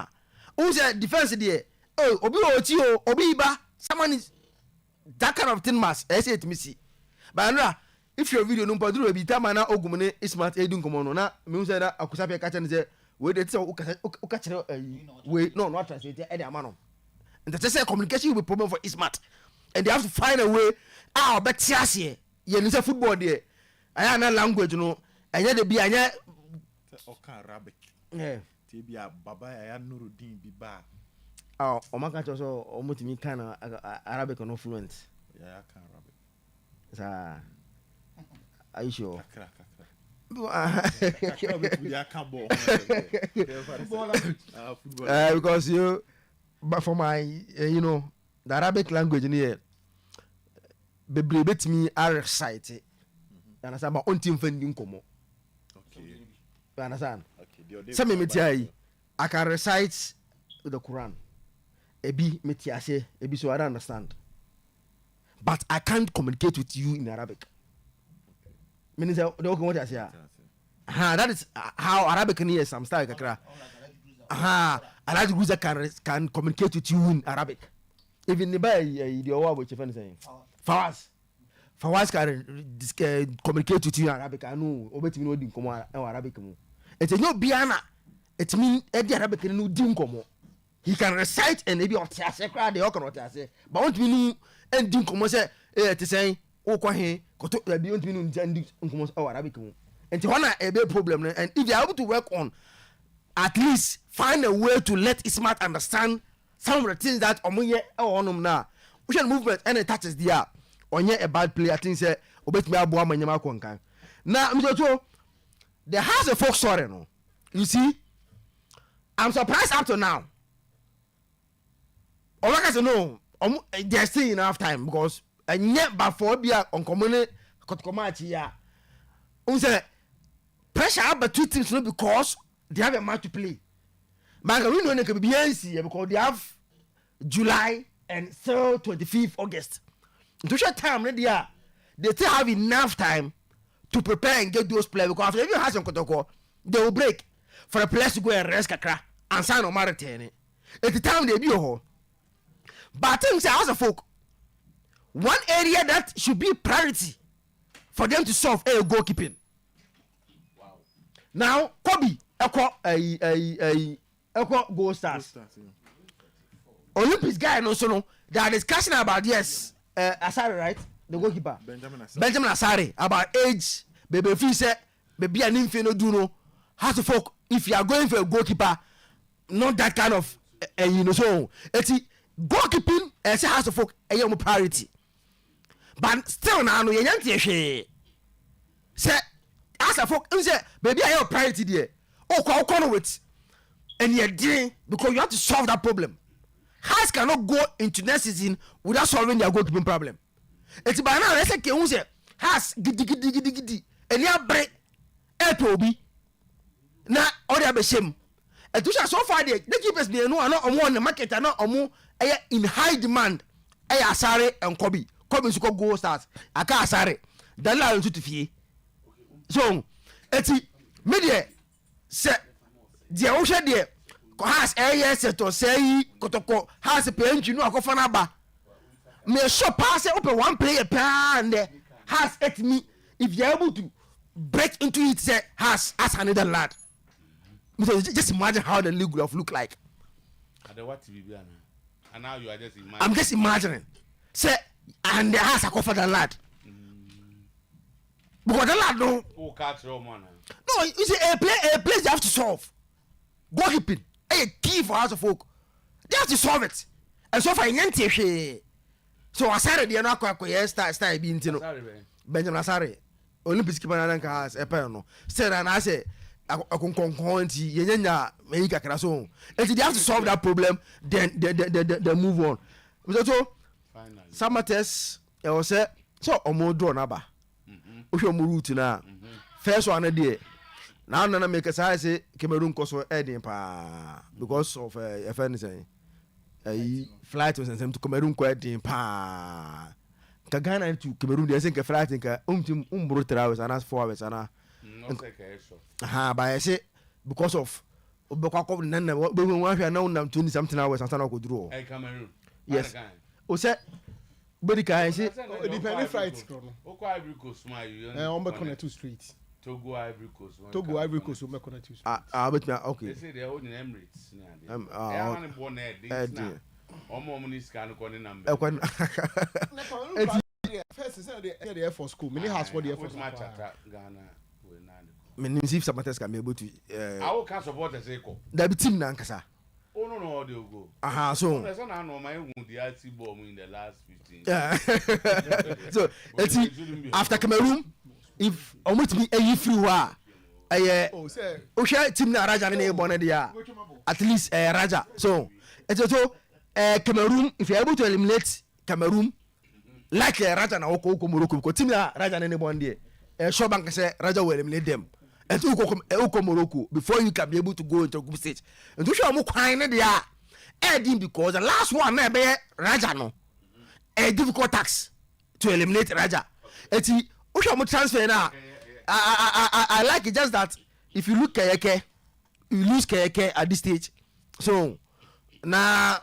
who's a defense there? Oh, Obi Otio, Obiba, someone is that kind of thing must, I say it, Missy. But if your video no padru be tamana ogumene smart edun komono na me say that akusape ka chane say we dey say o ka chere we no translate e dey amano and that say communication will be problem for smart and they have to find a way bet ase ye ni say football there aya na language no anya de bi anya o ka Arabic ti bi baba ya Nuruddin bi ba o maka cho so o mutimi kana Arabic no fluent ya ka Arabic sa are you sure? Because but for my the Arabic language in here, bet me are excited. You understand? My own team funding come. Okay. You understand? Okay. Some me I can recite the Quran. Ebi metiase, ebi so I don't understand. But I can't communicate with you in Arabic. Meaning what I say. That is how Arabic is some style kakra. Arabic user can communicate with you in Arabic. Even the by the what you saying. Fawaz can communicate with you in Arabic. I know obeti me no di nkomo Arabic mu. It's no biana. It mean the Arabic no di nkomo. He can recite and maybe otiase kra de okon otiase. But want me and di nkomo say te say o kwa he koto be want me no ndi nkomo Arabic mu. And one a big problem and if you are able to work on at least find a way to let Ismat understand some of the things that omoye on now. We should movement and it touches there. Onye a bad player things say obet me abo amanyama kwankan. Now there has a folk story no. You see, I'm surprised up to now. Like I say no, they're still enough time because yet before be on common kotkomachi ya. Say pressure but two things no because they have a match to play. Mangaruno ne can be because they have July and 3rd 25th August. To short time they still have enough time to prepare and get those players because after you have some kotoko they will break for the players to go and rest kakra and sign on marathon. At the time they be home. But things as a folk, one area that should be priority for them to solve a goalkeeping. Wow. Now, Kobe, goal stars. Olympics guy no so no. They are discussing about yes, Asare, right? The goalkeeper. Benjamin Asare about age, baby fee baby an infino do no. How to folk if you are going for a goalkeeper, not that kind of so it's goalkeeping and say has to folk a priority. But still now no yanti say as a folk say baby I have priority there. Oh corner with and you're doing because you have to solve that problem. Hearts cannot go into next season without solving their goalkeeping problem. It's by now let's say has gidi and you break Etobi na other be shame. And to so far the keepers be no on the market and not in high demand. Asare and Kobe so called goal stars. Aka Asare. Then la to fie. So eti media say the ocean there has yes to say kotoko has a penju no akofa na ba. Me so pass open one player and has at me if you're able to break into it say has as another lad. Just imagine how the league would have looked like. And now you are just imagining. I'm just imagining. Say, and the house a cover the lad. Because the lad no. No, you see, a place they have to solve. Goalkeeping, a key for house of folk. They have to solve it. And so far, so I said they are not quite start being Benjamin Asare. Olympics keeper and has a pen. Said and I say. akonkonkon nti yenya meyi kakra so nti they have to solve that problem then move on so Samates e o say so omo draw na ba o hwe omo route na first one dey now na make say Cameroon koso edin pa because of a friend say flight was sent to Cameroon ko edin pa ka Ghana to Cameroon dey say ka flight ka umbro 3 hours and 4 hours and but I say because of obekwa nan na we wan hwe na unam 20 something hours and na ko duro Cameroon yes o say body can say depending flight o ko Ivory Coast ma you on be connect to street Togo Ivory Coast o be connect to street but okay they say they hold in Emirates na dey born there dey omo ni scan ko ni number first say the Air Force school many has for the Air Force Ghana we na me see Samates can be able to I will can support the Seiko that be team na nkasa oh no they go so there's an no my the RT bomb in the last 15 yeah so after Cameroon if omutimi ayi free wa o share team na Raja na e born there at least Raja so Cameroon if you are able to eliminate Cameroon like Raja na oko Morocco because team na Raja na e born there sure bank say Raja will eliminate them and oko Morocco before you can be able to go into group stage and to show mo kwan na there edin because the last one na be Raja no a difficult task to eliminate Raja eti o show mo transfer na I like it just that if you look Kayeke you lose Kayeke at this stage so now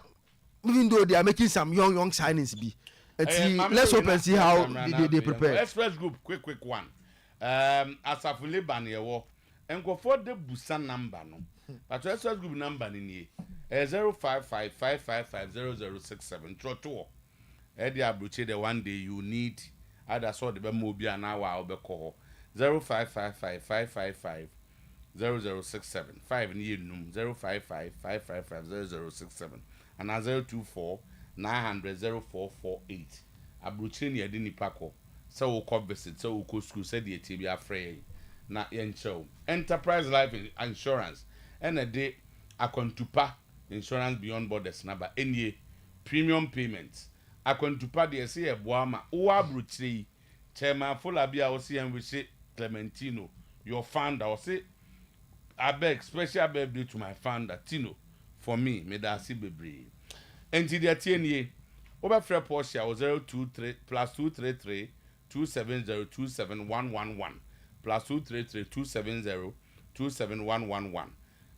even though they are making some young signings be let's hope and see how they prepare. Express group quick one asafule ban yewo enko for the busan number no but express group number ni 0555550067 trotto e dey abroche the one day you need either so the be mo bia na wa obekọ 0555555067 5 ni enum 0555550067 and 024900448 abroche ni edi nipa ko so we call visit so we go school say the TB afraid na yencho enterprise life insurance and a day akontupa insurance beyond borders number any premium payments akontupa dey say e boama o abroche chairman Folabia o see and we say Clementino your founder o say abeg special birthday to my founder Tino for me may that see bebre enti dey tie over free Porsche 023 +233 2702711 +233 2702711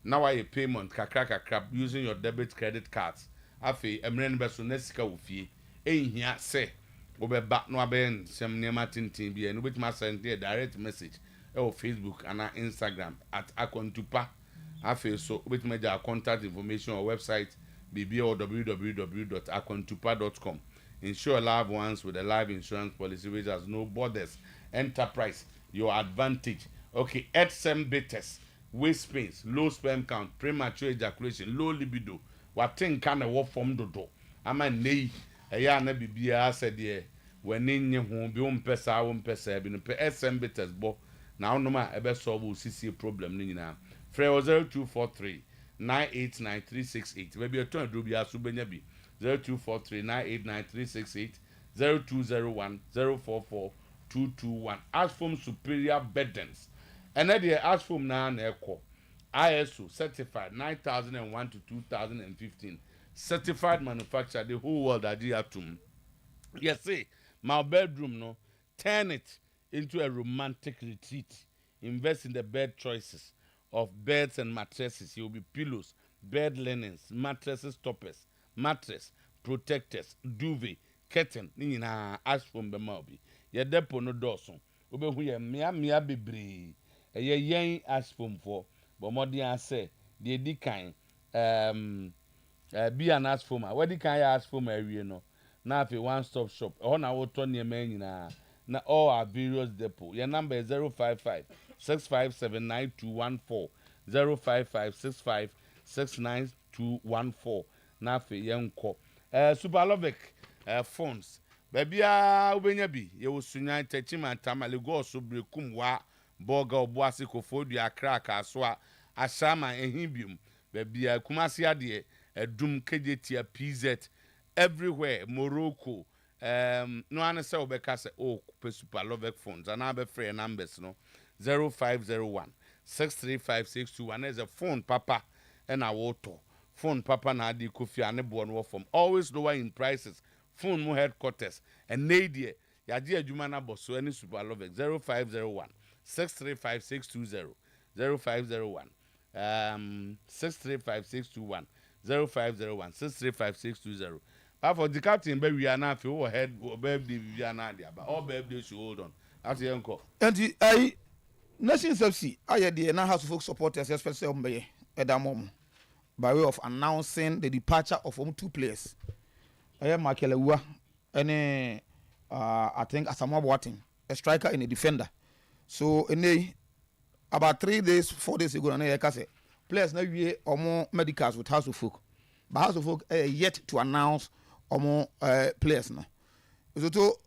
now I payment kakra using your debit credit cards afi emren beso na sika wo fie ehia se wo be ba no aben sem nema tintin bi no betima send there direct message or Facebook and Instagram at akontupa afi so betima ja contact information or website bb or www.akontupa.com. Insure loved ones with a life insurance policy which has no borders. Enterprise, your advantage. Okay, HSM betas, waist pains, low sperm count, premature ejaculation, low libido. What thing can a work from the door? I'm a nay, a yana bibia said, yeah, when in your home, be on pesa, HSM betas, bo. Now, no matter ever solve CC problem, Nina. Frey 0243 989 maybe a turn do be a subenyabi 0243 989 0201 044 221 ask from superior burdens and then they ask from now echo ISO certified 9001 to 2015 certified manufacturer the whole world that you have to yes see my bedroom no turn it into a romantic retreat invest in the bed choices of beds and mattresses. You'll be pillows, bed linens, mattresses toppers, mattress, protectors, duvet, curtain. Nina ask from the mobi. Your depo no doson. Ube huye mia bebre. Ye yen ask from for. But more than say, the kind be an ask for my. What the kind ask for my no. Now if you one-stop shop. On our turn your man na all our various depot. Your number is 055 6579214 055 6569214 na fe yenko Superlovic phones baby a ubenya bi ye wosunya techima tamale go so brekum wa Boga Obuasi Kofodu Accra Kaswa Ashama Ehibium Bebia Kumasi Adie Edum KJT PZ everywhere Morocco no one say obeka say oh super love phones and have free numbers no 0501 635 there's a phone papa and a water phone papa na di kofi ane bo no from always lower in prices phone mo headquarters and nadia ya di adwuma na boss so any super love 0501 635 0501 635 0501 635 But for the captain, baby, we are not for head, baby, we are not there, but all baby should hold on. That's the uncle. And I, Nations FC, I had the House of Folk supporters, especially at that moment, by way of announcing the departure of 2 players. I am Makelewa, and I think Asamoah Boateng, a striker and a defender. So, about 3 days, 4 days ago, I say players now we or more medicals with House of Folk, but House of Folk yet to announce. Or more players now. So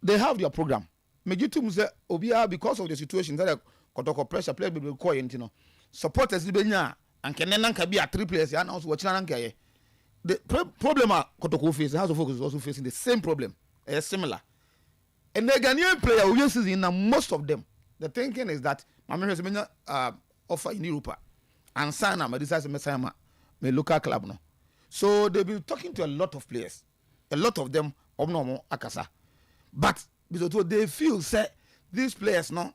they have their program. Mejitum say Obia because of the situation that Kotoko pressure players will call you supporters Libenya and Kenan can be at 3 players and also watching Anka. The problem Kotoko face, the House of Focus is also facing the same problem, similar. And the Ghanaian player who uses in most of them, the thinking is that Mamma offer in Europe and Sana Medisa Mesama, my local club no. So they've been talking to a lot of players, a lot of them Omnomo Akasa, but because they feel say these players no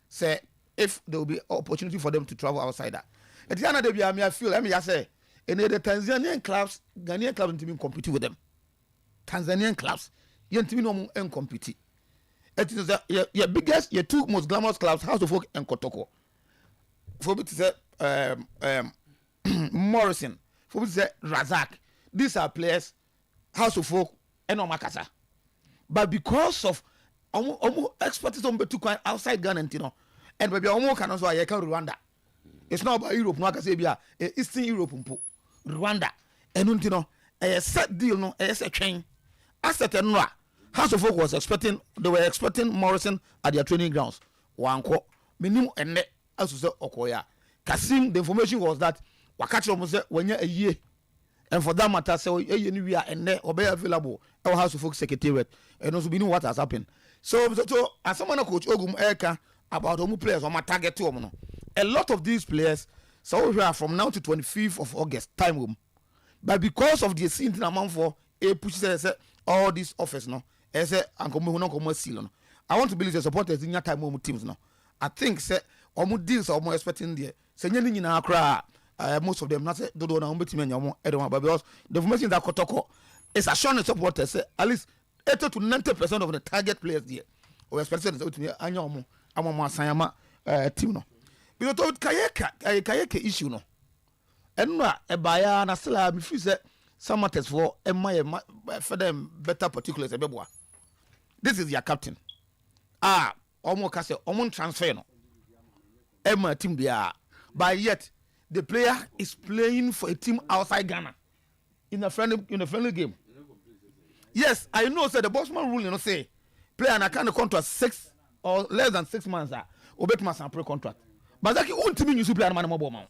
say if there will be opportunity for them to travel outside that. At the end of the day, I feel let me just say, and the Tanzanian clubs, Ghanaian clubs don't even compete with them. Tanzanian clubs, you don't even compete. It is your biggest, your 2 most glamorous clubs, House of Folk and Kotoko. For me to say Morrison. For say Razak, these are players, House of Folk, and Omakasa. But because of expertise on Betu outside Ghana, and maybe Omo can also Rwanda. It's not about Europe, no, I can say Eastern Europe, Rwanda, and a set deal, no, a set chain. As at Noah, House of Folk was expecting, they were expecting Morrison at their training grounds. Wanko, minimum and net, as to say Okoya. Kasim, the information was that. Wakati almost when you're a year, and for that matter, so we are and there or be available our House of Folk Secretariat, and also we know what has happened. So as someone coach Ogum Eka about homo players on my target to a lot of these players, so we are from now to 25th of August time room. But because of the scene amount for a push all these offers no, as a seal. I want to believe the supporters in your time home teams no. I think say almost deals are more expecting there. Sending in our crowd. Most of them not say do na umbeti menyamu edema because the information that Kotoko is assuring supporters say at least 80 to 90% of the target players there we expect to anyamu amama sayama team no because to kayeka issue no enwa ebaya na sala me feel say some matters for for them better particulars ebeboa. This is your captain omo ka say omo transfer no emma team bia but yet the player is playing for a team outside Ghana in a friendly game. Yes, I know. Say the Bosman rule, say player na kind of contract 6 or less than 6 months. Obet must have pre-contract. But that won't mean you player man more man.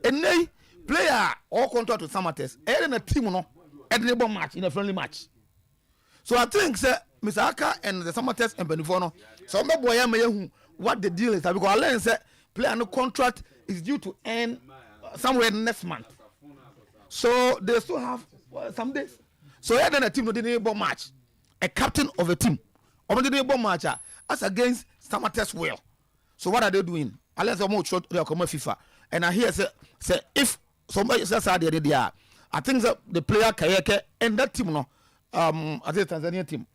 And they player or contract with Samates, and a team no, at the match in a friendly match. So I think say Mr. Aka and the Samates and Benifono. So my boy may what the deal is because I learned say player no contract is due to end somewhere next month. So they still have some days. So yeah, then a team no didn't match. A captain of a team. Or the neighbor match as against Samates will. So what are they doing? Unless they more short they come FIFA. And I hear say if somebody says they are, I think that the player Kayeke and that team no I say Tanzania team.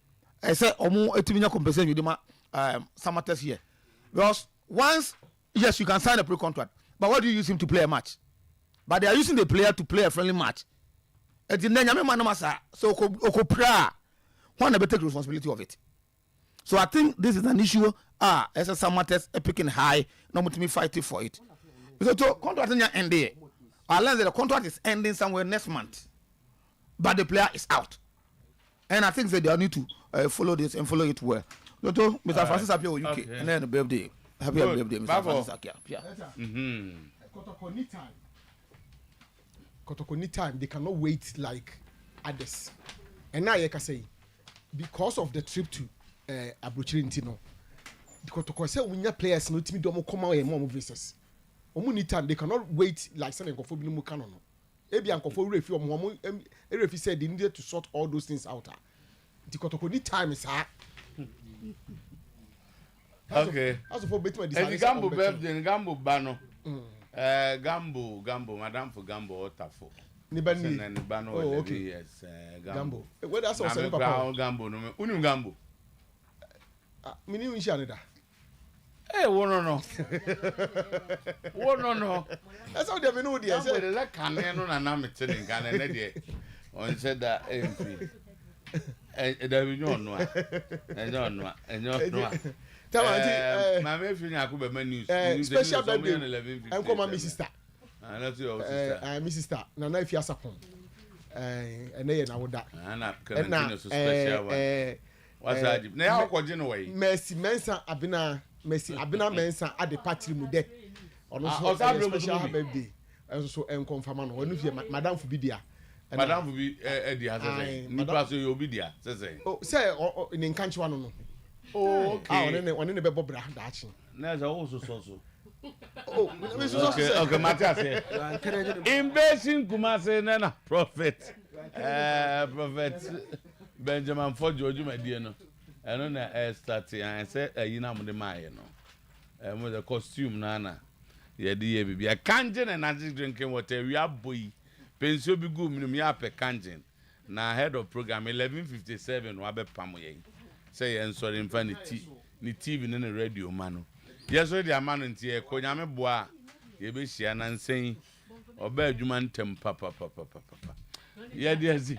I say omo a team compensation with them Samates here. Because once yes you can sign a pre-contract. But what do you use him to play a match? But they are using the player to play a friendly match. And then so one better take responsibility of it. So I think this is an issue. As a Samates picking high, no me fighting for it. So to contract ending. Unless the contract is ending somewhere next month. But the player is out. And I think that they need to follow this and follow it well. Dr. Mr. Francis Apia UK and then birthday. Happy birthday, Mr. Francis Apia. Kotoko time they cannot wait like others. And now you can say because of the trip to Abuchiri Ntino, Kotoko say we need players no timi do mo come out more visitors. Omu need time they cannot wait like some nkofo bi no mu kano no. Ebi nkofo refi omo refi said they needed to sort all those things out. The Kotoko need time is hard. Okay. As for betting this Gambo birthday Gambo bano. Gambo madam for Gambo Otafo. Nibani bano. Oh, okay. Yes, Gambo. Where that's also papa. Gambo no. Unu Gambo. Mini Winshanida. Eh, no. That's how they know the answer. The can no na na meeting can na dey. On said that MP. There we no. Mama if you akuba news. Special birthday. I'm call my sister. That's your sister. My sister. Na na if you asapon. And then na woda. Na Clementine so special one. What's that? Na ya kwaje no way. Mercy Mensa Abina Mensa at the party mu de. Ono so special birthday. So confirm no. Onu fi madam fu bi dia. Madam fu bi di asese. Ni pass you obi dia. Say. Oh, say in country one no. Oh, okay. One in the bebo bra dachi. Na za wo so. Oh, okay, Matthias. Investing Kumase na prophet. Prophet Benjamin Ford George Medie no. Eno na start and say yina mo de mai no. Mo the costume na. Ye de ye bibia kanjen and energy drinking water we are boy. Pensio bi go minum ya pe kanjen. Na head of program 1157 wa be pam ye. Say en sorry mfa ni TV ne radio mano. Yes so the amano nti e ko nyame boa ye be hia na nsen oba adwuma ntem papa. Ye de azi